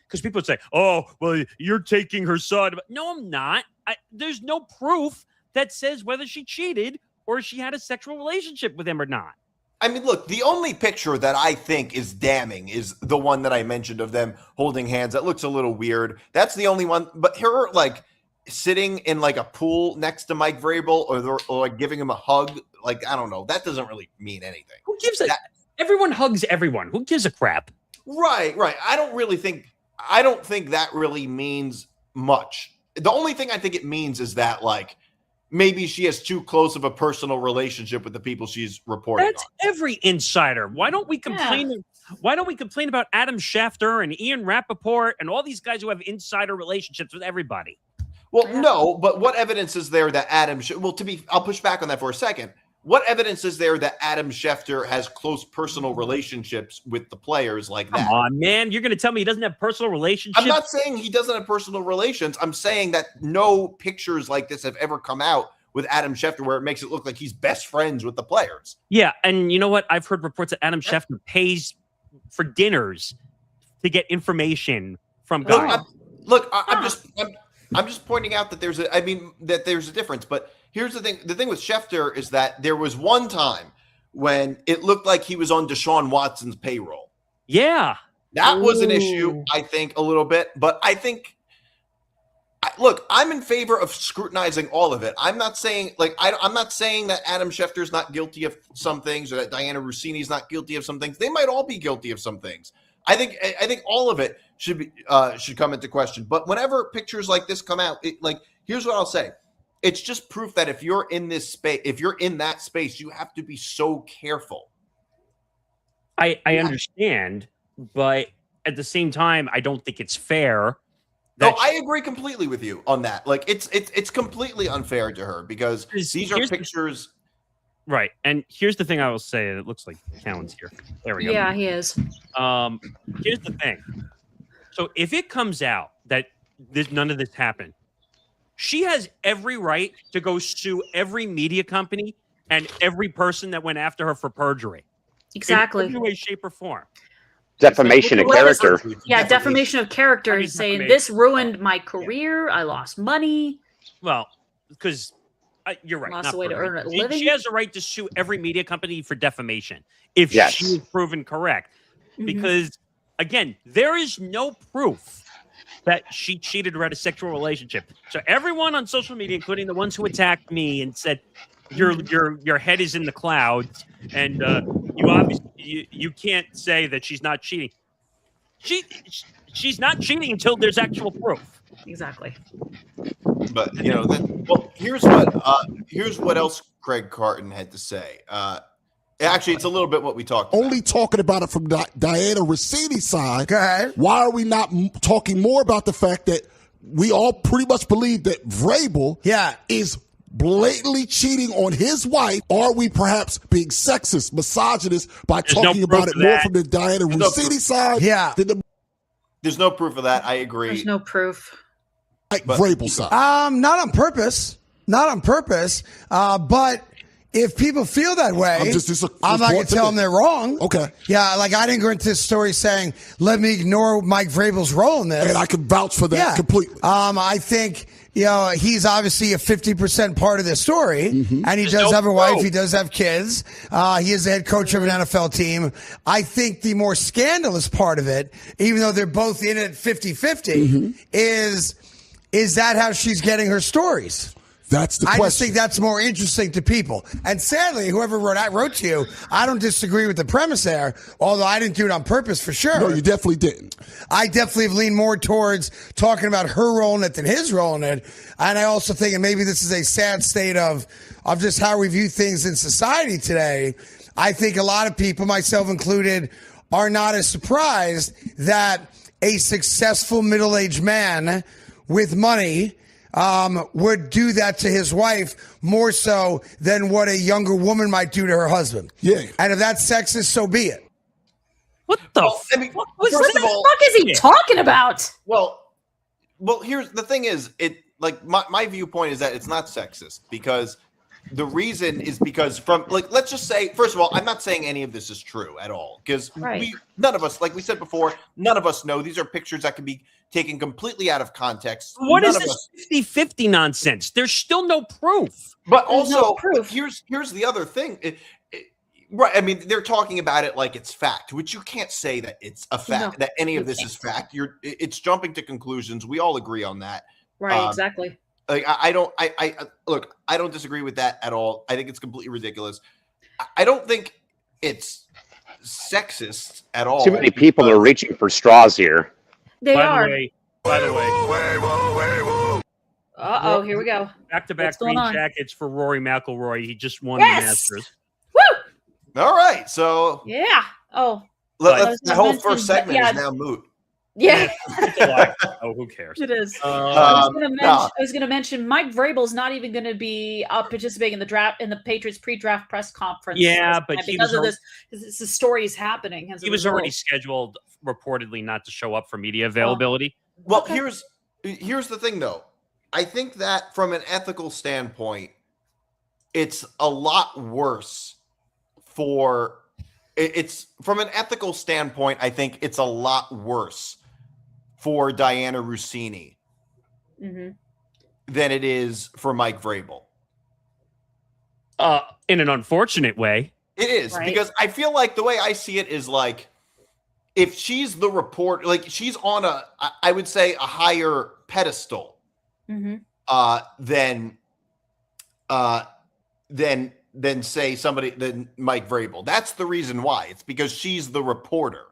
because people would say, oh, well, you're taking her side. No, I'm not. There's no proof that says whether she cheated or she had a sexual relationship with him or not. I mean, look, the only picture that I think is damning is the one that I mentioned of them holding hands. That looks a little weird. That's the only one. But her, like, sitting in, like, a pool next to Mike Vrabel or like, giving him a hug, like, I don't know. That doesn't really mean anything. Who gives a everyone hugs everyone. Who gives a crap? Right. I don't think that really means much. The only thing I think it means is that, like, maybe she has too close of a personal relationship with the people she's reporting That's on. Every insider. Why don't we complain? Yeah. Why don't we complain about Adam Schefter and Ian Rappaport and all these guys who have insider relationships with everybody? Well, no, but what evidence is there that I'll push back on that for a second. What evidence is there that Adam Schefter has close personal relationships with the players like that? Come on, man. You're going to tell me he doesn't have personal relationships? I'm not saying he doesn't have personal relations. I'm saying that no pictures like this have ever come out with Adam Schefter where it makes it look like he's best friends with the players. Yeah, and you know what? I've heard reports that Adam Schefter pays for dinners to get information from guys. I'm just pointing out that there's a difference, but here's the thing. The thing with Schefter is that there was one time when it looked like he was on Deshaun Watson's payroll. Yeah. That was an issue, I think, a little bit. But I think, look, I'm in favor of scrutinizing all of it. I'm not saying that Adam Schefter's not guilty of some things or that Diana Rossini's not guilty of some things. They might all be guilty of some things. I think all of it should come into question. But whenever pictures like this come out, here's what I'll say. It's just proof that if you're in this space, if you're in that space, you have to be so careful. I understand, but at the same time, I don't think it's fair. No, I agree completely with you on that. Like, it's completely unfair to her because these are pictures. Right. And here's the thing I will say. It looks like Callan's here. There we go. Yeah, he is. Here's the thing. So if it comes out that none of this happened, she has every right to go sue every media company and every person that went after her for perjury. Exactly. In every way, shape, or form. Defamation of character. Yeah, defamation of character. Saying this ruined my career. I lost money. Well, because you're right. Lost a way to earn a living. She has a right to sue every media company for defamation if she is proven correct. Because, again, there is no proof that she cheated or had a sexual relationship. So everyone on social media, including the ones who attacked me and said your head is in the clouds, and you obviously you can't say that she's not cheating. She's not cheating until there's actual proof. Exactly. But here's what else Craig Carton had to say. Actually, it's a little bit what we talked about. Only talking about it from Diana Rossini's side. Why are we not talking more about the fact that we all pretty much believe that Vrabel is blatantly cheating on his wife? Or are we perhaps being sexist, misogynist by talking about it more from the Diana Rossini side? Yeah. There's no proof of that. I agree. There's no proof. Like Vrabel side. Not on purpose. Not on purpose. But if people feel that way, I'm not going to tell them they're wrong. Okay. Yeah, like I didn't go into this story saying, let me ignore Mike Vrabel's role in this. And I can vouch for that completely. I think, he's obviously a 50% part of this story, and he does have a wife. He does have kids. He is the head coach of an NFL team. I think the more scandalous part of it, even though they're both in it 50-50, is that how she's getting her stories? That's the question. I just think that's more interesting to people. And sadly, whoever wrote to you, I don't disagree with the premise there, although I didn't do it on purpose for sure. No, you definitely didn't. I definitely have leaned more towards talking about her role in it than his role in it. And I also think, and maybe this is a sad state of just how we view things in society today, I think a lot of people, myself included, are not as surprised that a successful middle-aged man with money would do that to his wife more so than what a younger woman might do to her husband. Yeah. And if that's sexist, so be it. What the what the fuck is he talking about? Well, here's the thing is, my viewpoint is that it's not sexist because the reason is because let's just say, first of all, I'm not saying any of this is true at all because none of us, like we said before, none of us know. These are pictures that can be taken completely out of context. What is this 50-50 nonsense? There's still no proof. But also, here's the other thing. Right. I mean, they're talking about it like it's fact, which you can't say that it's a fact, that any of this is fact. It's jumping to conclusions. We all agree on that. Right, exactly. Like I don't disagree with that at all. I think it's completely ridiculous. I don't think it's sexist at all. Too many people are reaching for straws here. They are. By the way. Uh-oh, here we go. Back-to-back green jackets for Rory McIlroy. He just won the Masters. Woo! All right, so yeah. Oh, the whole first segment is now moot. Yeah. Oh, who cares? It is. I was going to mention Mike Vrabel's not even going to be participating in the draft in the Patriots pre-draft press conference. Yeah, but because of this, the story is happening. He was already scheduled, reportedly, not to show up for media availability. Well, here's the thing, though. I think that from an ethical standpoint, it's a lot worse from an ethical standpoint, I think it's a lot worse for Diana Rossini than it is for Mike Vrabel. In an unfortunate way. It is, because I feel like the way I see it is like, if she's the report, like she's on I would say a higher pedestal than say somebody than Mike Vrabel. That's the reason why. It's because she's the reporter.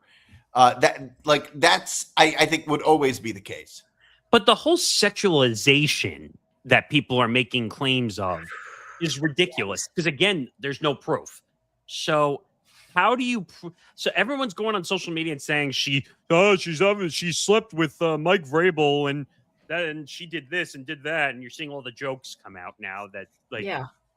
That's I think would always be the case. But the whole sexualization that people are making claims of is ridiculous because again, there's no proof. So how do you? So everyone's going on social media and saying she slept with Mike Vrabel and she did this and did that, and you're seeing all the jokes come out now that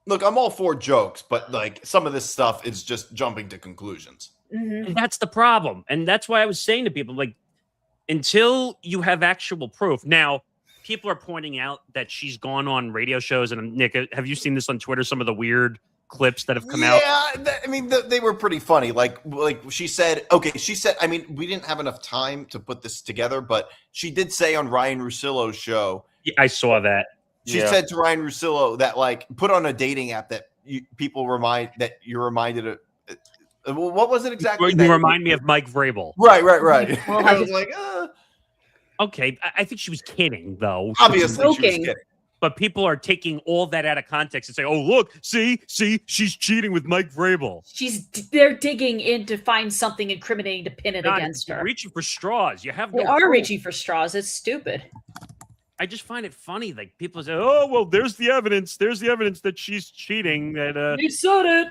Look, I'm all for jokes, but like some of this stuff is just jumping to conclusions. And that's the problem. And that's why I was saying to people, like, until you have actual proof. Now, people are pointing out that she's gone on radio shows. And Nick, have you seen this on Twitter? Some of the weird clips that have come out? Yeah, I mean, they were pretty funny. Like she said, I mean, we didn't have enough time to put this together, but she did say on Ryan Russillo's show. Yeah, I saw that. She said to Ryan Russillo that, like, put on a dating app that you're reminded of. What was it exactly? You remind me of Mike Vrabel. Right. I was like, Okay, I think she was kidding, though. Obviously, she was kidding. But people are taking all that out of context and say, "Oh, look, see, she's cheating with Mike Vrabel." They're digging in to find something incriminating to pin it against her. Reaching for straws. You have no. They are proof. reaching for straws. It's stupid. I just find it funny. Like people say, "Oh, well, there's the evidence. There's the evidence that she's cheating." That you said it.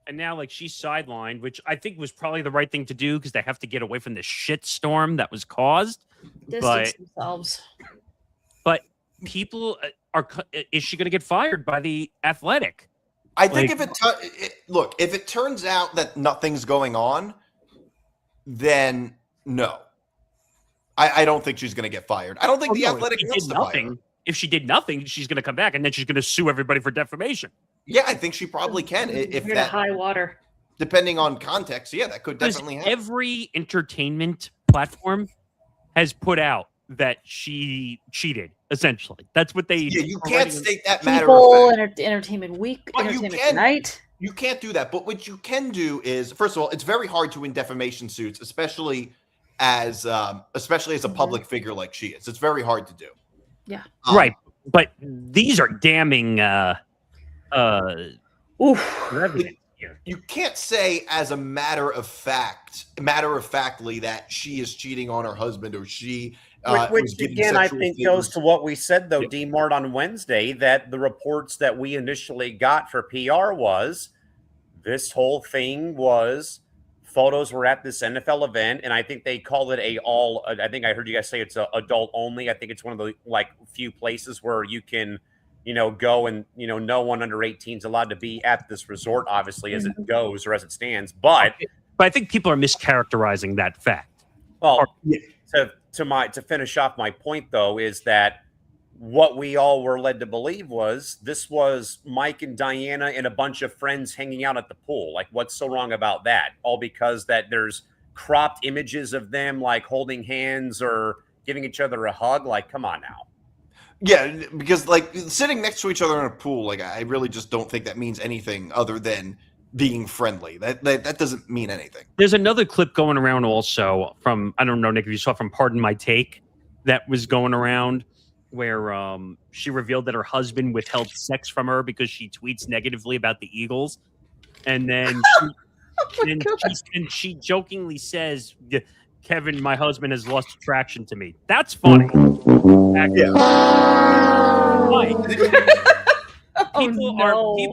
And now, like, she's sidelined, which I think was probably the right thing to do because they have to get away from the shitstorm that was caused. Distance themselves. But people is she going to get fired by the Athletic? I think if it turns out that nothing's going on, then no. I don't think she's going to get fired. I don't think the Athletic wants to fire her. If she did nothing, she's going to come back and then she's going to sue everybody for defamation. Yeah, I think she probably can. If You're that high water. Depending on context, yeah, that could definitely happen. Every entertainment platform has put out that she cheated. Essentially, that's what they. Yeah, you can't state that matter. People, Entertainment Week, Entertainment Tonight. You can't do that. But what you can do is, first of all, it's very hard to win defamation suits, especially as a public figure like she is. It's very hard to do. Yeah. Right. But these are damning evidence here. You can't say as a matter of factly that she is cheating on her husband or she which again I think goes to what we said though, DiMart, on Wednesday, that the reports that we initially got for PR was this whole thing was photos were at this NFL event, and I think they called it I think I heard you guys say it's adult only. I think it's one of the few places where you can, go and, no one under 18 is allowed to be at this resort, obviously, as it goes or as it stands. But I think people are mischaracterizing that fact. Well, to finish off my point, though, is that what we all were led to believe was this was Mike and Diana and a bunch of friends hanging out at the pool. Like, what's so wrong about that? All because that there's cropped images of them holding hands or giving each other a hug. Come on now. Yeah, because sitting next to each other in a pool, I really just don't think that means anything other than being friendly. That doesn't mean anything. There's another clip going around also from, I don't know, Nick, if you saw, from Pardon My Take, that was going around where she revealed that her husband withheld sex from her because she tweets negatively about the Eagles. And then she jokingly says, Kevin, my husband has lost attraction to me. That's funny. People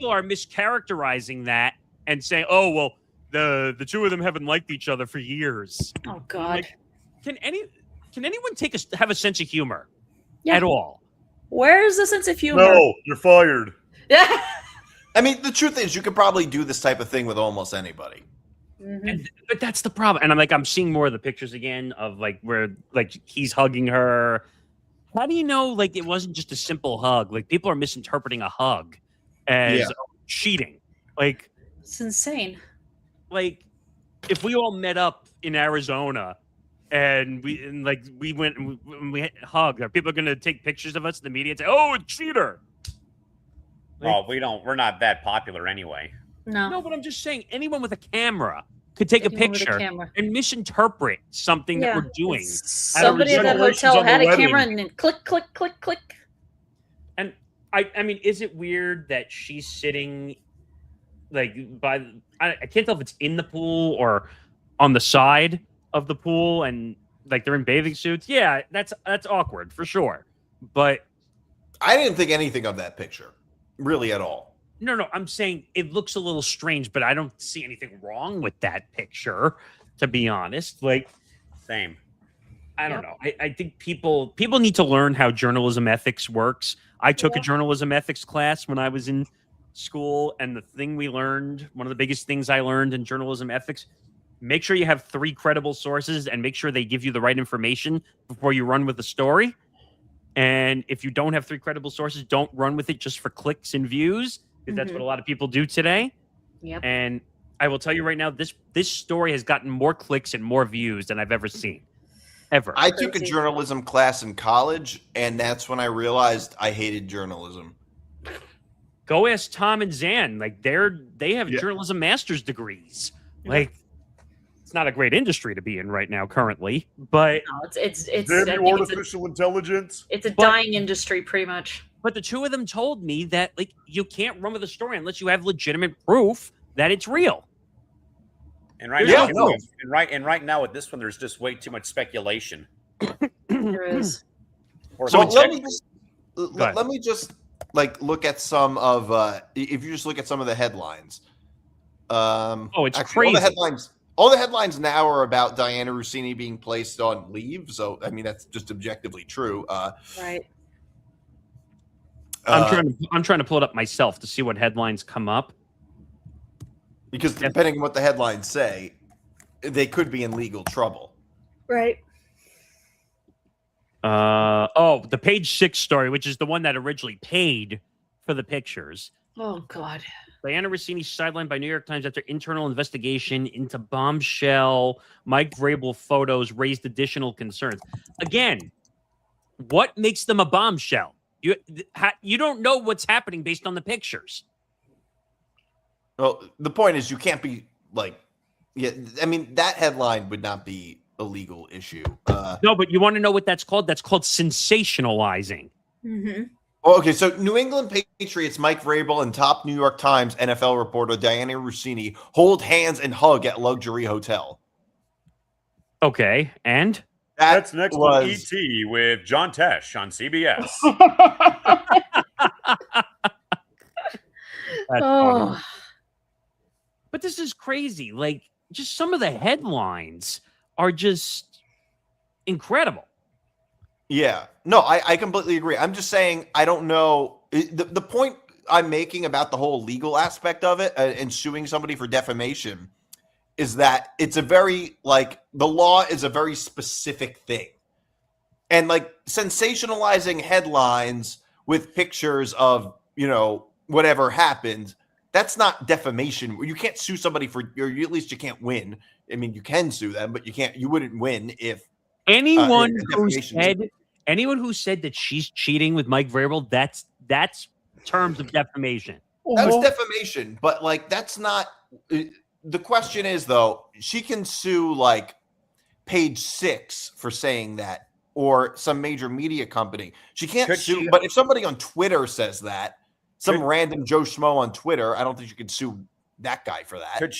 are mischaracterizing that and saying, "Oh, well, the two of them haven't liked each other for years." Oh God! Can anyone have a sense of humor at all? Where's the sense of humor? No, you're fired. Yeah. I mean, the truth is, you could probably do this type of thing with almost anybody. Mm-hmm. But that's the problem. And I'm seeing more of the pictures again of where he's hugging her. How do you know it wasn't just a simple hug? People are misinterpreting a hug as cheating. It's insane. If we all met up in Arizona and we went and we hugged, are people going to take pictures of us in the media and say, "Oh, a cheater"? We're not that popular anyway. No, but I'm just saying, anyone with a camera could take a picture and misinterpret something that we're doing. Somebody at that hotel had a camera and then click, click, click, click. And I mean, is it weird that she's sitting I can't tell if it's in the pool or on the side of the pool and they're in bathing suits? Yeah, that's awkward for sure. But I didn't think anything of that picture, really, at all. No, I'm saying it looks a little strange, but I don't see anything wrong with that picture, to be honest. Same. I don't know. I think people need to learn how journalism ethics works. I took a journalism ethics class when I was in school, and the thing we learned, one of the biggest things I learned in journalism ethics, make sure you have 3 credible sources and make sure they give you the right information before you run with the story. And if you don't have 3 credible sources, don't run with it just for clicks and views. Because that's what a lot of people do today. Yep. And I will tell you right now, this story has gotten more clicks and more views than I've ever seen. Ever. I took a journalism class in college, and that's when I realized I hated journalism. Go ask Tom and Zan. They have journalism master's degrees. It's not a great industry to be in right now currently, but it's artificial intelligence. It's a dying industry pretty much. But the two of them told me that you can't run with a story unless you have legitimate proof that it's real. And right now with this one, there's just way too much speculation. There is. So let me just look at some of if you just look at some of the headlines. It's crazy. All the headlines now are about Diana Rossini being placed on leave. So I mean that's just objectively true. Right. I'm trying to pull it up myself to see what headlines come up. Because depending on what the headlines say, they could be in legal trouble. Right. The page 6 story, which is the one that originally paid for the pictures. Oh, God. Diana Rossini sidelined by New York Times after internal investigation into bombshell Mike Vrabel photos raised additional concerns. Again, what makes them a bombshell? You don't know what's happening based on the pictures. Well, the point is you can't be like, yeah, I mean, that headline would not be a legal issue. No, but you want to know what that's called? That's called sensationalizing. Mm-hmm. Okay, so New England Patriots Mike Vrabel and top New York Times NFL reporter Diana Rossini hold hands and hug at luxury hotel. Okay, and? That's next to E.T. with John Tesh on CBS. Funny. But this is crazy. Like, just some of the headlines are just incredible. Yeah. No, I completely agree. I'm just saying, I don't know. The point I'm making about the whole legal aspect of it and suing somebody for defamation is that it's a very, like, the law is a very specific thing. And, like, sensationalizing headlines with pictures of, you know, whatever happened, that's not defamation. You can't sue somebody for, or at least you can't win. I mean, you can sue them, but you wouldn't win if anyone who said that she's cheating with Mike Vrabel, that's terms of defamation. That was defamation, but like that's not. The question is though, she can sue like Page 6 for saying that, or some major media company. She can't sue. But if somebody on Twitter says that, some random Joe Schmo on Twitter, I don't think you could sue that guy for that. Could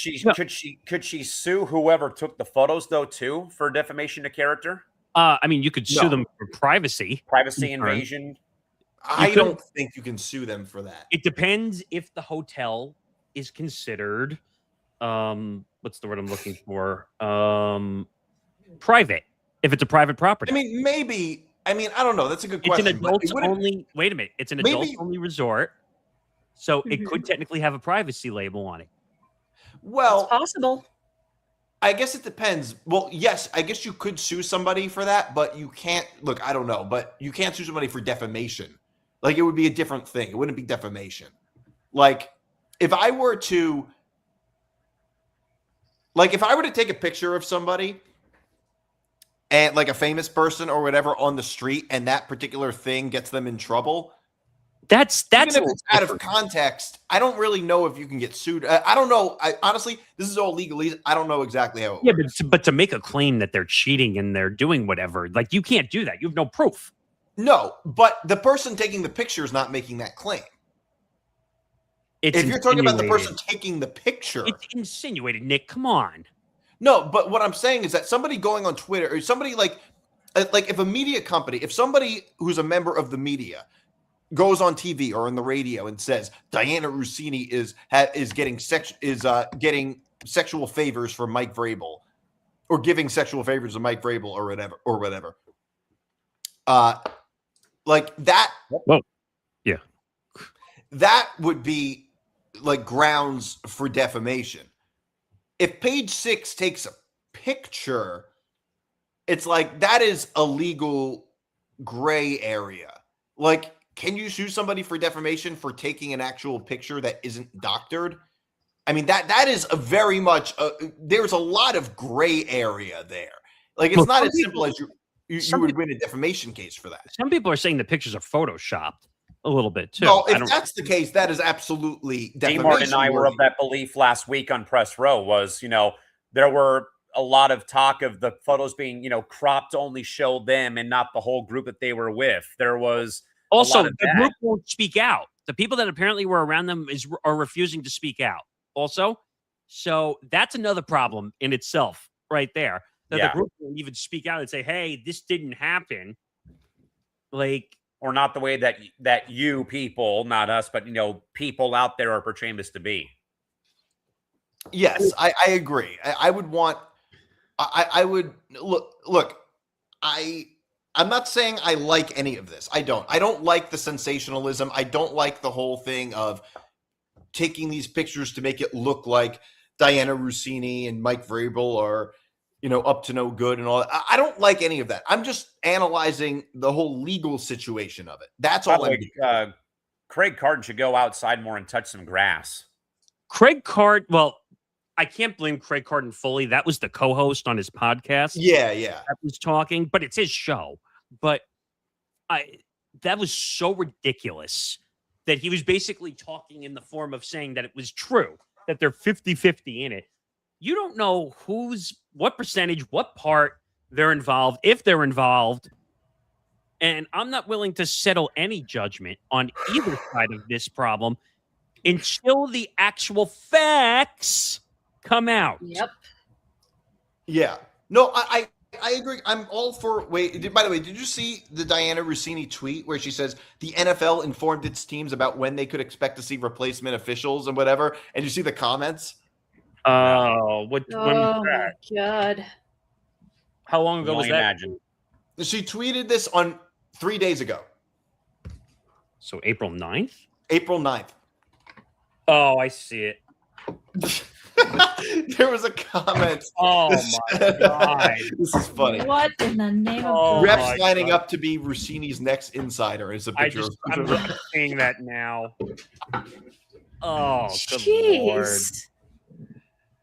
she sue whoever took the photos though too for defamation of character? I mean, you could sue them for privacy invasion. I don't think you can sue them for that. It depends if the hotel is considered, what's the word I'm looking for? Private. If it's a private property. I mean, maybe. I mean, I don't know. That's a good question. It's an adults only. Wait a minute. It's an adults only resort, so it could technically have a privacy label on it. Well, it's possible. I guess it depends. Well, yes, I guess you could sue somebody for that, but you can't. Look, I don't know, but you can't sue somebody for defamation. Like, it would be a different thing. It wouldn't be defamation. Like, if I were to take a picture of somebody and like a famous person or whatever on the street, and that particular thing gets them in trouble. That's even if it's out of context. I don't really know if you can get sued. I don't know. Honestly, this is all legalese. I don't know exactly how it works. But to make a claim that they're cheating and they're doing whatever, like, you can't do that. You have no proof. No, but the person taking the picture is not making that claim. If you're talking about the person taking the picture, it's insinuated. Nick, come on. No, but what I'm saying is that somebody going on Twitter or somebody like if a media company, if somebody who's a member of the media goes on TV or on the radio and says Diana Rossini is getting sexual favors from Mike Vrabel, or giving sexual favors to Mike Vrabel or whatever, like that. Well, yeah, that would be like grounds for defamation. If Page 6 takes a picture, it's like that is a legal gray area. Like, can you sue somebody for defamation for taking an actual picture that isn't doctored? I mean, that is a very much there's a lot of gray area there. Like, it's not as simple as you would win a defamation case for that. Some people are saying the pictures are photoshopped a little bit too. No, if that's the case, that is absolutely defamation. DiMart and I were of that belief last week on Press Row. Was, there were a lot of talk of the photos being, cropped to only show them and not the whole group that they were with. There was also the group won't speak out. The people that apparently were around them are refusing to speak out. Also, so that's another problem in itself, right there. That the group won't even speak out and say, "Hey, this didn't happen." Like, or not the way that you people, not us, but people out there are portraying this to be. Yes, I agree. I would want. I would look. I I'm not saying I like any of this. I don't like the sensationalism. I don't like the whole thing of taking these pictures to make it look like Diana Rossini and Mike Vrabel are, up to no good and all that. I don't like any of that. I'm just analyzing the whole legal situation of it. That's all I'm doing. Craig Carton should go outside more and touch some grass. Craig Carton, well, I can't blame Craig Carton fully. That was the co-host on his podcast. Yeah. That was talking, but it's his show. But that was so ridiculous that he was basically talking in the form of saying that it was true, that they're 50-50 in it. You don't know what percentage, what part they're involved, if they're involved. And I'm not willing to settle any judgment on either side of this problem until the actual facts come out. Yep. Yeah. No, I agree. I'm all for. By the way, did you see the Diana Rossini tweet where she says the NFL informed its teams about when they could expect to see replacement officials and whatever? And you see the comments? When was Oh my that? God. How long ago was that? Imagine. She tweeted this on 3 days ago. So April 9th? April 9th. Oh, I see it. There was a comment. Oh my God. This is funny. What in the name of Refs lining up to be Rossini's next insider. It's a picture I'm seeing that now. Oh, good Jeez. Lord.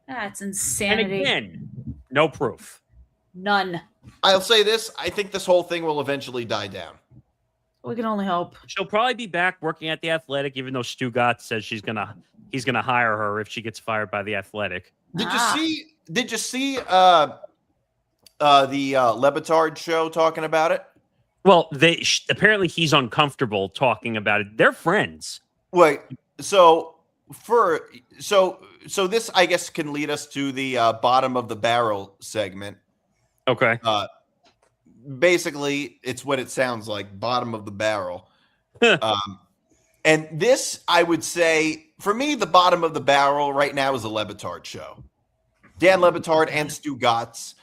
That's And insanity. again, no proof. None. I'll say this. I think this whole thing will eventually die down. We can only hope. She'll probably be back working at the Athletic, even though Stu Gotts says he's gonna hire her if she gets fired by the Athletic. Did you see the Lebitard show talking about it? Well, apparently he's uncomfortable talking about it. They're friends. Wait, so this I guess can lead us to the bottom of the barrel segment. Okay. Basically, it's what it sounds like, bottom of the barrel. And this, I would say, for me, the bottom of the barrel right now is the Lebitard show. Dan Lebitard and Stu Gotts.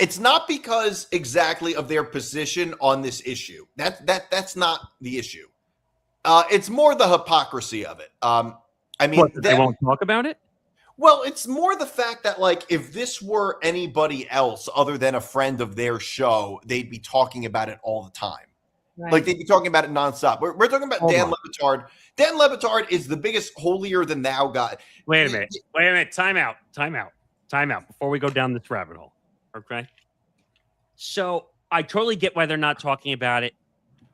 It's not because exactly of their position on this issue. That's not the issue. It's more the hypocrisy of it. They won't talk about it? Well, it's more the fact that, like, if this were anybody else other than a friend of their show, they'd be talking about it all the time. Right. Like, they'd be talking about it nonstop. We're talking about Dan Lebitard. Dan Lebitard is the biggest holier-than-thou guy. Wait a minute. Time out before we go down this rabbit hole. Okay? So I totally get why they're not talking about it,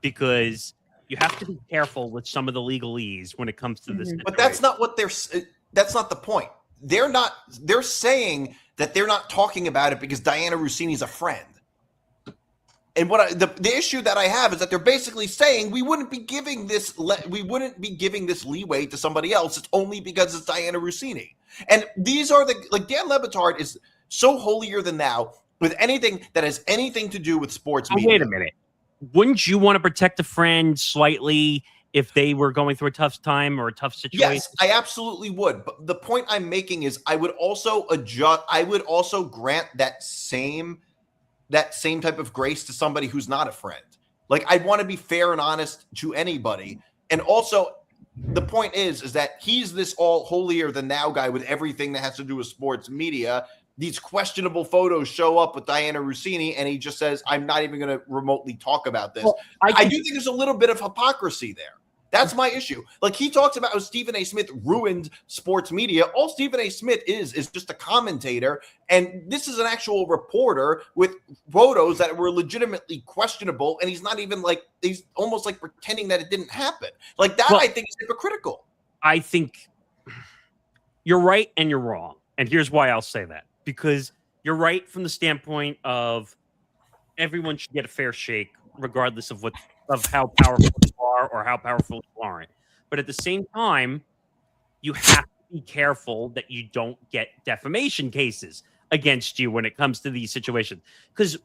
because you have to be careful with some of the legalese when it comes to this. But that's not what that's not the point. They're saying that they're not talking about it because Diana Rossini's a friend. And the issue that I have is that they're basically saying we wouldn't be giving this leeway to somebody else. It's only because it's Diana Rossini. And these are Dan Lebitard is so holier than thou with anything that has anything to do with sports media. Wait a minute. Wouldn't you want to protect a friend slightly if they were going through a tough time or a tough situation? Yes, I absolutely would. But the point I'm making is I would also grant that same type of grace to somebody who's not a friend. Like, I want to be fair and honest to anybody. And also, the point is that he's this all holier than thou guy with everything that has to do with sports media. These questionable photos show up with Diana Rossini, and he just says, I'm not even going to remotely talk about this. Well, I do think there's a little bit of hypocrisy there. That's my issue. Like, he talks about how Stephen A. Smith ruined sports media. All Stephen A. Smith is just a commentator. And this is an actual reporter with photos that were legitimately questionable. And he's not even he's almost like pretending that it didn't happen. Like that, I think is hypocritical. I think you're right and you're wrong. And here's why I'll say that. Because you're right from the standpoint of everyone should get a fair shake, regardless of how powerful you are or how powerful you aren't. But at the same time, you have to be careful that you don't get defamation cases against you when it comes to these situations. Because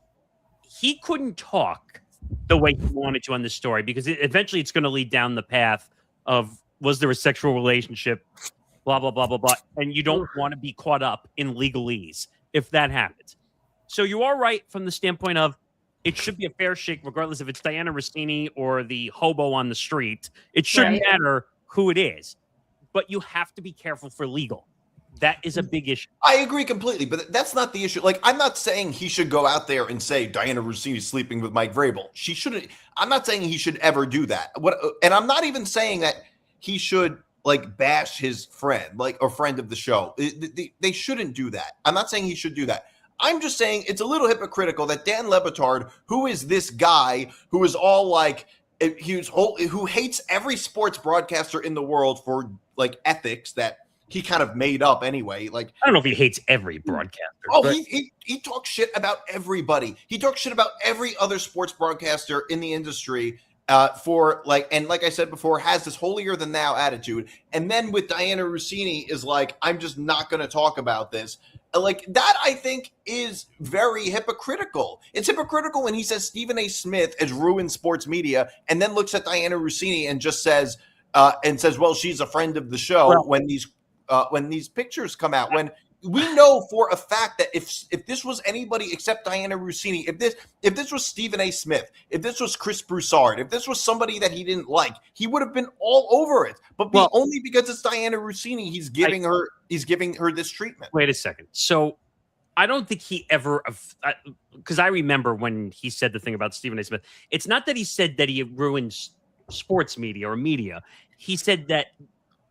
he couldn't talk the way he wanted to on this story, because eventually it's going to lead down the path of, was there a sexual relationship, blah, blah, blah, blah, blah. And you don't want to be caught up in legalese if that happens. So you are right from the standpoint of, it should be a fair shake, regardless if it's Diana Rossini or the hobo on the street. It shouldn't matter who it is, but you have to be careful for legal. That is a big issue. I agree completely, but that's not the issue. Like, I'm not saying he should go out there and say Diana Rossini is sleeping with Mike Vrabel. She shouldn't. I'm not saying he should ever do that. And I'm not even saying that he should like bash his friend, like a friend of the show. They shouldn't do that. I'm not saying he should do that. I'm just saying it's a little hypocritical that Dan Le Batard, who is this guy who is all like, who hates every sports broadcaster in the world for like ethics that he kind of made up anyway. Like, I don't know if he hates every broadcaster. Oh, but he talks shit about everybody. He talks shit about every other sports broadcaster in the industry for like, and like I said before, has this holier than thou attitude. And then with Diana Rossini is like, I'm just not going to talk about this. Like that, I think is very hypocritical. It's hypocritical when he says Stephen A. Smith has ruined sports media and then looks at Diana Rossini and just says, well, she's a friend of the show when these pictures come out, when we know for a fact that if this was anybody except Diana Rossini, if this was Stephen A. Smith, if this was Chris Broussard, if this was somebody that he didn't like, he would have been all over it. But only because it's Diana Rossini, he's giving her this treatment. Wait a second. So I don't think he ever, because I remember when he said the thing about Stephen A. Smith. It's not that he said that he ruins sports media or media. He said that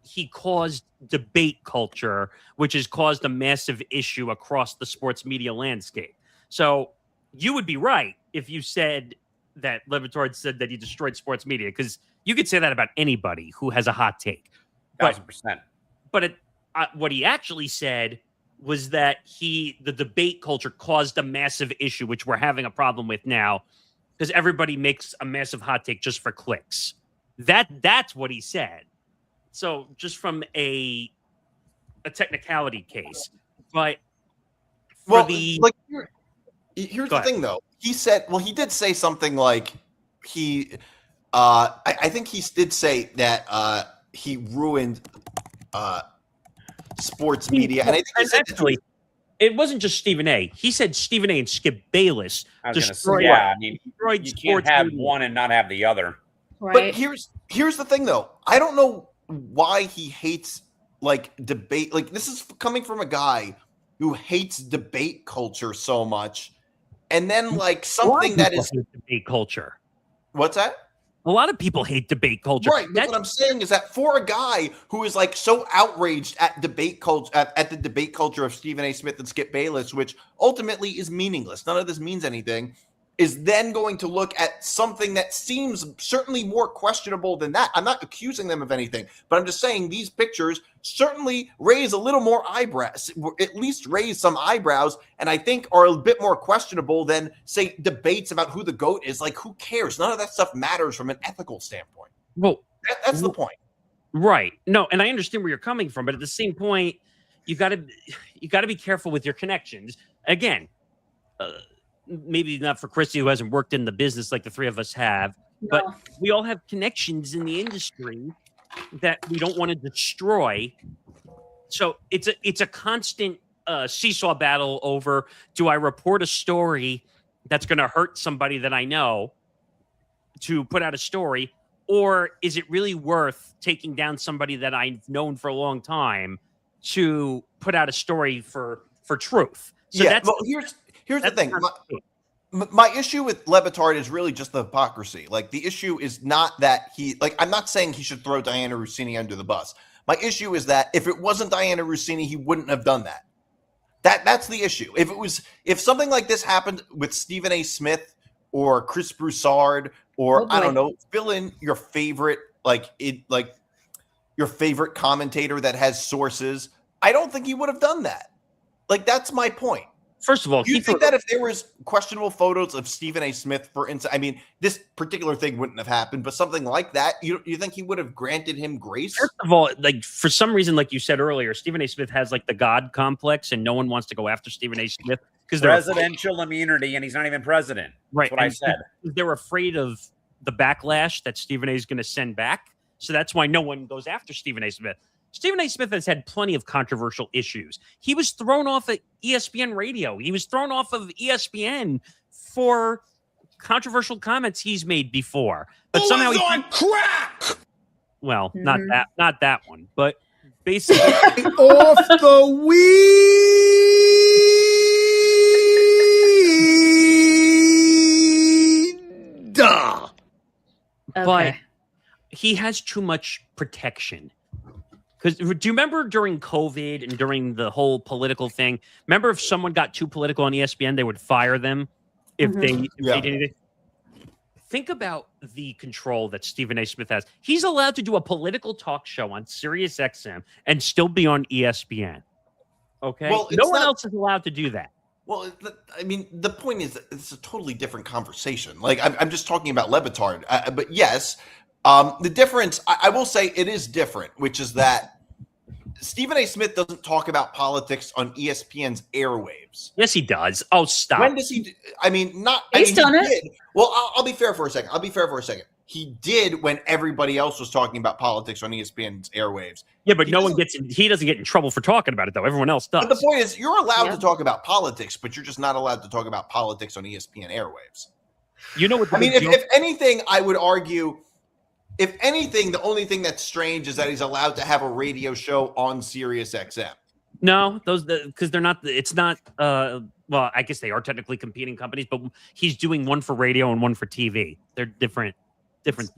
he caused debate culture, which has caused a massive issue across the sports media landscape. So you would be right if you said that Le Batard said that he destroyed sports media, because you could say that about anybody who has a hot take. 1,000%. But what he actually said was that the debate culture caused a massive issue, which we're having a problem with now, because everybody makes a massive hot take just for clicks. That's what he said. So just from a technicality case, but here's the thing though. He said, he did say something like I think he did say that he ruined sports media, and I think he said actually it wasn't just Stephen A. He said Stephen A. and Skip Bayless destroyed. You can't have one and not have the other. Right. But here's the thing though. I don't know why he hates like debate. Like, this is coming from a guy who hates debate culture so much, and then like something that is debate culture. What's that? A lot of people hate debate culture. Right. But what I'm saying is that for a guy who is like so outraged at debate culture, at the debate culture of Stephen A. Smith and Skip Bayless, which ultimately is meaningless, none of this means anything, is then going to look at something that seems certainly more questionable than that. I'm not accusing them of anything, but I'm just saying these pictures certainly raise a little more eyebrows, at least raise some eyebrows, and I think are a bit more questionable than, say, debates about who the GOAT is. Like, who cares? None of that stuff matters from an ethical standpoint. Well, that's the point. Right. No, and I understand where you're coming from, but at the same point, you got to be careful with your connections. Again, maybe not for Christy, who hasn't worked in the business like the three of us have, but we all have connections in the industry that we don't want to destroy. So it's a constant seesaw battle over, do I report a story that's going to hurt somebody that I know to put out a story, or is it really worth taking down somebody that I've known for a long time to put out a story for truth? So Here's the thing. My issue with Le Batard is really just the hypocrisy. Like, the issue is not that I'm not saying he should throw Diana Rossini under the bus. My issue is that if it wasn't Diana Rossini, he wouldn't have done that. That's the issue. If something like this happened with Stephen A. Smith or Chris Broussard, or I don't know, fill in your favorite your favorite commentator that has sources, I don't think he would have done that. Like, that's my point. First of all, do you think that if there was questionable photos of Stephen A. Smith, for instance, I mean, this particular thing wouldn't have happened, but something like that, you think he would have granted him grace? First of all, like, for some reason, like you said earlier, Stephen A. Smith has like the God complex, and no one wants to go after Stephen A. Smith because they're presidential immunity, and he's not even president. Right. That's what I said. They're afraid of the backlash that Stephen A. is going to send back. So that's why no one goes after Stephen A. Smith. Stephen A. Smith has had plenty of controversial issues. He was thrown off of ESPN radio. He was thrown off of ESPN for controversial comments he's made before, but somehow he's on crack. Well, not that one, but basically off the weed. Duh. But he has too much protection. Because do you remember during COVID and during the whole political thing? Remember if someone got too political on ESPN, they would fire them if they did anything. Think about the control that Stephen A. Smith has. He's allowed to do a political talk show on Sirius XM and still be on ESPN. Okay, Well, no one else is allowed to do that. Well, I mean, the point is it's a totally different conversation. Like, I'm just talking about Le Batard. But yes, the difference, I will say it is different, which is that Stephen A. Smith doesn't talk about politics on ESPN's airwaves. Yes, he does. Oh, stop. When does he? I mean, not. He's done it. Did. Well, I'll be fair for a second. He did when everybody else was talking about politics on ESPN's airwaves. Yeah, but no one gets. He doesn't get in trouble for talking about it, though. Everyone else does. But the point is, you're allowed to talk about politics, but you're just not allowed to talk about politics on ESPN airwaves. You know what? I mean, if anything, I would argue. If anything, the only thing that's strange is that he's allowed to have a radio show on Sirius XM. No, those because they're not. It's not. Well, I guess they are technically competing companies, but he's doing one for radio and one for TV. They're different entities.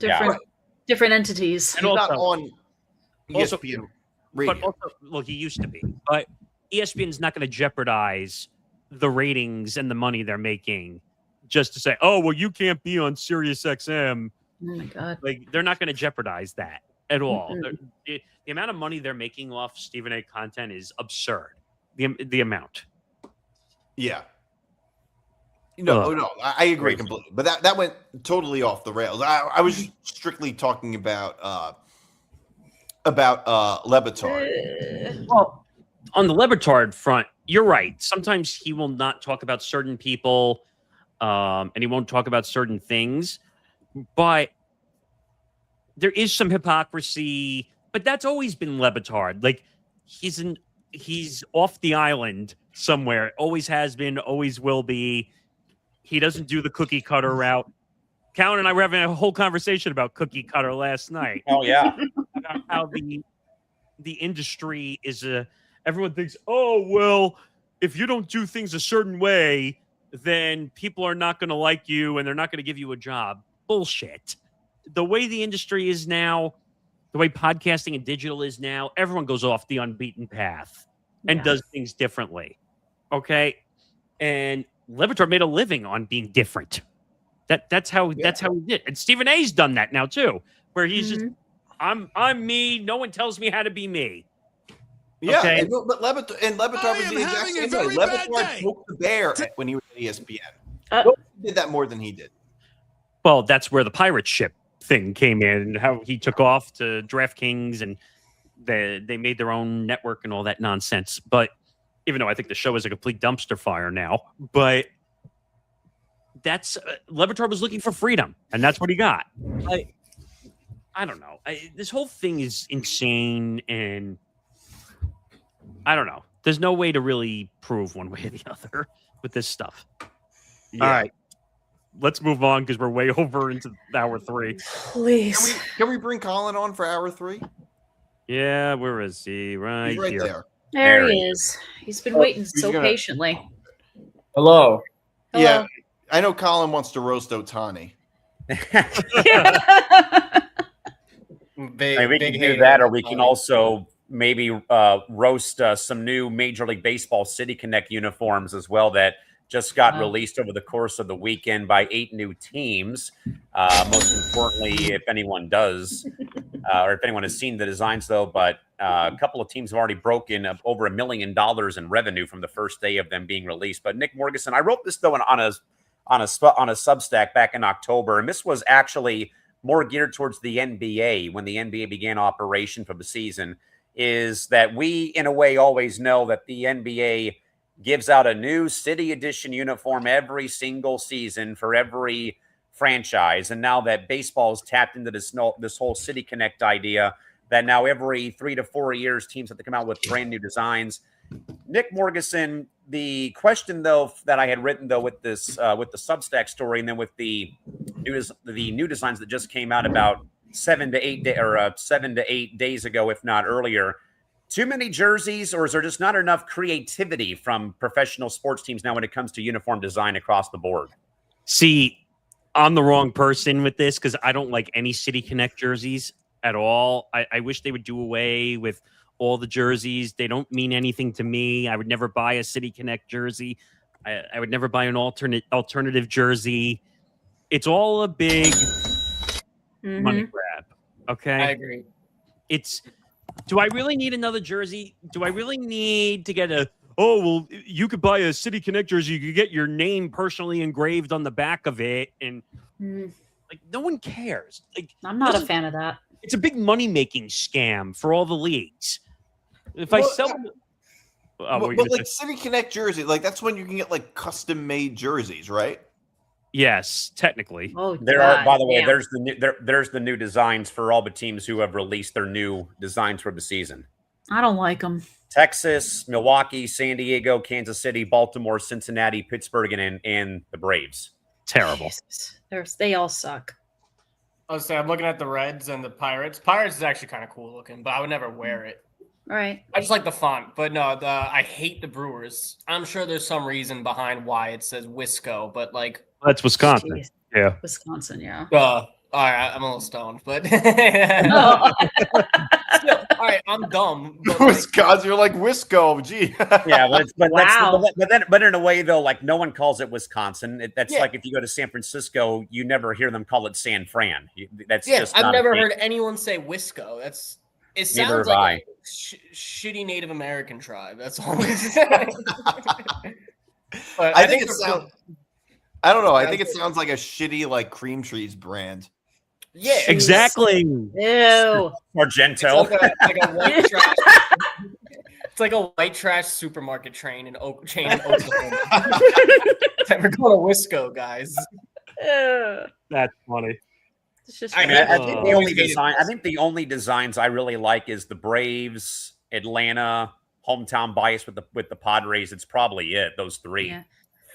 And he's not on ESPN radio. But also, well, he used to be. But ESPN's not going to jeopardize the ratings and the money they're making just to say, "Oh, well, you can't be on Sirius XM." Oh my God! Like they're not going to jeopardize that at all. The amount of money they're making off Stephen A. content is absurd. The amount. Yeah. No, I agree completely. But that went totally off the rails. I was strictly talking about Le Batard. Well, on the Le Batard front, you're right. Sometimes he will not talk about certain people, and he won't talk about certain things. But there is some hypocrisy. But that's always been Le Batard. Like he's off the island somewhere. Always has been. Always will be. He doesn't do the cookie cutter route. Callan and I were having a whole conversation about cookie cutter last night. Oh yeah, about how the industry is everyone thinks, oh well, if you don't do things a certain way, then people are not going to like you and they're not going to give you a job. Bullshit. The way the industry is now, the way podcasting and digital is now, everyone goes off the unbeaten path and does things differently. Okay, and Le Batard made a living on being different. That's how he did. And Stephen A's done that now too, where he's just I'm me. No one tells me how to be me. Yeah, okay? but Le Batard was the exact same way. Le Batard poked the bear when he was at ESPN. Nobody did that more than he did. Well, that's where the pirate ship thing came in, and how he took off to DraftKings, and they made their own network and all that nonsense. But even though I think the show is a complete dumpster fire now, but that's Le Batard was looking for freedom, and that's what he got. I don't know. This whole thing is insane, and I don't know. There's no way to really prove one way or the other with this stuff. Yeah. All right. Let's move on because we're way over into hour 3. Please. Can we bring Callan on for hour 3? Yeah, where is he? He's right here. there. There he is. He's been waiting so patiently. Hello. Yeah, I know Callan wants to roast Ohtani. We can do that, or we can also maybe roast some new Major League Baseball City Connect uniforms as well that just got released over the course of the weekend by 8 new teams. Most importantly, if anyone does, or if anyone has seen the designs, though, but a couple of teams have already broken over $1 million in revenue from the first day of them being released. But Nick Morganson, I wrote this though on a Substack back in October, and this was actually more geared towards the NBA when the NBA began operation for the season. Is that we, in a way, always know that the NBA gives out a new City Edition uniform every single season for every franchise. And now that baseball has tapped into this whole City Connect idea, that now every 3 to 4 years, teams have to come out with brand new designs. Nick Morganson, the question though that I had written though with this with the Substack story, and then with the new designs that just came out about 7 to 8 days ago, if not earlier. Too many jerseys, or is there just not enough creativity from professional sports teams now when it comes to uniform design across the board? See, I'm the wrong person with this because I don't like any City Connect jerseys at all. I wish they would do away with all the jerseys. They don't mean anything to me. I would never buy a City Connect jersey. I would never buy an alternative jersey. It's all a big money grab. Okay, I agree. Do I really need another jersey? Do I really need to get you could buy a City Connect jersey. You could get your name personally engraved on the back of it. And like, no one cares. Like, I'm not a fan of that. It's a big money-making scam for all the leagues. If I sell them... but like City Connect jersey, like that's when you can get like custom-made jerseys, right? Yes, technically. Oh, there are. By the way, there's the new designs for all the teams who have released their new designs for the season. I don't like them. Texas, Milwaukee, San Diego, Kansas City, Baltimore, Cincinnati, Pittsburgh, and the Braves. Terrible. They all suck. I was saying, I'm looking at the Reds and the Pirates. Pirates is actually kind of cool looking, but I would never wear it. Right. I just like the font, but no, I hate the Brewers. I'm sure there's some reason behind why it says Wisco, but like that's Wisconsin. Jeez. Yeah, Wisconsin. Yeah. All right, I'm a little stoned, but still, all right, I'm dumb. But Wisconsin, you're like Wisco, gee. Yeah, Wow. but in a way though, like no one calls it Wisconsin. That's like if you go to San Francisco, you never hear them call it San Fran. That's just I've not never a thing. heard anyone say Wisco. It Neither sounds have like a shitty Native American tribe. That's all. But I think it sounds. I don't know. I think it sounds like a shitty like cream cheese brand. Yeah, exactly. Ew. Argento. It's like a white trash. It's like a white trash supermarket chain in Oklahoma. We're going to Wisco, guys. That's funny. It's just I think the only designs I really like is the Braves, Atlanta, hometown bias with the Padres. It's probably it. Those three. Yeah.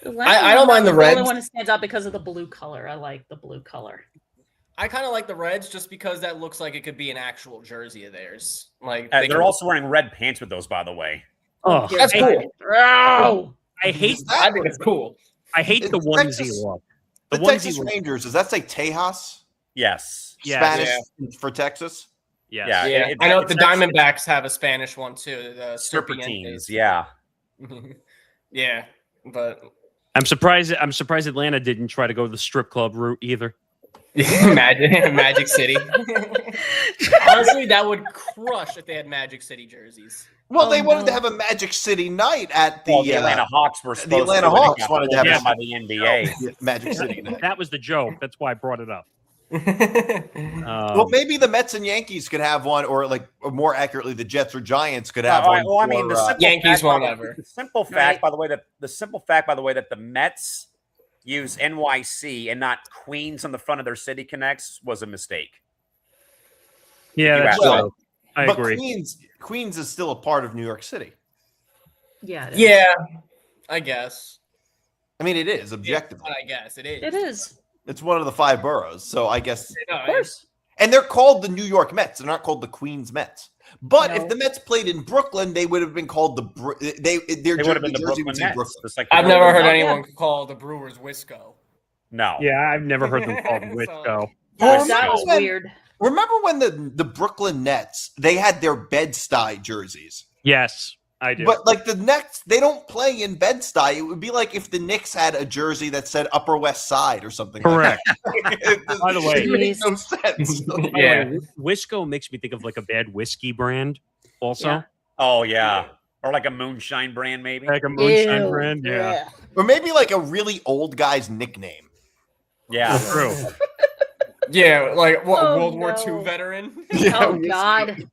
I don't mind the Reds. The only one that stands out because of the blue color. I like the blue color. I kind of like the Reds just because that looks like it could be an actual jersey of theirs. Like they're also wearing red pants with those, by the way. Oh, that's cool. Oh, I hate. I think it's cool. I hate the onesie look. The Texas Rangers, does that say Tejas? Yes. Spanish for Texas? Yes. Yeah. I know the Diamondbacks have a Spanish one too. The Serpentines, yeah. Yeah, but I'm surprised Atlanta didn't try to go the strip club route either. Magic City. Honestly, that would crush if they had Magic City jerseys. Well, they wanted to have a Magic City night at the Atlanta Hawks were supposed the Atlanta Hawks wanted to have by the NBA. Magic City night. That was the joke. That's why I brought it up. Well, maybe the Mets and Yankees could have one, or more accurately, the Jets or Giants could have one. Well, I mean, the Yankees won't ever. The simple fact, by the way, that the Mets use NYC and not Queens on the front of their City Connects was a mistake. Yeah, that's true. I agree. Queens is still a part of New York City. Yeah. Yeah, I guess. I mean, it is objectively. I guess it is. It is. It's one of the 5 boroughs, so I guess. Of course. And they're called the New York Mets. They're not called the Queens Mets. But if the Mets played in Brooklyn, they would have been called the Brooklyn Nets. I've never heard anyone call the Brewers Wisco. No. Yeah, I've never heard them called Wisco. That was weird. Remember when the Brooklyn Nets, they had their Bed-Stuy jerseys? Yes, I do. But like the Nets, they don't play in Bed-Stuy. It would be like if the Knicks had a jersey that said Upper West Side or something. Correct. Like that. By the way, it makes no sense. Yeah, Wisco makes me think of like a bad whiskey brand. Also, Yeah. Oh yeah, or like a moonshine brand, maybe. like a moonshine brand. Yeah, Or maybe like a really old guy's nickname. Yeah, true. Yeah, like what, Oh, World War no. II veteran. Oh God.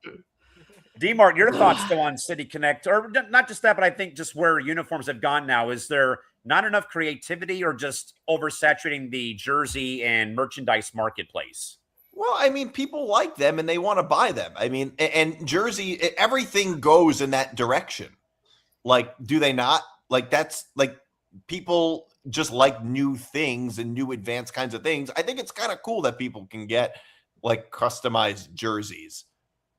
D-Mart, your thoughts still on City Connect, or not just that, but I think just where uniforms have gone now. Is there not enough creativity, or just oversaturating the jersey and merchandise marketplace? Well, I mean, people like them and they want to buy them. I mean, and jersey, everything goes in that direction. Like, do they not? Like that's like people just like new things and new advanced kinds of things. I think it's kind of cool that people can get like customized jerseys.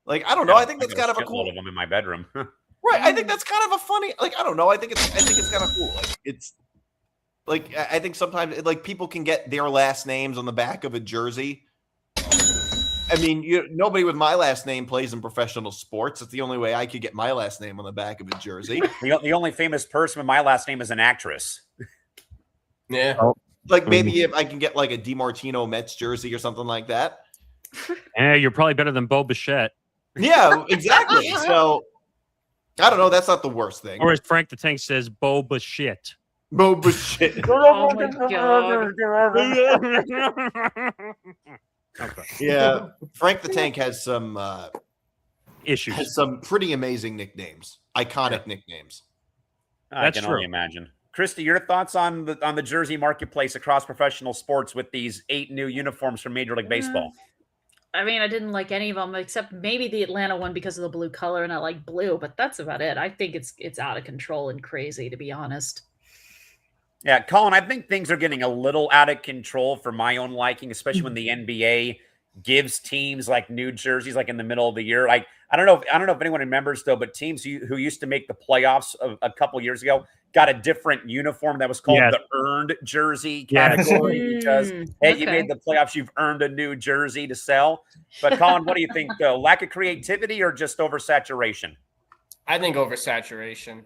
Like I don't know. I think that's kind of a cool. Of them in my bedroom. Right. I think that's kind of a funny. Like I don't know. I think it's kind of cool. Like it's like I think sometimes like people can get their last names on the back of a jersey. I mean, nobody with my last name plays in professional sports. It's the only way I could get my last name on the back of a jersey. The only famous person with my last name is an actress. Yeah. Like maybe if I can get like a DiMartino Mets jersey or something like that. Yeah, you're probably better than Bo Bichette. Yeah, exactly. So I don't know. That's not the worst thing. Or as Frank the Tank says, Bo Bichette. Bo Bichette. Oh my god. Okay. Yeah, Frank the Tank has some issues. Has some pretty amazing nicknames, iconic nicknames. I can only imagine. Christy, your thoughts on the jersey marketplace across professional sports with these 8 new uniforms from Major League Baseball? I mean, I didn't like any of them except maybe the Atlanta one because of the blue color, and I like blue, but that's about it. I think it's out of control and crazy, to be honest. Yeah, Colin, I think things are getting a little out of control for my own liking, especially when the NBA gives teams like new jerseys like in the middle of the year. Like I don't know if anyone remembers though, but teams who used to make the playoffs a couple years ago got a different uniform that was called the earned jersey category because hey, you made the playoffs, you've earned a new jersey to sell. But Colin, what do you think though? Lack of creativity or just oversaturation? I think oversaturation.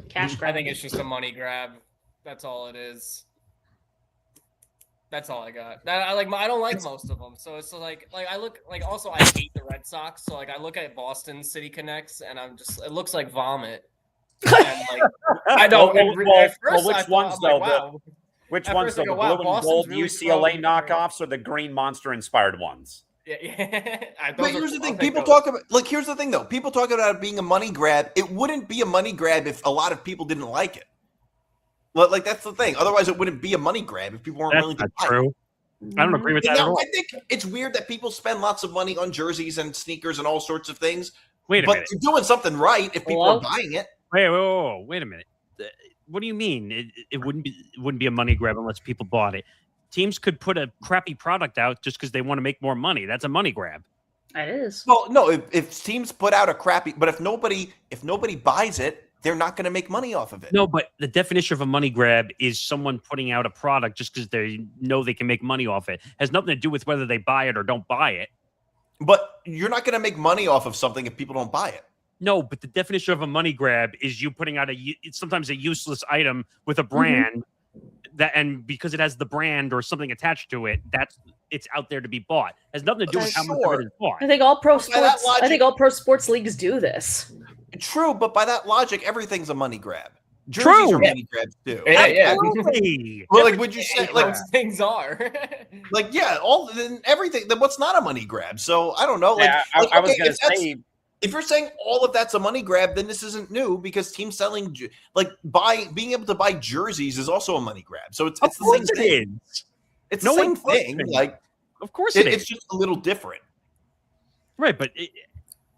Cash grab. I think it's just a money grab. That's all it is. That's all I got. I don't like most of them. So it's like I look like also I hate the Red Sox. So like I look at Boston City Connects and I'm just it looks like vomit. And like I don't. Which ones though? Which ones though? The blue and gold UCLA knockoffs or the green monster inspired ones? Yeah. But here's the thing. People talk about here's the thing though. People talk about it being a money grab. It wouldn't be a money grab if a lot of people didn't like it. Like that's the thing. Otherwise, it wouldn't be a money grab if people weren't willing to buy it. I don't agree with that at all. I think it's weird that people spend lots of money on jerseys and sneakers and all sorts of things. Wait a minute. But you're doing something right if people are buying it. Wait a minute. What do you mean? It wouldn't be a money grab unless people bought it. Teams could put a crappy product out just because they want to make more money. That's a money grab. It is. Well, no. If teams put out a crappy, but if nobody buys it, they're not going to make money off of it. No, but the definition of a money grab is someone putting out a product just because they know they can make money off it. It has nothing to do with whether they buy it or don't buy it. But you're not going to make money off of something if people don't buy it. No, but the definition of a money grab is you putting out sometimes a useless item with a brand that, and because it has the brand or something attached to it, it's out there to be bought. It has nothing to do with how much of it is bought. I think all pro sports leagues do this. True, but by that logic, everything's a money grab. Jerseys True. are money grabs too. Yeah. Well, like, would you say like things are like everything? Then what's not a money grab? So I don't know. Like, I was going to say, if you're saying all of that's a money grab, then this isn't new because teams selling being able to buy jerseys is also a money grab. So it's the same thing. It's the same thing. Like, of course it is. It's just a little different, right? But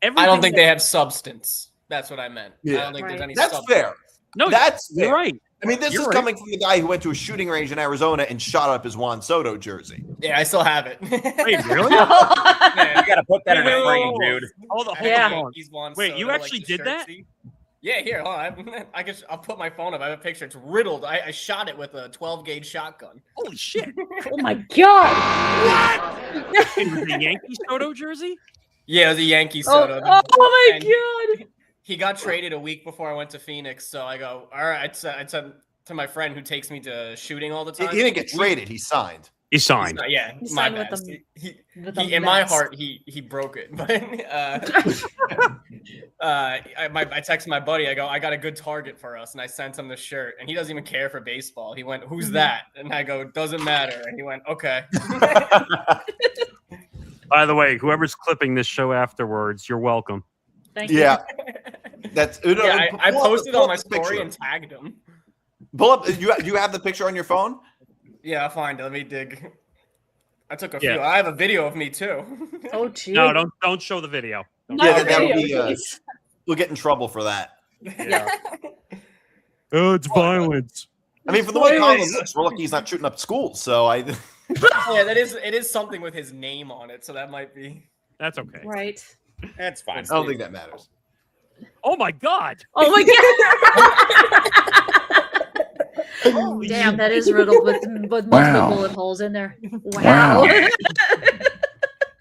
I don't think they have substance. That's what I meant. Yeah. I don't think there's any. That's substance. fair. No, that's you're right. I mean, this is coming from the guy who went to a shooting range in Arizona and shot up his Juan Soto jersey. Yeah, I still have it. Wait, really? Man, you got to put that in a frame, dude. Hold on. Wait, you actually did that? Yeah, here, hold on. I'll put my phone up. I have a picture. It's riddled. I shot it with a 12-gauge shotgun. Holy shit! Oh my god! What? It was a Yankee Soto jersey? Yeah, it was a Yankee Soto. Oh my god! He got traded a week before I went to Phoenix, so I go, all right. I said to my friend who takes me to shooting all the time. He didn't get traded. He signed. He signed. Yeah, He my signed bad. with He in my heart, he broke it. But I texted my buddy. I go, I got a good target for us, and I sent him the shirt. And he doesn't even care for baseball. He went, "Who's that?" And I go, "Doesn't matter." And he went, "Okay." By the way, whoever's clipping this show afterwards, you're welcome. Thank you. Yeah, that's. I posted on my story and tagged him. Pull up. You have the picture on your phone? Yeah, I'll find it. Let me dig. I took a few. I have a video of me too. Oh, gee. No, don't show the video. That would be. We'll get in trouble for that. Yeah. Oh, it's violence. I mean, for the way Colin looks, we're lucky he's not shooting up schools. So I. Yeah, it is something with his name on it, so that might be. That's okay. Right. That's fine. I don't think that matters. Oh my God! Oh my God! Damn, that is riddled with multiple bullet holes in there. Wow.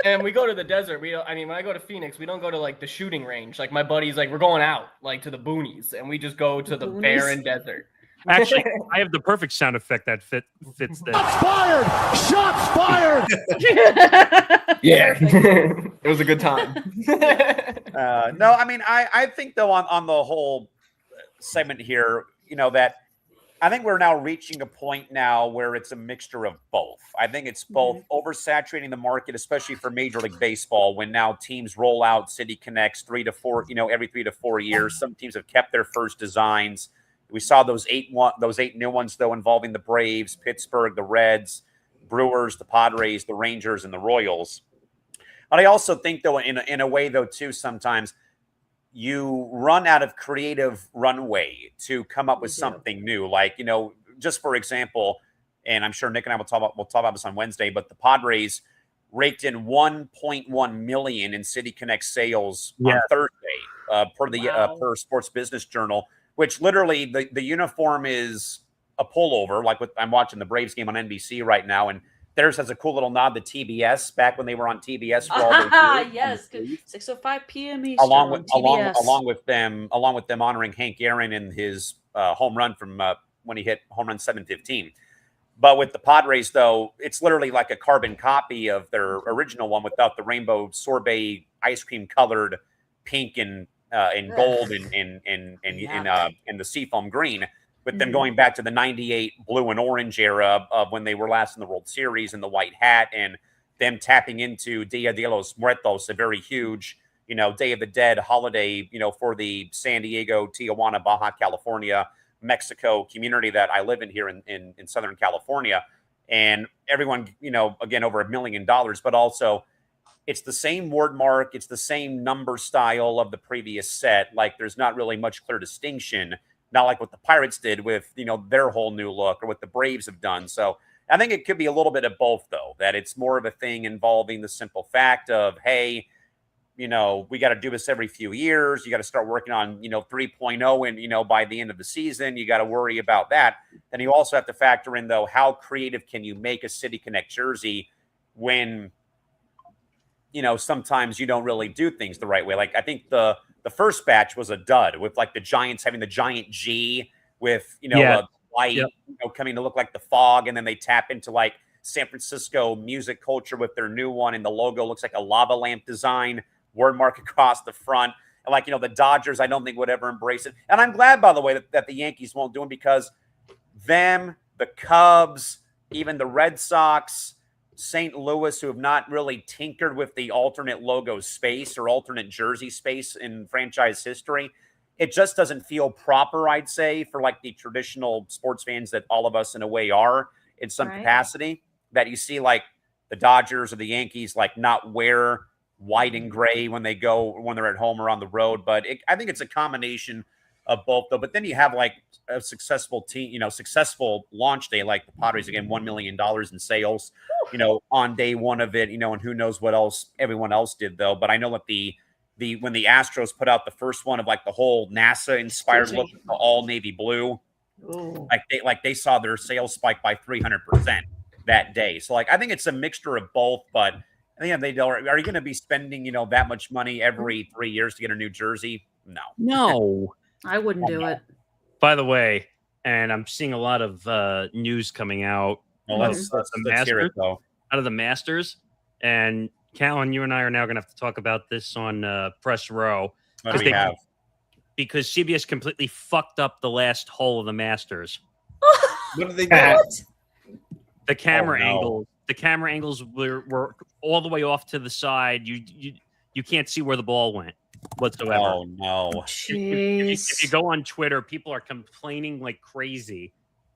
And we go to the desert. We don't. I mean, when I go to Phoenix, we don't go to like the shooting range. Like my buddy's like, we're going out like to the boonies, and we just go to the barren desert. Actually, I have the perfect sound effect that fits this. Shots fired! Shots fired! Yeah, it was a good time. No, I mean, I think though on the whole segment here, that I think we're now reaching a point now where it's a mixture of both. I think it's both oversaturating the market, especially for Major League Baseball, when now teams roll out City Connects 3 to 4, every 3 to 4 years. Some teams have kept their first designs. We saw those 8 new ones though, involving the Braves, Pittsburgh, the Reds, Brewers, the Padres, the Rangers, and the Royals. But I also think though, in a way though too, sometimes you run out of creative runway to come up with something new. Like, just for example, and I'm sure Nick and I will talk about this on Wednesday, but the Padres raked in 1.1 million in City Connect sales on Thursday, per Sports Business Journal, which literally the uniform is a pullover. Like I'm watching the Braves game on NBC right now, and theirs has a cool little nod to TBS back when they were on TBS for all those years. Yes, 6:05 p.m. Eastern. Along with them honoring Hank Aaron in his home run from when he hit home run 715. But with the Padres, though, it's literally like a carbon copy of their original one without the rainbow sorbet ice cream colored pink and gold and the seafoam green. With them going back to the 98 blue and orange era of when they were last in the World Series and the white hat, and them tapping into Dia de los Muertos, a very huge, Day of the Dead holiday, for the San Diego, Tijuana, Baja California, Mexico community that I live in here in Southern California. And everyone, again, over $1 million, but also it's the same word mark. It's the same number style of the previous set. Like there's not really much clear distinction. Not like what the Pirates did with, their whole new look or what the Braves have done. So I think it could be a little bit of both, though, that it's more of a thing involving the simple fact of, hey, we got to do this every few years. You got to start working on, 3.0 and, by the end of the season, you got to worry about that. Then you also have to factor in, though, how creative can you make a City Connect jersey when, sometimes you don't really do things the right way. Like I think the first batch was a dud with like the Giants having the giant G with, a light, coming to look like the fog. And then they tap into like San Francisco music culture with their new one. And the logo looks like a lava lamp design, word mark across the front. And like, the Dodgers, I don't think would ever embrace it. And I'm glad, by the way, that the Yankees won't do it because them, the Cubs, even the Red Sox, St. Louis, who have not really tinkered with the alternate logo space or alternate jersey space in franchise history. It just doesn't feel proper, I'd say, for like the traditional sports fans that all of us in a way are in some capacity, that you see like the Dodgers or the Yankees like not wear white and gray when they're at home or on the road. But I think it's a combination of both, though. But then you have like a successful team, successful launch day, like the Padres, again, $1 million in sales, on day one of it, and who knows what else everyone else did, though. But I know that when the Astros put out the first one of like the whole NASA inspired look, all navy blue, like they saw their sales spike by 300% that day. So like, I think it's a mixture of both, but are you going to be spending, that much money every 3 years to get a new jersey? No. I wouldn't do it. By the way, and I'm seeing a lot of news coming out. Let's hear it, though. Out of the Masters. And Callan, you and I are now going to have to talk about this on Press Row. What do we have? Because CBS completely fucked up the last hole of the Masters. What did they do? The camera angles. The camera angles were all the way off to the side. You can't see where the ball went whatsoever. Oh no! If you go on Twitter, people are complaining like crazy.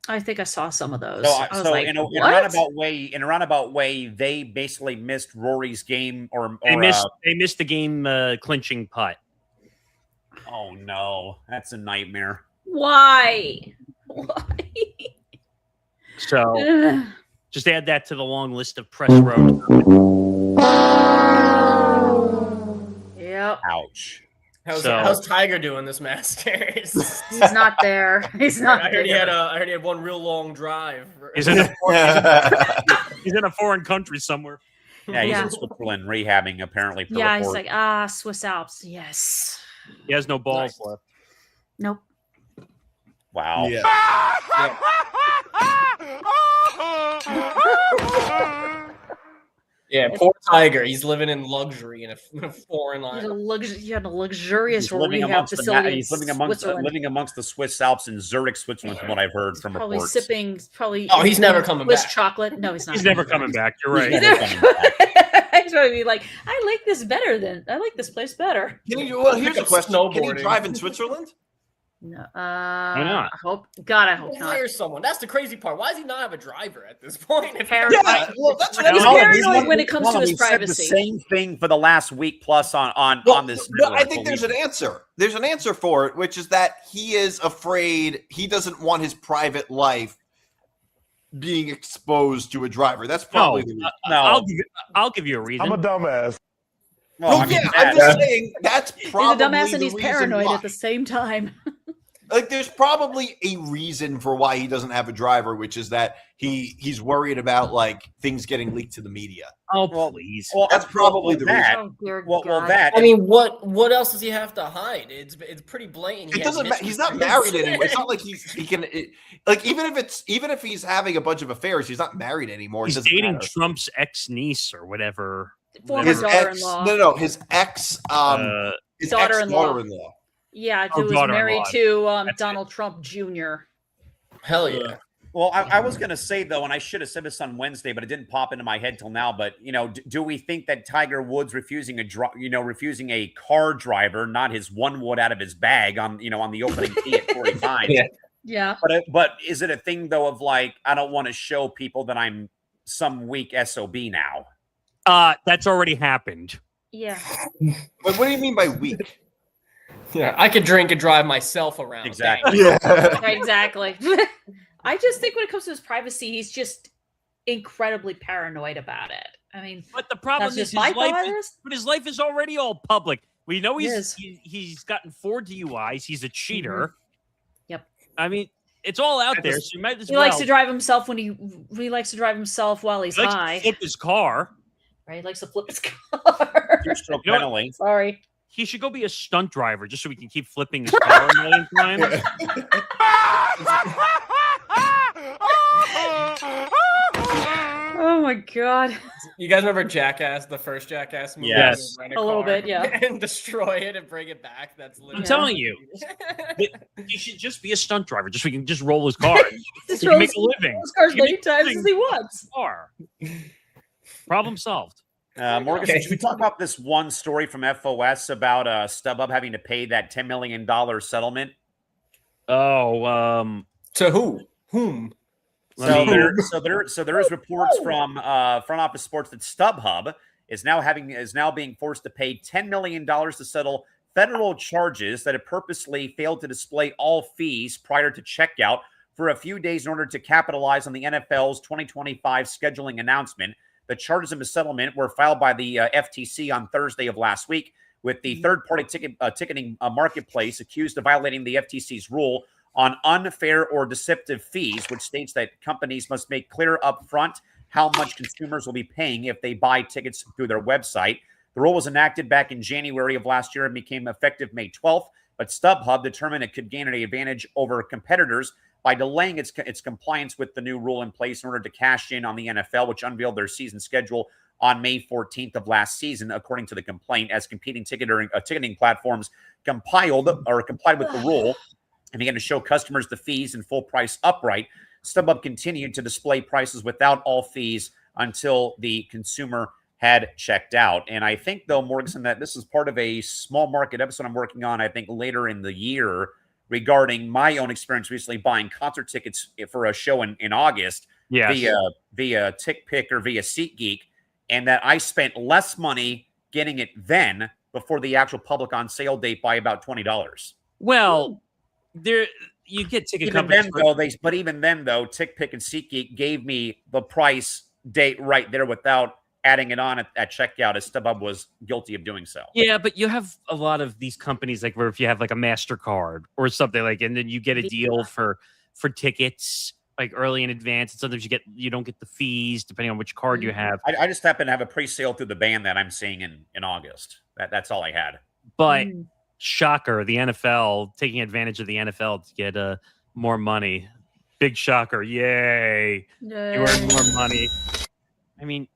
I think I saw some of those. So in a roundabout way, they basically missed Rory's game, or they missed the game clinching putt. Oh no, that's a nightmare. Why? So just add that to the long list of press road. Yep. Ouch. How's Tiger doing this Masters? He's not there. He's not. I heard there. I heard he had one real long drive. He's in a foreign country somewhere. Yeah, he's in Switzerland rehabbing apparently. Per Yeah, report. he's like, Swiss Alps. Yes. He has no balls left. Nope. Wow. Yeah. Yeah, poor Tiger. He's living in luxury in a foreign land. You had a luxurious He's living rehab amongst facility. he's living Switzerland. amongst the Swiss Alps in Zurich, Switzerland, from what I've heard from Probably reports. sipping. Oh, he's never coming Swiss back. chocolate. No, he's not. He's never coming back. You're right. He's never coming back. He's probably like, I like this place better. Well, here's a question: Can he snowboarding. drive in Switzerland? No, not? I hope not. Hire someone. That's the crazy part. Why does he not have a driver at this point? Paranoid. Well, that's what He's I'm paranoid when it comes to his We've said privacy. the same thing for the last week plus on this. But I think there's an answer. There's an answer for it, which is that he is afraid. He doesn't want his private life being exposed to a driver. That's probably the reason. No, I'll give you a reason. I'm a dumbass. Well, I Oh, mean, yeah, I'm just saying that's probably He's a dumbass and the he's reason paranoid why. at the same time. Like, there's probably a reason for why he doesn't have a driver, which is that he's worried about like things getting leaked to the media. Oh, please. Well, That's probably the that. Oh, dear Well, God. that. I mean, what else does he have to hide? It's pretty blatant. It doesn't. He's not married anymore. It's not like he can. Like even if he's having a bunch of affairs, he's not married anymore. He's it doesn't dating matter. Trump's ex-niece or whatever. Former His daughter-in-law. No, his ex. His Daughter-in-law. daughter-in-law. Yeah, Oh, who was married daughter-in-law. to Donald Trump Jr. Hell yeah. Well, I was going to say, though, and I should have said this on Wednesday, but it didn't pop into my head till now. But, do we think that Tiger Woods refusing a car driver, not his one wood out of his bag on the opening tee at 45? Yeah. But is it a thing, though, of like, I don't want to show people that I'm some weak SOB now? That's already happened. Yeah. But what do you mean by weak? Yeah, I could drink and drive myself around. Exactly. Yeah. Right, exactly. I just think when it comes to his privacy, he's just incredibly paranoid about it. I mean, But the problem that's is just my thought. his life is already all public. We know It is. he's gotten 4 DUIs. He's a cheater. Yep. I mean, it's all out there. So you might as He well. likes to drive himself when he likes to drive himself while he's He likes to high. flip his car. Right? He likes to flip his car. Two-stroke You know what? penalty. Sorry. He should go be a stunt driver just so we can keep flipping his car a million times. Oh my God. You guys remember Jackass, the first Jackass movie? Yes. Rent A little car bit, yeah. And destroy it and bring it back. That's I'm literally. telling you, he should just be a stunt driver just so we can just roll his car. Just He can make a living. Those cars He can many make a times living as he wants. car. Problem solved. Morgan, should we talk about this one story from FOS about StubHub having to pay that $10 million settlement? Oh, To who? Whom? So there is reports from Front Office Sports that StubHub is now being forced to pay $10 million to settle federal charges that it purposely failed to display all fees prior to checkout for a few days in order to capitalize on the NFL's 2025 scheduling announcement. The charges of the settlement were filed by the FTC on Thursday of last week, with the third-party ticketing marketplace accused of violating the FTC's rule on unfair or deceptive fees, which states that companies must make clear upfront how much consumers will be paying if they buy tickets through their website. The rule was enacted back in January of last year and became effective May 12th, but StubHub determined it could gain an advantage over competitors by delaying its compliance with the new rule in place in order to cash in on the NFL, which unveiled their season schedule on May 14th of last season, according to the complaint, as competing ticketing platforms complied with the rule and began to show customers the fees and full price upright. StubHub continued to display prices without all fees until the consumer had checked out. And I think, though, Morgan, that this is part of a small market episode I'm working on, I think, later in the year regarding my own experience recently buying concert tickets for a show in August via TickPick or via SeatGeek, and that I spent less money getting it then before the actual public on sale date by about $20. Well, there you get ticket Even companies. even then though, TickPick and SeatGeek gave me the price date right there without adding it on at checkout, as StubHub was guilty of doing so. Yeah, but you have a lot of these companies like where if you have like a MasterCard or something like, and then you get a deal for tickets like early in advance, and sometimes you don't get the fees depending on which card you have. I just happen to have a pre-sale through the band that I'm seeing in August. That's all I had. But shocker, the NFL taking advantage of the NFL to get more money. Big shocker. Yay. You earn more money. I mean,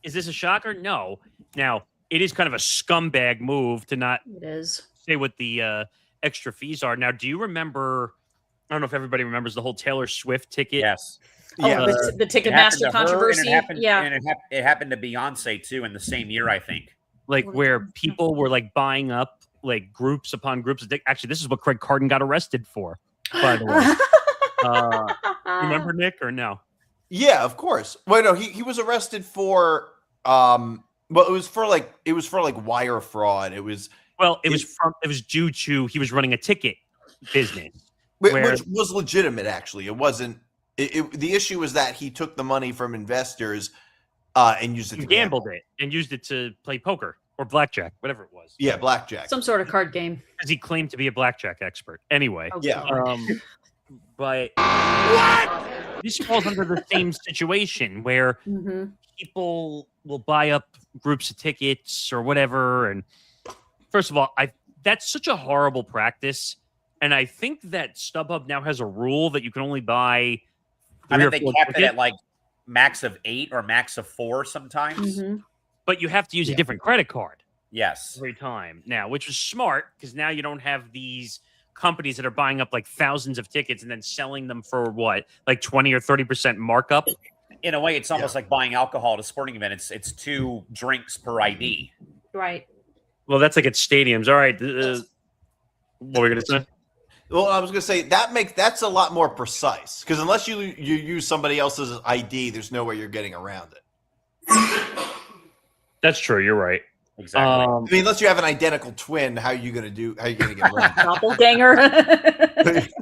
is this a shocker? No. Now, it is kind of a scumbag move to not say what the extra fees are. Now, do you remember, I don't know if everybody remembers the whole Taylor Swift ticket. Yes. Yeah. The Ticketmaster controversy. It happened to Beyonce too in the same year, I think. Like where people were like buying up like groups upon groups. Actually, this is what Craig Carton got arrested for, by the way. Remember, Nick, or no? Yeah, of course. Well, no, he was arrested for well, it was for like wire fraud. It was due to he was running a ticket business, which was legitimate. Actually, it wasn't. The issue was that he took the money from investors and used it to gambled it and used it to play poker or blackjack, whatever it was. Yeah, blackjack. Some sort of card game. Because he claimed to be a blackjack expert. Anyway. Yeah. But this falls under the same situation where people will buy up groups of tickets or whatever. And first of all, that's such a horrible practice. And I think that StubHub now has a rule that you can only buy. I think they capped it at like max of 8 or max of 4 sometimes. But you have to use a different credit card. Yes. Every time now, which is smart because now you don't have these companies that are buying up like thousands of tickets and then selling them for what, like 20 or 30% markup. In a way, it's almost like buying alcohol at a sporting event. It's 2 drinks per ID. Right. Well, that's like at stadiums. All right. What were you going to say? Well, I was going to say that's a lot more precise because unless you use somebody else's ID, there's no way you're getting around it. That's true. You're right. Exactly. I mean, unless you have an identical twin, how are you going to get around? Doppelganger.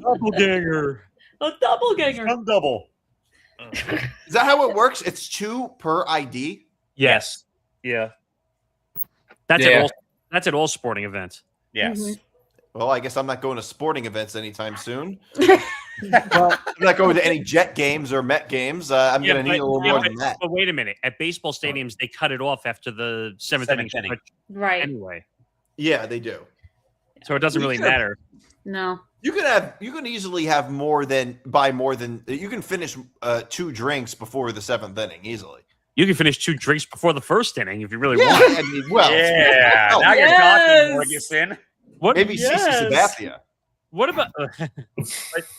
Doppelganger. A doppelganger. Some double. Is that how it works? It's 2 per ID. Yes. Yeah. That's at all sporting events. Yes. Well, I guess I'm not going to sporting events anytime soon. I'm not going to any Jet games or Met games. I'm going to need a little more than that. But wait a minute. At baseball stadiums, they cut it off after the seventh inning. Right. Anyway. Yeah, they do. So it doesn't really matter. No. You can easily have you can finish 2 drinks before the 7th inning easily. You can finish 2 drinks before the first inning if you really want. I mean, well, now you're talking, Morganson. Maybe CC Sabathia. What about? Do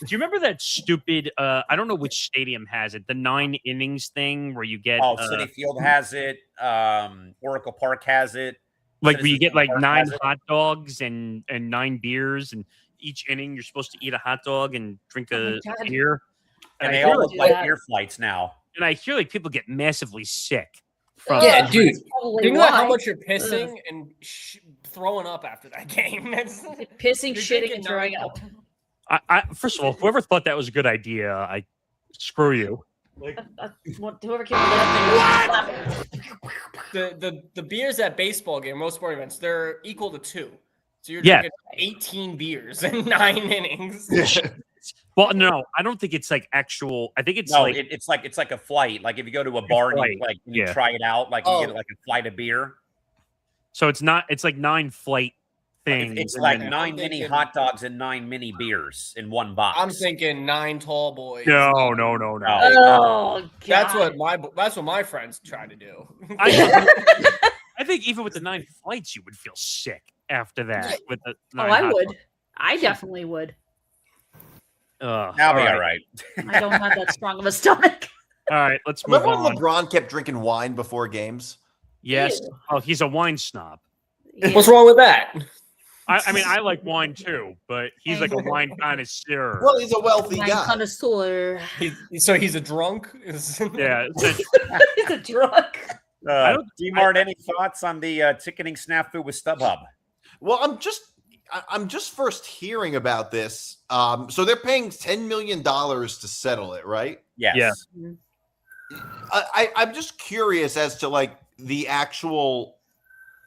you remember that stupid? I don't know which stadium has it. The 9 innings thing where you get. City Field has it. Oracle Park has it. Like where you get like 9 hot dogs and 9 beers, and each inning you're supposed to eat a hot dog and drink a beer. And they all look like beer flights now. And I hear like people get massively sick. Yeah, dude. Think about how much you're pissing and throwing up after that game. Pissing, shitting, and throwing up. I first of all, whoever thought that was a good idea, I screw you. Like, whoever came up with that thing. The beers at baseball game, most sporting events, they're equal to 2. So you're drinking 18 beers in 9 innings. Well, no, I don't think it's like actual. I think it's it's like a flight. Like if you go to a bar and you try it out, like you get like a flight of beer. So it's not. It's like 9 flight things. It's like 9 mini hot dogs and 9 mini beers in one box. I'm thinking 9 tall boys. No. Oh, God. That's what my friends try to do. I think even with the 9 flights, you would feel sick after that. With the 9 I would. I definitely would. I'll be all right. I don't have that strong of a stomach. All right, let's move Remember on. when LeBron kept drinking wine before games? Yes. Oh, he's a wine snob. What's wrong with that? I mean, I like wine too, but he's like a wine connoisseur. Well, he's a wealthy guy. Connoisseur. So he's a drunk? Yeah. He's a drunk. DiMart, any thoughts on the ticketing snafu with StubHub? Well, I'm just first hearing about this. So they're paying $10 million to settle it, right? Yes. Yeah. I'm just curious as to like the actual,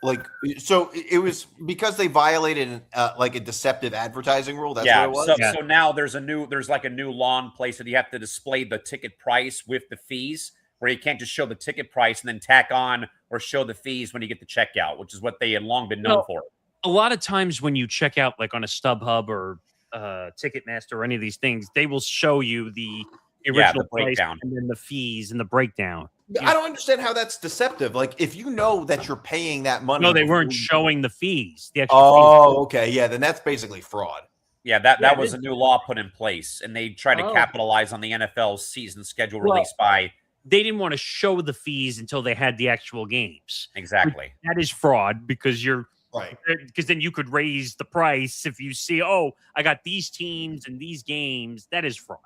like, so it was because they violated like a deceptive advertising rule. That's what it was. So now there's like a new law in place that you have to display the ticket price with the fees, where you can't just show the ticket price and then tack on or show the fees when you get the checkout, which is what they had long been known for. A lot of times when you check out, like on a StubHub or Ticketmaster or any of these things, they will show you the original the breakdown price and then the fees and the breakdown. I don't understand how that's deceptive. Like, if you know that you're paying that money. No, they weren't showing the fees. The extra fees. Okay. Yeah, then that's basically fraud. Yeah, that was a new law put in place, and they tried to capitalize on the NFL's season schedule released by. They didn't want to show the fees until they had the actual games. Exactly. That is fraud because you're right. Because then you could raise the price if you see, oh, I got these teams and these games. That is fraud.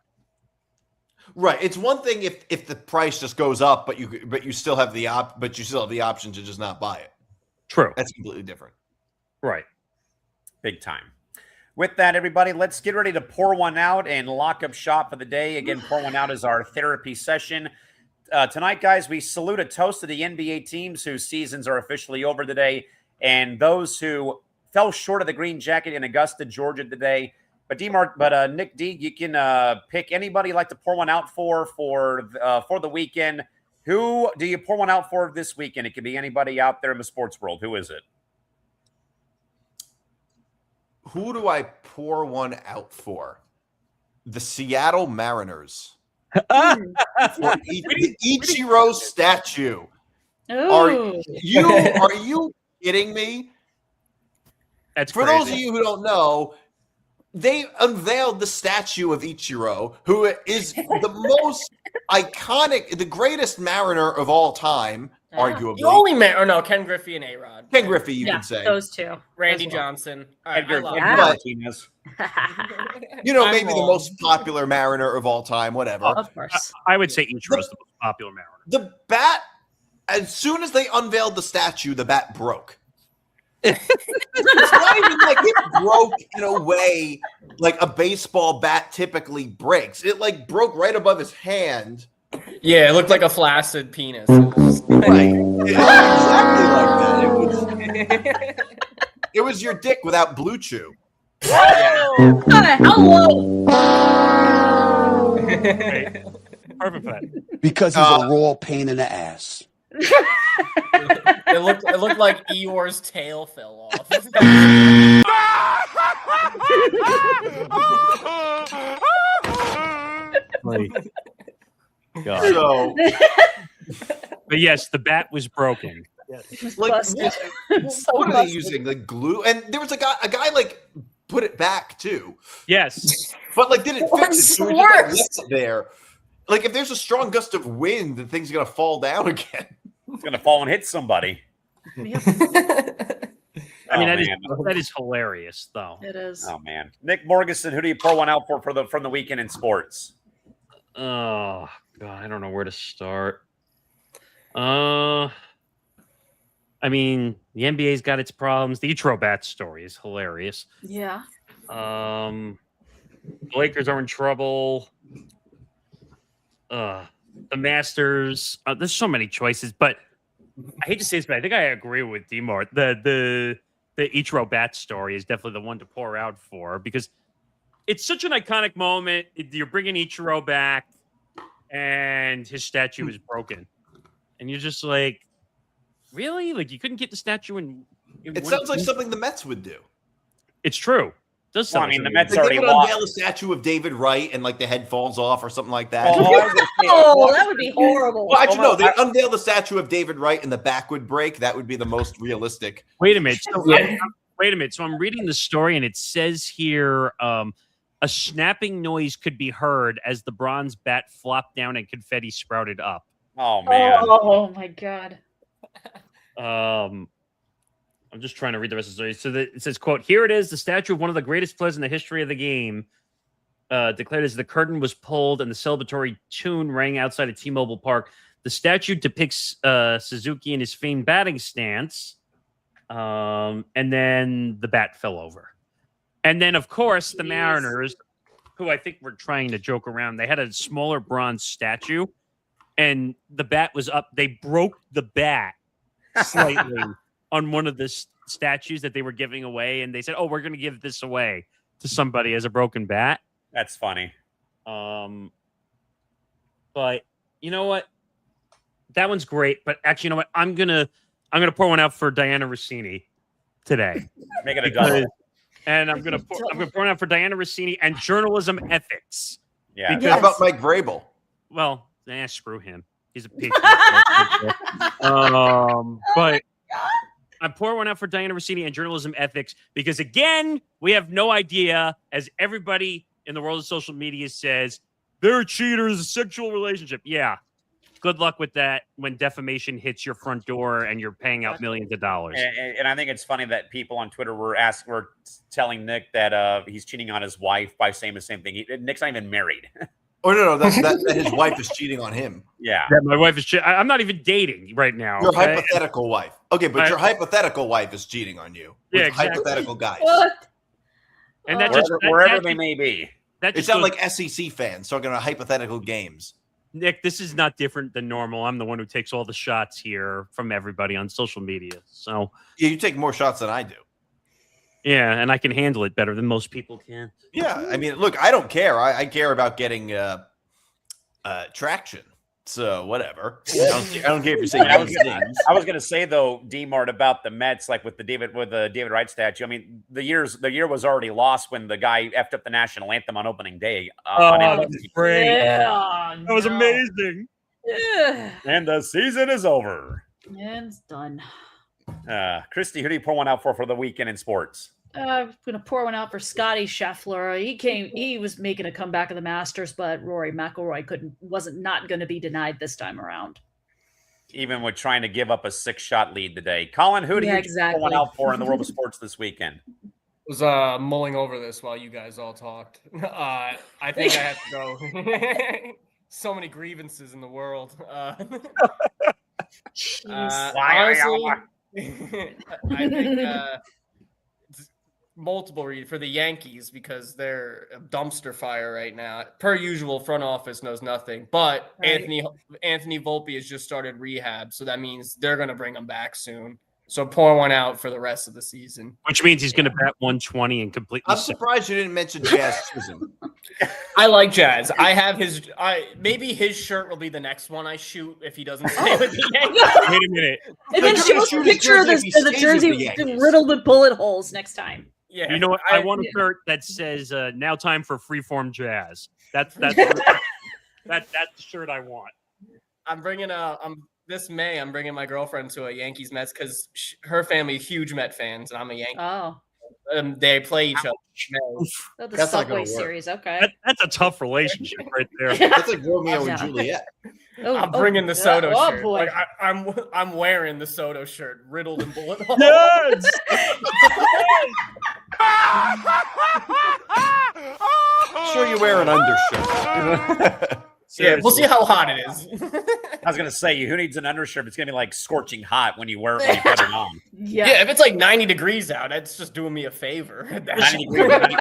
Right. It's one thing if the price just goes up, but you still have the option to just not buy it. True. That's completely different. Right. Big time. With that, everybody, let's get ready to pour one out and lock up shop for the day. Again, pour one out is our therapy session. Tonight, guys, we salute a toast to the NBA teams whose seasons are officially over today, and those who fell short of the green jacket in Augusta, Georgia today. But Nick D, you can pick anybody you'd like to pour one out for the weekend. Who do you pour one out for this weekend? It could be anybody out there in the sports world. Who is it? Who do I pour one out for? The Seattle Mariners. For the Ichiro statue. Are you kidding me? That's for crazy. those of you who don't know. They unveiled the statue of Ichiro, who is the most iconic, the greatest Mariner of all time, arguably. The only Ken Griffey and A-Rod. Ken Griffey, you could say. Those two. Randy Johnson. Edgar Martinez. Maybe the most popular Mariner of all time, whatever. Of course. I would say Ichiro's the most popular Mariner. The bat, as soon as they unveiled the statue, the bat broke. It's not even like it broke in a way like a baseball bat typically breaks. It like broke right above his hand. Yeah, it looked like a flaccid penis. Right. Exactly like that. It was your dick without Blue Chew. Hello. Perfect for that. Because he's a raw pain in the ass. It looked like Eeyore's tail fell off. God. So, but yes, the bat was broken. Like, what are they using? Like glue? And there was a guy like put it back too. Yes, but like didn't fix it. So left it there. Like if there's a strong gust of wind, the thing's gonna fall down again. It's gonna fall and hit somebody. I mean, that is hilarious, though. It is. Oh man, Nick Morganson, who do you pour one out for from the weekend in sports? Oh God, I don't know where to start. I mean, the NBA's got its problems. The Ichiro bat story is hilarious. Yeah. The Lakers are in trouble. The Masters. There's so many choices, but I hate to say this, but I think I agree with DiMart. The Ichiro bat story is definitely the one to pour out for because it's such an iconic moment. You're bringing Ichiro back, and his statue is broken, and you're just like, really? Like you couldn't get the statue in it sounds like something the Mets would do. It's true. Does well, I mean, the Mets already they would unveil a statue of David Wright and like the head falls off or something like that. Oh, that would be horrible. Well, actually, no. They unveil the statue of David Wright and the back would break. That would be the most realistic. Wait a minute. So wait a minute. So I'm reading the story and it says here a snapping noise could be heard as the bronze bat flopped down and confetti sprouted up. Oh man. Oh my God. I'm just trying to read the rest of the story. So it says, quote, here it is, the statue of one of the greatest players in the history of the game, declared as the curtain was pulled and the celebratory tune rang outside of T-Mobile Park. The statue depicts Suzuki in his famed batting stance, and then the bat fell over. And then, of course, the Mariners, who I think were trying to joke around, they had a smaller bronze statue, and the bat was up. They broke the bat slightly on one of the statues that they were giving away, and they said, "Oh, we're going to give this away to somebody as a broken bat." That's funny. But you know what? That one's great. But actually, you know what? I'm gonna pour one out for Diana Rossini today. Make it a double. And I'm gonna pour one out for Diana Rossini and journalism ethics. Yeah. How about Mike Vrabel? Well, screw him. He's a piece. But I'm pouring one out for Diana Rossini and journalism ethics because, again, we have no idea, as everybody in the world of social media says, they're cheaters, a sexual relationship. Yeah. Good luck with that when defamation hits your front door and you're paying out millions of dollars. And I think it's funny that people on Twitter were telling Nick that he's cheating on his wife by saying the same thing. Nick's not even married. Oh, no, that his wife is cheating on him. Yeah. My wife is cheating. I'm not even dating right now. Your hypothetical wife. Okay, but your hypothetical wife is cheating on you. With exactly. Hypothetical guys. What? And that wherever they may be. It sounds like SEC fans talking about hypothetical games. Nick, this is not different than normal. I'm the one who takes all the shots here from everybody on social media. So yeah, you take more shots than I do. Yeah, and I can handle it better than most people can. Yeah, I mean, look, I don't care. I care about getting traction. So whatever. I don't care if you're saying I was going to say though, D-Mart, about the Mets, like with the David Wright statue. I mean, the year was already lost when the guy effed up the national anthem on opening day. That was great. Yeah, that was amazing. Yeah. And the season is over. And it's done. Christy, who do you pour one out for the weekend in sports? I'm gonna pour one out for Scotty Scheffler. He was making a comeback at the Masters, but Rory McIlroy wasn't not going to be denied this time around. Even with trying to give up a 6-shot lead today, Colin, who do you pour one out for in the world of sports this weekend? Was mulling over this while you guys all talked. I think I have to go. So many grievances in the world. Honestly, I think multiple for the Yankees because they're a dumpster fire right now. Per usual, front office knows nothing. But right. Anthony Volpe has just started rehab, so that means they're going to bring him back soon. So pour one out for the rest of the season. Which means he's going to bat 120 and completely. I'm surprised you didn't mention Jazz Chisholm. I like Jazz. I have his. Maybe his shirt will be the next one I shoot if he doesn't stay with the Yankees. Wait a minute. And then show us a picture of the jersey riddled with bullet holes next time. Yeah, you know what? I want a shirt that says "Now time for freeform jazz." That's the shirt I want. I'm bringing this May. I'm bringing my girlfriend to a Yankees Mets because her family is huge Met fans, and I'm a Yankee. Oh. They play each other. Oh, the Subway series, okay. That's a tough relationship right there. That's like Romeo and Juliet. I'm bringing the Soto shirt. Boy. Like I'm wearing the Soto shirt, riddled in bullet holes. Yes. Sure, you wear an undershirt. Yeah, we'll see how hot it is. I was gonna say, who needs an undershirt? It's gonna be like scorching hot when you wear it when you put it on. Yeah, if it's like 90 degrees out, that's just doing me a favor. 90 degrees,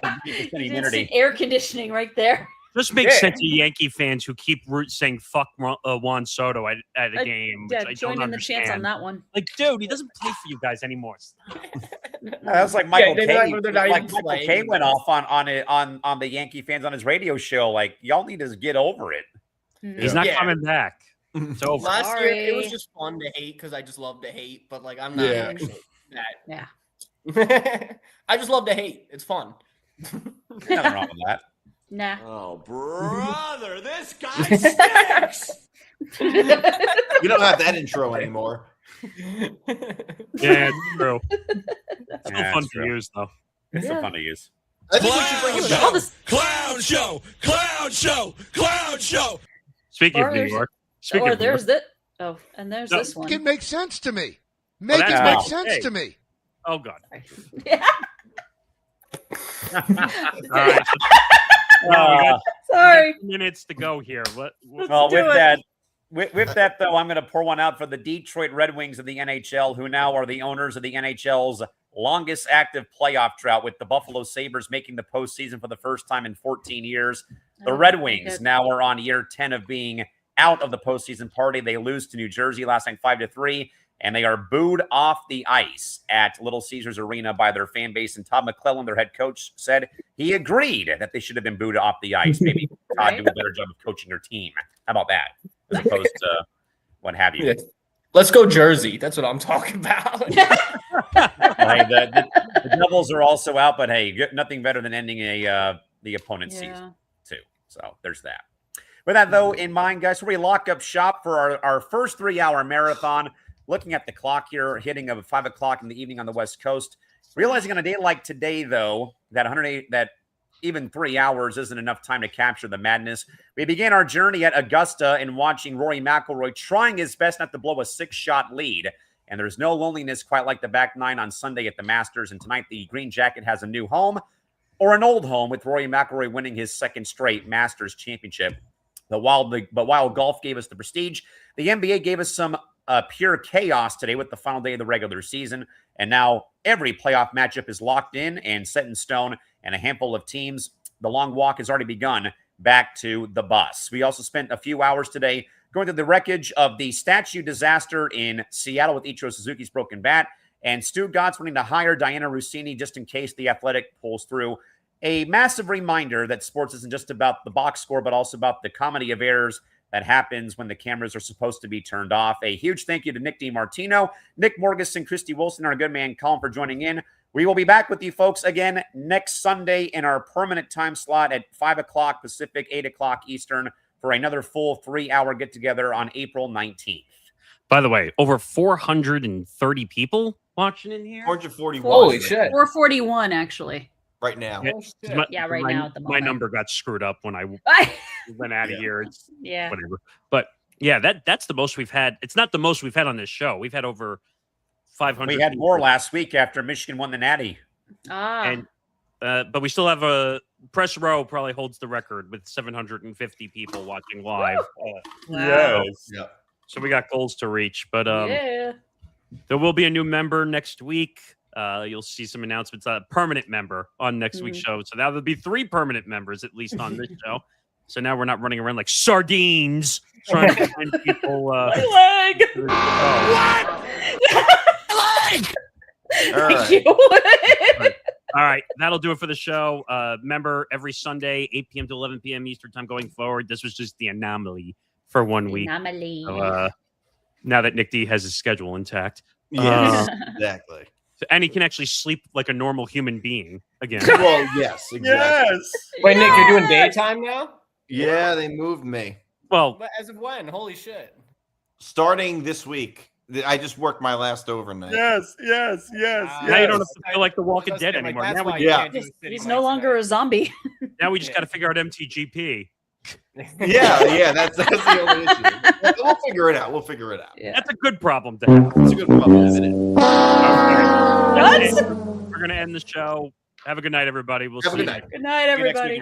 humidity. Air conditioning right there. This makes sense to Yankee fans who keep saying "fuck" Juan Soto at a game. Which I join don't in the understand. chance on that one. Like, dude, he doesn't play for you guys anymore. That's like Michael Kay. Michael Kay went off on the Yankee fans on his radio show. Like, y'all need to get over it. He's not coming back. It's over. Last year, it was just fun to hate because I just love to hate. But like, I'm not actually that. Yeah. I just love to hate. It's fun. Nothing wrong with that. Nah. Oh, brother, this guy stinks. You don't have that intro anymore. Yeah, it's true. It's still fun to use, though. It's still fun to use. I think we should bring him back. Clown show, clown show, clown show. Speaking of New York. There's this. Oh, and there's this one. Make it make sense to me. Make it make sense to me. Oh, God. Yeah. All right. Sorry. 2 minutes to go here. Well, with that, With that, though, I'm going to pour one out for the Detroit Red Wings of the NHL, who now are the owners of the NHL's longest active playoff drought, with the Buffalo Sabres making the postseason for the first time in 14 years. The Red Wings now are on year 10 of being out of the postseason party. They lose to New Jersey last night 5-3, and they are booed off the ice at Little Caesars Arena by their fan base. And Todd McClellan, their head coach, said he agreed that they should have been booed off the ice. Maybe Todd do a better job of coaching your team. How about that? As opposed to what have you. Let's go Jersey. That's what I'm talking about. The Devils are also out, but hey, nothing better than ending the opponent's season too. So there's that. With that, though, in mind, guys, we lock up shop for our first 3-hour marathon. Looking at the clock here, hitting of 5 o'clock in the evening on the West Coast. Realizing on a day like today, though, that even 3 hours isn't enough time to capture the madness. We began our journey at Augusta and watching Rory McIlroy trying his best not to blow a 6-shot lead. And there's no loneliness quite like the back nine on Sunday at the Masters. And tonight, the Green Jacket has a new home, or an old home, with Rory McIlroy winning his second straight Masters championship. But while golf gave us the prestige, the NBA gave us some pure chaos today with the final day of the regular season. And now every playoff matchup is locked in and set in stone, and a handful of teams, the long walk has already begun back to the bus. We also spent a few hours today going through the wreckage of the statue disaster in Seattle with Ichiro Suzuki's broken bat, and Stu Gotts wanting to hire Diana Rossini just in case the Athletic pulls through. A massive reminder that sports isn't just about the box score, but also about the comedy of errors that happens when the cameras are supposed to be turned off. A huge thank you to Nick DiMartino, Nick Morgeson, Christy Wilson, our good man Colin for joining in. We will be back with you folks again next Sunday in our permanent time slot at 5 o'clock Pacific, 8 o'clock Eastern for another full 3-hour get-together on April 19th. By the way, over 430 people watching in here? 441. Holy shit. 441, actually. Right now. Right now at the moment. My number got screwed up when I went out of here. It's whatever. But yeah, that's the most we've had. It's not the most we've had on this show. We've had over 500. We had more last week after Michigan won the Natty. And but we still have a press row probably holds the record with 750 people watching live. Yes. Yeah. So we got goals to reach, but there will be a new member next week. You'll see some announcements. A permanent member on next week's show. So now there'll be 3 permanent members at least on this show. So now we're not running around like sardines trying to find people. My leg. What? Leg. All right, that'll do it for the show. Remember, every Sunday, 8 p.m. to 11 p.m. Eastern time going forward. This was just the anomaly for 1 week. Anomaly. So, now that Nick D has his schedule intact. Yes, exactly. And he can actually sleep like a normal human being again. Well, yes, exactly. Yes. Wait, Nick, you're doing daytime now? Yeah, they moved me. Well, but as of when? Holy shit. Starting this week. I just worked my last overnight. Yes. Now you don't have to feel like the Walking Dead anymore. Now He's no longer a zombie. Now we just got to figure out MTGP. Yeah, that's the only issue. We'll figure it out. Yeah. That's a good problem to have. It's a good problem, isn't it? Okay. We're going to end the show. Have a good night, everybody. We'll see you. Good night, everybody.